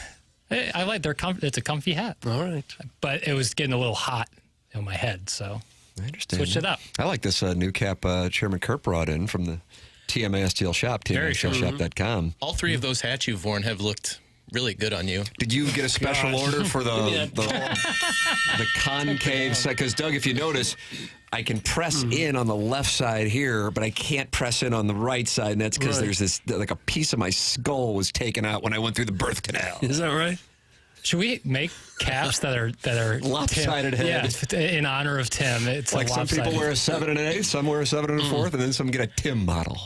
L: I like it's a comfy hat.
F: All right.
L: But it was getting a little hot in my head, so
K: I understand.
L: switched it up.
K: I like this new cap Chairman Kurt brought in from the TMA STL shop, TMASTLshop.com.
M: All three of those hats you've worn have looked really good on you.
K: Did you get a special order for the concave side? Because, Doug, if you notice, I can press in on the left side here, but I can't press in on the right side, and that's because there's this, like a piece of my skull was taken out when I went through the birth canal.
F: Is that right?
L: Should we make caps that are
K: lopsided
L: Tim,
K: head?
L: Yeah, in honor of Tim. It's
K: like some people wear a 7 1/8, some wear a 7 1/4, and then some get a Tim model.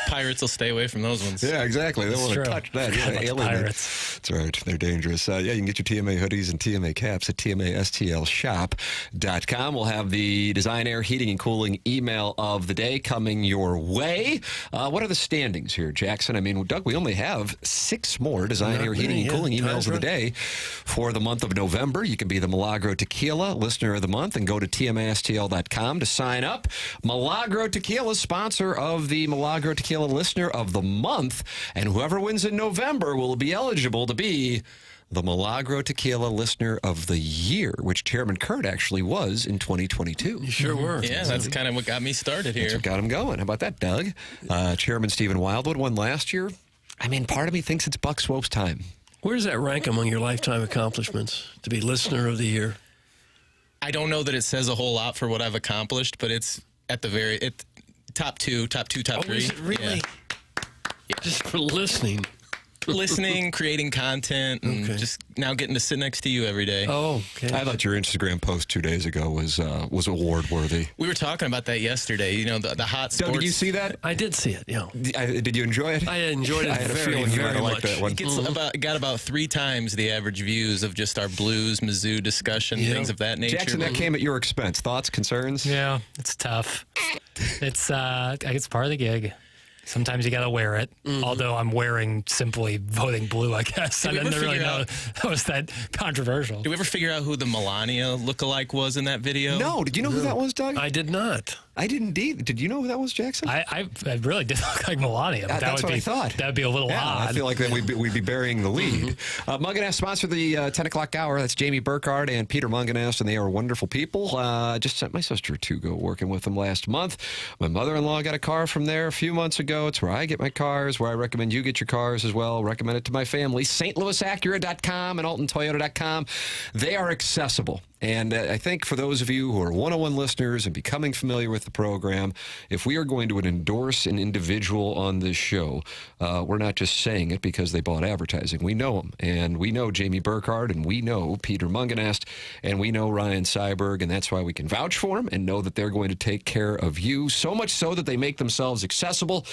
M: Pirates will stay away from those ones.
K: Yeah, exactly. They don't want to touch that. Yeah,
L: Pirates.
K: That's right. They're dangerous. Yeah, you can get your TMA hoodies and TMA caps at TMASTLshop.com. We'll have the Design Air Heating and Cooling email of the day coming your way. What are the standings here, Jackson? I mean, Doug, we only have 6 more Design Air Heating and Cooling emails of the day for the month of November. You can be the Milagro Tequila Listener of the Month and go to TMASTL.com to sign up. Milagro Tequila, sponsor of the Milagro Tequila Listener of the Month, and whoever wins in November will be eligible to be the Milagro Tequila Listener of the Year, which Chairman Kurt actually was in 2022.
F: You sure were.
M: Yeah, that's kind of what got me started here.
K: That's what got him going. How about that, Doug? Chairman Stephen Wildwood won last year. I mean, part of me thinks it's Buck Swope's time.
F: Where does that rank among your lifetime accomplishments to be Listener of the Year?
M: I don't know that it says a whole lot for what I've accomplished, but it's at the top 2, top 3.
F: Is it really?
M: Yeah.
F: Just for listening.
M: Listening, creating content, and just now getting to sit next to you every day.
F: Oh, okay.
K: I thought your Instagram post 2 days ago was award worthy.
M: We were talking about that yesterday. You know, the hot sports.
K: Doug, did you see that?
F: I did see it. Yeah.
K: Did you enjoy it?
F: I enjoyed it.
K: I had a feeling you might have liked that one.
M: It gets got about 3 times the average views of just our Blues, Mizzou discussion, things of that nature.
K: Jackson, that came at your expense. Thoughts, concerns?
L: Yeah, it's tough. It's part of the gig. Sometimes you got to wear it, although I'm wearing simply voting blue, I guess. I didn't really know that was that controversial.
M: Did we ever figure out who the Melania lookalike was in that video?
K: No. Did you know who that was, Doug?
F: I did not.
K: I didn't either. Did you know who that was, Jackson?
L: I really did look like Melania. But
K: That's what I thought.
L: That would be a little odd.
K: I feel like then we'd be burying the lead. Munganast sponsored the 10 o'clock hour. That's Jamie Burkhardt and Peter Munganast, and they are wonderful people. Just sent my sister to go working with them last month. My mother-in-law got a car from there a few months ago. It's where I get my cars, where I recommend you get your cars as well. Recommend it to my family. StLouisAcura.com and AltonToyota.com. They are accessible. And I think for those of you who are one-on-one listeners and becoming familiar with the program, if we are going to endorse an individual on this show, we're not just saying it because they bought advertising. We know them, and we know Jamie Burkhardt, and we know Peter Mungenast, and we know Ryan Seiberg, and that's why we can vouch for them and know that they're going to take care of you, so much so that they make themselves accessible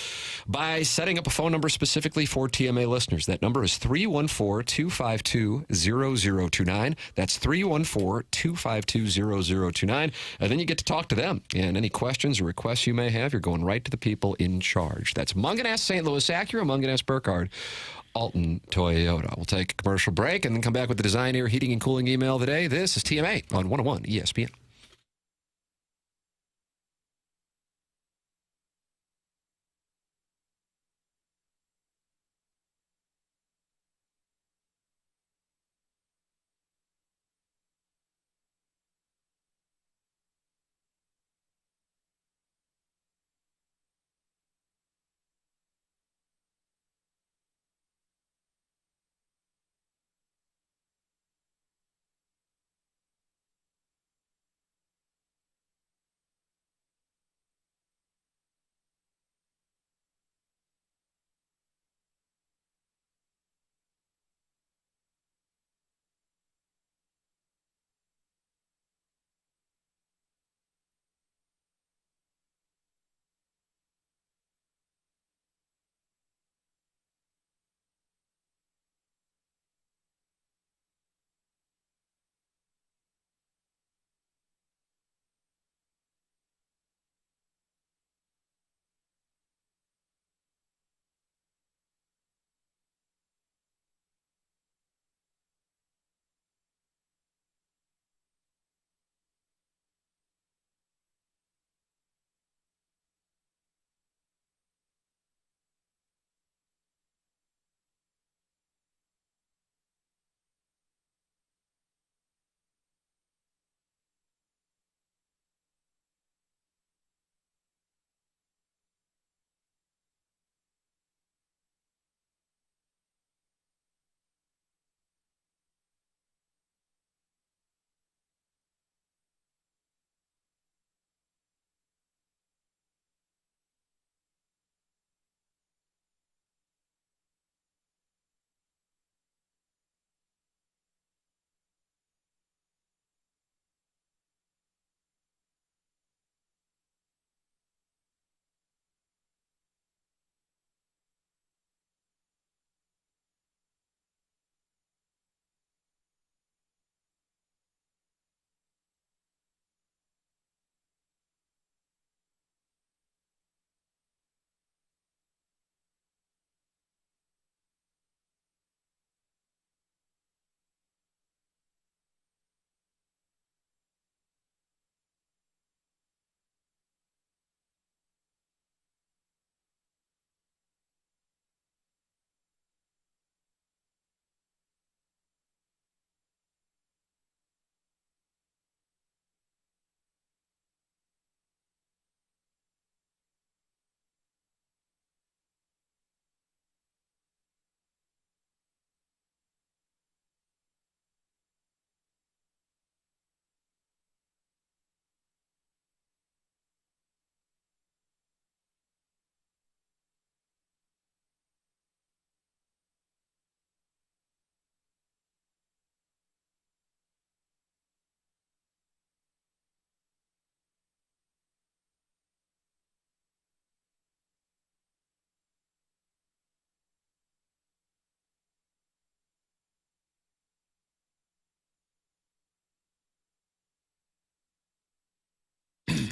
K: by setting up a phone number specifically for TMA listeners. That number is 314-252-0029. That's 314-252-0029. And then you get to talk to them. And any questions or requests you may have, you're going right to the people in charge. That's Mungenast St. Louis Acura, Mungenast Burkhardt, Alton Toyota. We'll take a commercial break and then come back with the Design Air Heating and Cooling email today. This is TMA on 101 ESPN.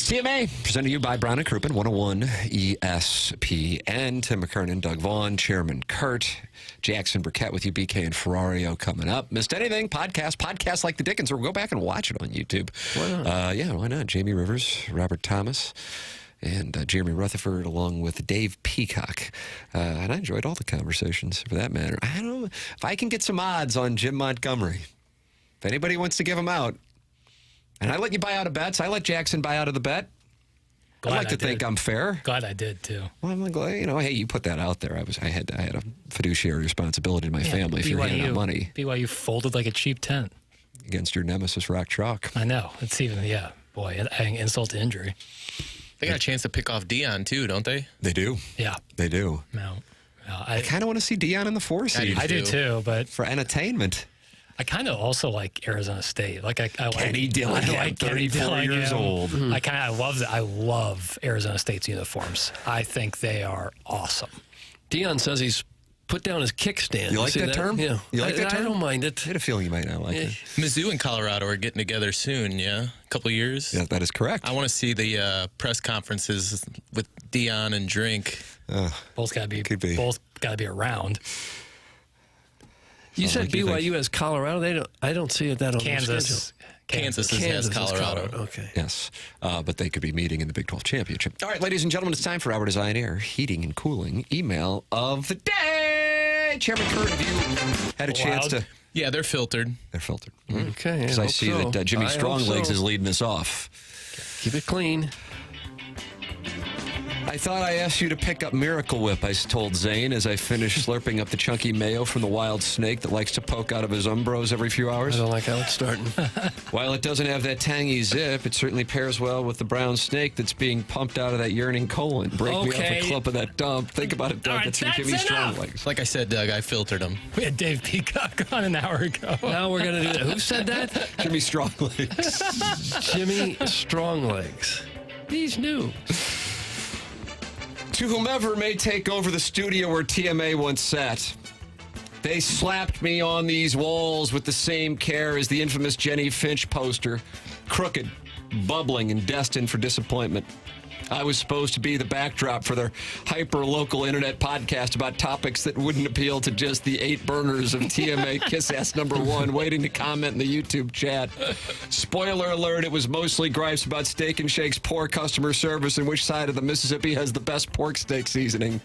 K: CMA, presented to you by Brown & Krupin, 101 ESPN. Tim McKernan, Doug Vaughn, Chairman Kurt, Jackson Burkett with you, BK and Ferrario coming up. Missed anything? Podcast like the Dickens, or go back and watch it on YouTube.
F: Why not?
K: Yeah, why not? Jamie Rivers, Robert Thomas, and Jeremy Rutherford, along with Dave Peacock. And I enjoyed all the conversations, for that matter. I don't know if I can get some odds on Jim Montgomery. If anybody wants to give them out. And I let you buy out of bets. I let Jackson buy out of the bet. I'd like to think I'm fair.
L: Glad I did, too.
K: Well, I'm glad, hey, you put that out there. I had a fiduciary responsibility to my family if you're handing out money.
L: BYU folded like a cheap tent.
K: against your nemesis, Rock Chalk.
L: I know. It's even, boy, adding insult to injury.
M: They got a chance to pick off Dion, too, don't they?
K: They do.
L: Yeah.
K: They do.
L: No.
K: I kind of want to see Dion in the 4 seed.
L: I do too, but
K: for entertainment.
L: I kind of also like Arizona State. Like I
K: Kenny Dillingham,
L: like
K: 34 years old.
L: I love that. I love Arizona State's uniforms. I think they are awesome.
F: Dion says he's put down his kickstand.
K: You like that term?
F: Yeah.
K: You like that term?
F: I don't mind it.
K: I had a feeling you might not like it.
M: Mizzou and Colorado are getting together soon, yeah? A couple of years?
K: Yeah, that is correct.
M: I want to see the press conferences with Dion and Drink.
L: Both got to be around.
F: You said BYU has Colorado. I don't see it that on
L: Kansas.
M: Kansas has Colorado.
F: Okay.
K: Yes, but they could be meeting in the Big 12 Championship. All right, ladies and gentlemen, it's time for our Design Air Heating and Cooling email of the day. Chairman Kurt, have you had a chance to...
M: Yeah, they're filtered.
K: They're filtered.
F: Okay.
K: Because I see that Jimmy Stronglegs is leading us off.
F: Keep it clean.
K: I thought I asked you to pick up Miracle Whip, I told Zane as I finished slurping up the chunky mayo from the wild snake that likes to poke out of his umbros every few hours.
F: I don't like how it's starting.
K: While it doesn't have that tangy zip, it certainly pairs well with the brown snake that's being pumped out of that yearning colon. Break me off a clump of that dump. Think about it, Doug.
L: Right,
K: that's from Jimmy Stronglegs.
M: Like I said, Doug, I filtered them.
L: We had Dave Peacock on an hour ago.
F: Now we're going to do that. Who said that?
K: Jimmy Stronglegs.
F: Jimmy Stronglegs. He's new.
K: To whomever may take over the studio where TMA once sat, they slapped me on these walls with the same care as the infamous Jenny Finch poster, crooked, bubbling, and destined for disappointment. I was supposed to be the backdrop for their hyper-local internet podcast about topics that wouldn't appeal to just the 8 burners of TMA Kiss-Ass #1 waiting to comment in the YouTube chat. Spoiler alert, it was mostly gripes about Steak and Shake's poor customer service and which side of the Mississippi has the best pork steak seasoning.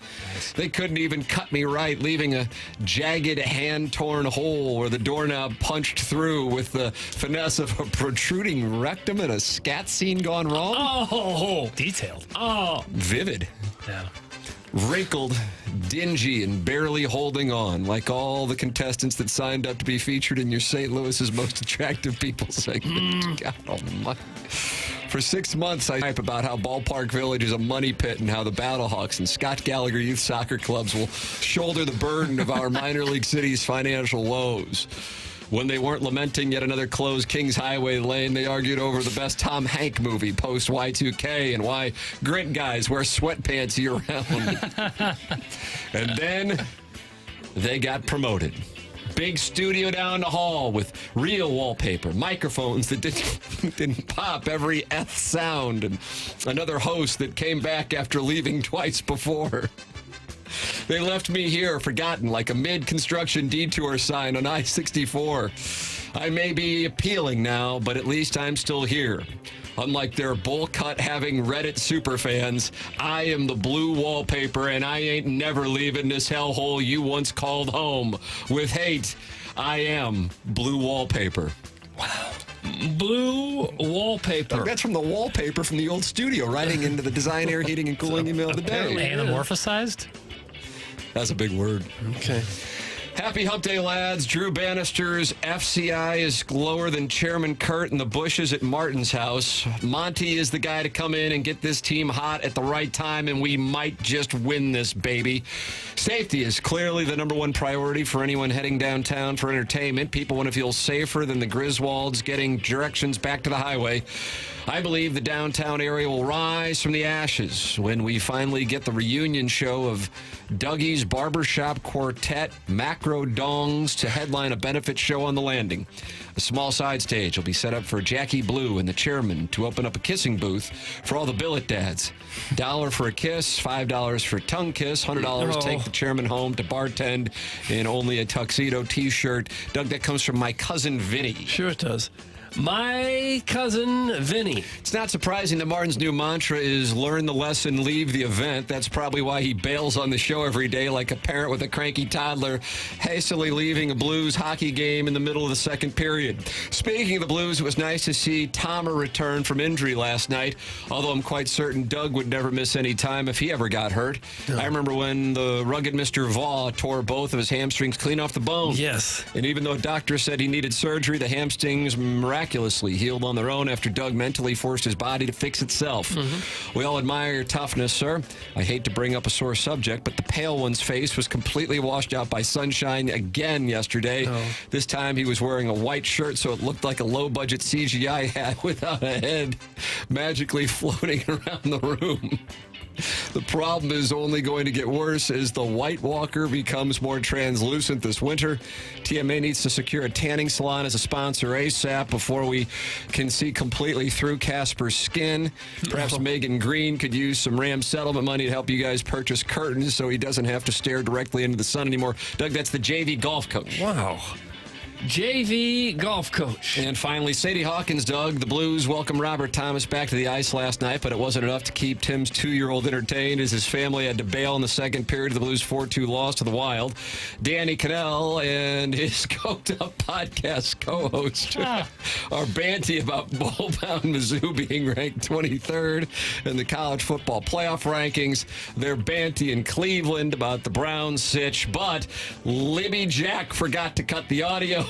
K: They couldn't even cut me right, leaving a jagged, hand-torn hole where the doorknob punched through with the finesse of a protruding rectum and a scat scene gone wrong.
L: Oh, detailed. Oh,
K: vivid.
L: Yeah.
K: Wrinkled, dingy, and barely holding on, like all the contestants that signed up to be featured in your St. Louis's Most Attractive People segment. God almighty. For 6 months, I type about how Ballpark Village is a money pit and how the Battlehawks and Scott Gallagher Youth Soccer Clubs will shoulder the burden of our minor league city's financial woes. When they weren't lamenting yet another closed Kings Highway lane, they argued over the best Tom Hanks movie post Y2K and why grit guys wear sweatpants year round. And then they got promoted. Big studio down the hall with real wallpaper, microphones that didn't pop every F sound, and another host that came back after leaving twice before. They left me here, forgotten, like a mid-construction detour sign on I-64. I may be appealing now, but at least I'm still here. Unlike their bowl-cut-having Reddit superfans, I am the blue wallpaper, and I ain't never leaving this hellhole you once called home. With hate, I am blue wallpaper.
F: Wow. Blue wallpaper.
K: That's from the wallpaper from the old studio, writing into the Design Air Heating and Cooling email of the day.
L: Anamorphosized?
K: That's a big word.
F: Okay.
K: Happy Hump Day, lads. Drew Bannister's FCI is lower than Chairman Kurt in the bushes at Martin's house. Monty is the guy to come in and get this team hot at the right time, and we might just win this baby. Safety is clearly the #1 priority for anyone heading downtown for entertainment. People want to feel safer than the Griswolds getting directions back to the highway. I believe the downtown area will rise from the ashes when we finally get the reunion show of Dougie's Barbershop Quartet, Macro Dongs, to headline a benefit show on the landing. A small side stage will be set up for Jackie Blue and the chairman to open up a kissing booth for all the billet dads. $1 for a kiss, $5 for a tongue kiss, $100 take the chairman home to bartend in only a tuxedo T-shirt. Doug, that comes from my cousin Vinny.
F: Sure it does. My cousin Vinny.
K: It's not surprising that Martin's new mantra is learn the lesson, leave the event. That's probably why he bails on the show every day like a parent with a cranky toddler, hastily leaving a Blues hockey game in the middle of the second period. Speaking of the Blues, it was nice to see Tomer return from injury last night, although I'm quite certain Doug would never miss any time if he ever got hurt. I remember when the rugged Mr. Vaughn tore both of his hamstrings clean off the bone.
F: Yes.
K: And even though doctors said he needed surgery, the hamstrings miraculously healed on their own after Doug mentally forced his body to fix itself. We all admire your toughness, sir. I hate to bring up a sore subject, but the pale one's face was completely washed out by sunshine again yesterday. This time he was wearing a white shirt, so it looked like a low-budget CGI hat without a head magically floating around the room. The problem is only going to get worse as the White Walker becomes more translucent this winter. TMA needs to secure a tanning salon as a sponsor ASAP before we can see completely through Casper's skin. Perhaps Megan Green could use some Ram settlement money to help you guys purchase curtains so he doesn't have to stare directly into the sun anymore. Doug, that's the JV golf coach.
F: Wow. JV golf coach.
K: And finally, Sadie Hawkins, Doug. The Blues welcomed Robert Thomas back to the ice last night, but it wasn't enough to keep Tim's 2-year-old entertained as his family had to bail in the second period of the Blues' 4-2 loss to the Wild. Danny Cannell and his coked-up podcast co-host are banty about ball-bound Mizzou being ranked 23rd in the college football playoff rankings. They're banty in Cleveland about the Browns sitch, but Libby Jack forgot to cut the audio.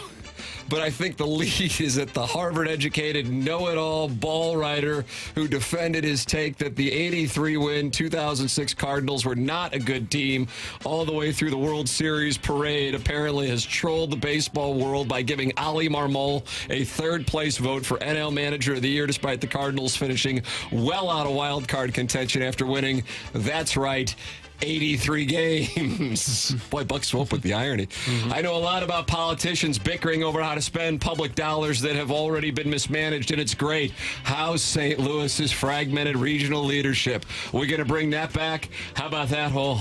K: But I think the lead is at the Harvard-educated, know-it-all ball writer who defended his take that the 83-win 2006 Cardinals were not a good team all the way through the World Series parade. Apparently has trolled the baseball world by giving Ali Marmol a third-place vote for NL Manager of the Year, despite the Cardinals finishing well out of wild card contention after winning. That's right. 83 games. Boy, Buck Swope with the irony. I know a lot about politicians bickering over how to spend public dollars that have already been mismanaged, and it's great. How's St. Louis's fragmented regional leadership? We're going to bring that back? How about that whole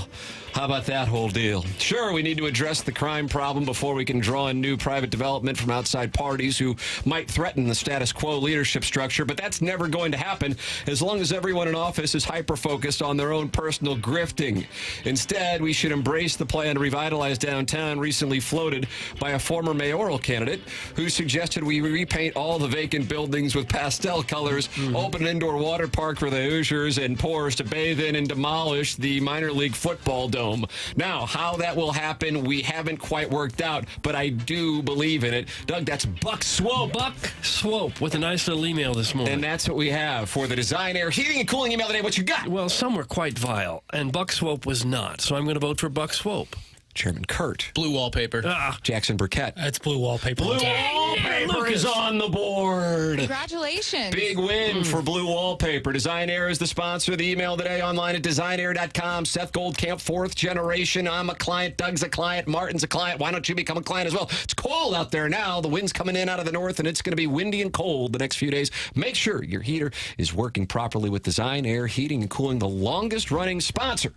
K: deal? Sure, we need to address the crime problem before we can draw in new private development from outside parties who might threaten the status quo leadership structure, but that's never going to happen as long as everyone in office is hyper-focused on their own personal grifting. Instead, we should embrace the plan to revitalize downtown recently floated by a former mayoral candidate who suggested we repaint all the vacant buildings with pastel colors, open an indoor water park for the Hoosiers and Poors to bathe in, and demolish the minor league football dome. Now, how that will happen, we haven't quite worked out, but I do believe in it. Doug, that's Buck Swope.
F: Buck Swope with a nice little email this morning.
K: And that's what we have for the Design Air Heating and Cooling email today. What you got?
F: Well, some were quite vile, and Buck Swope was not, so I'm going to vote for Buck Swope.
K: Chairman Kurt.
M: Blue wallpaper.
K: Jackson Burkett.
L: That's blue wallpaper.
K: Blue wallpaper is on the board.
P: Congratulations.
K: Big win for Blue Wallpaper. Design Air is the sponsor of the email today, online at designair.com. Seth Goldcamp, 4th generation. I'm a client. Doug's a client. Martin's a client. Why don't you become a client as well? It's cold out there now. The wind's coming in out of the north, and it's going to be windy and cold the next few days. Make sure your heater is working properly with Design Air Heating and Cooling, the longest-running sponsor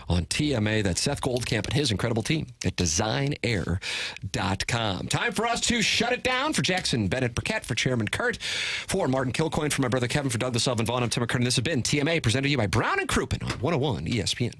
K: on TMA. That's Seth Goldcamp and his incredible team at designair.com. Time for us to shut it down. For Jackson Burkett, for Chairman Kurt, for Martin Kilcoyne, for my brother Kevin, for Doug the Sullivan Vaughn, I'm Tim McKernan. This has been TMA, presented to you by Brown and Krupin on 101 ESPN.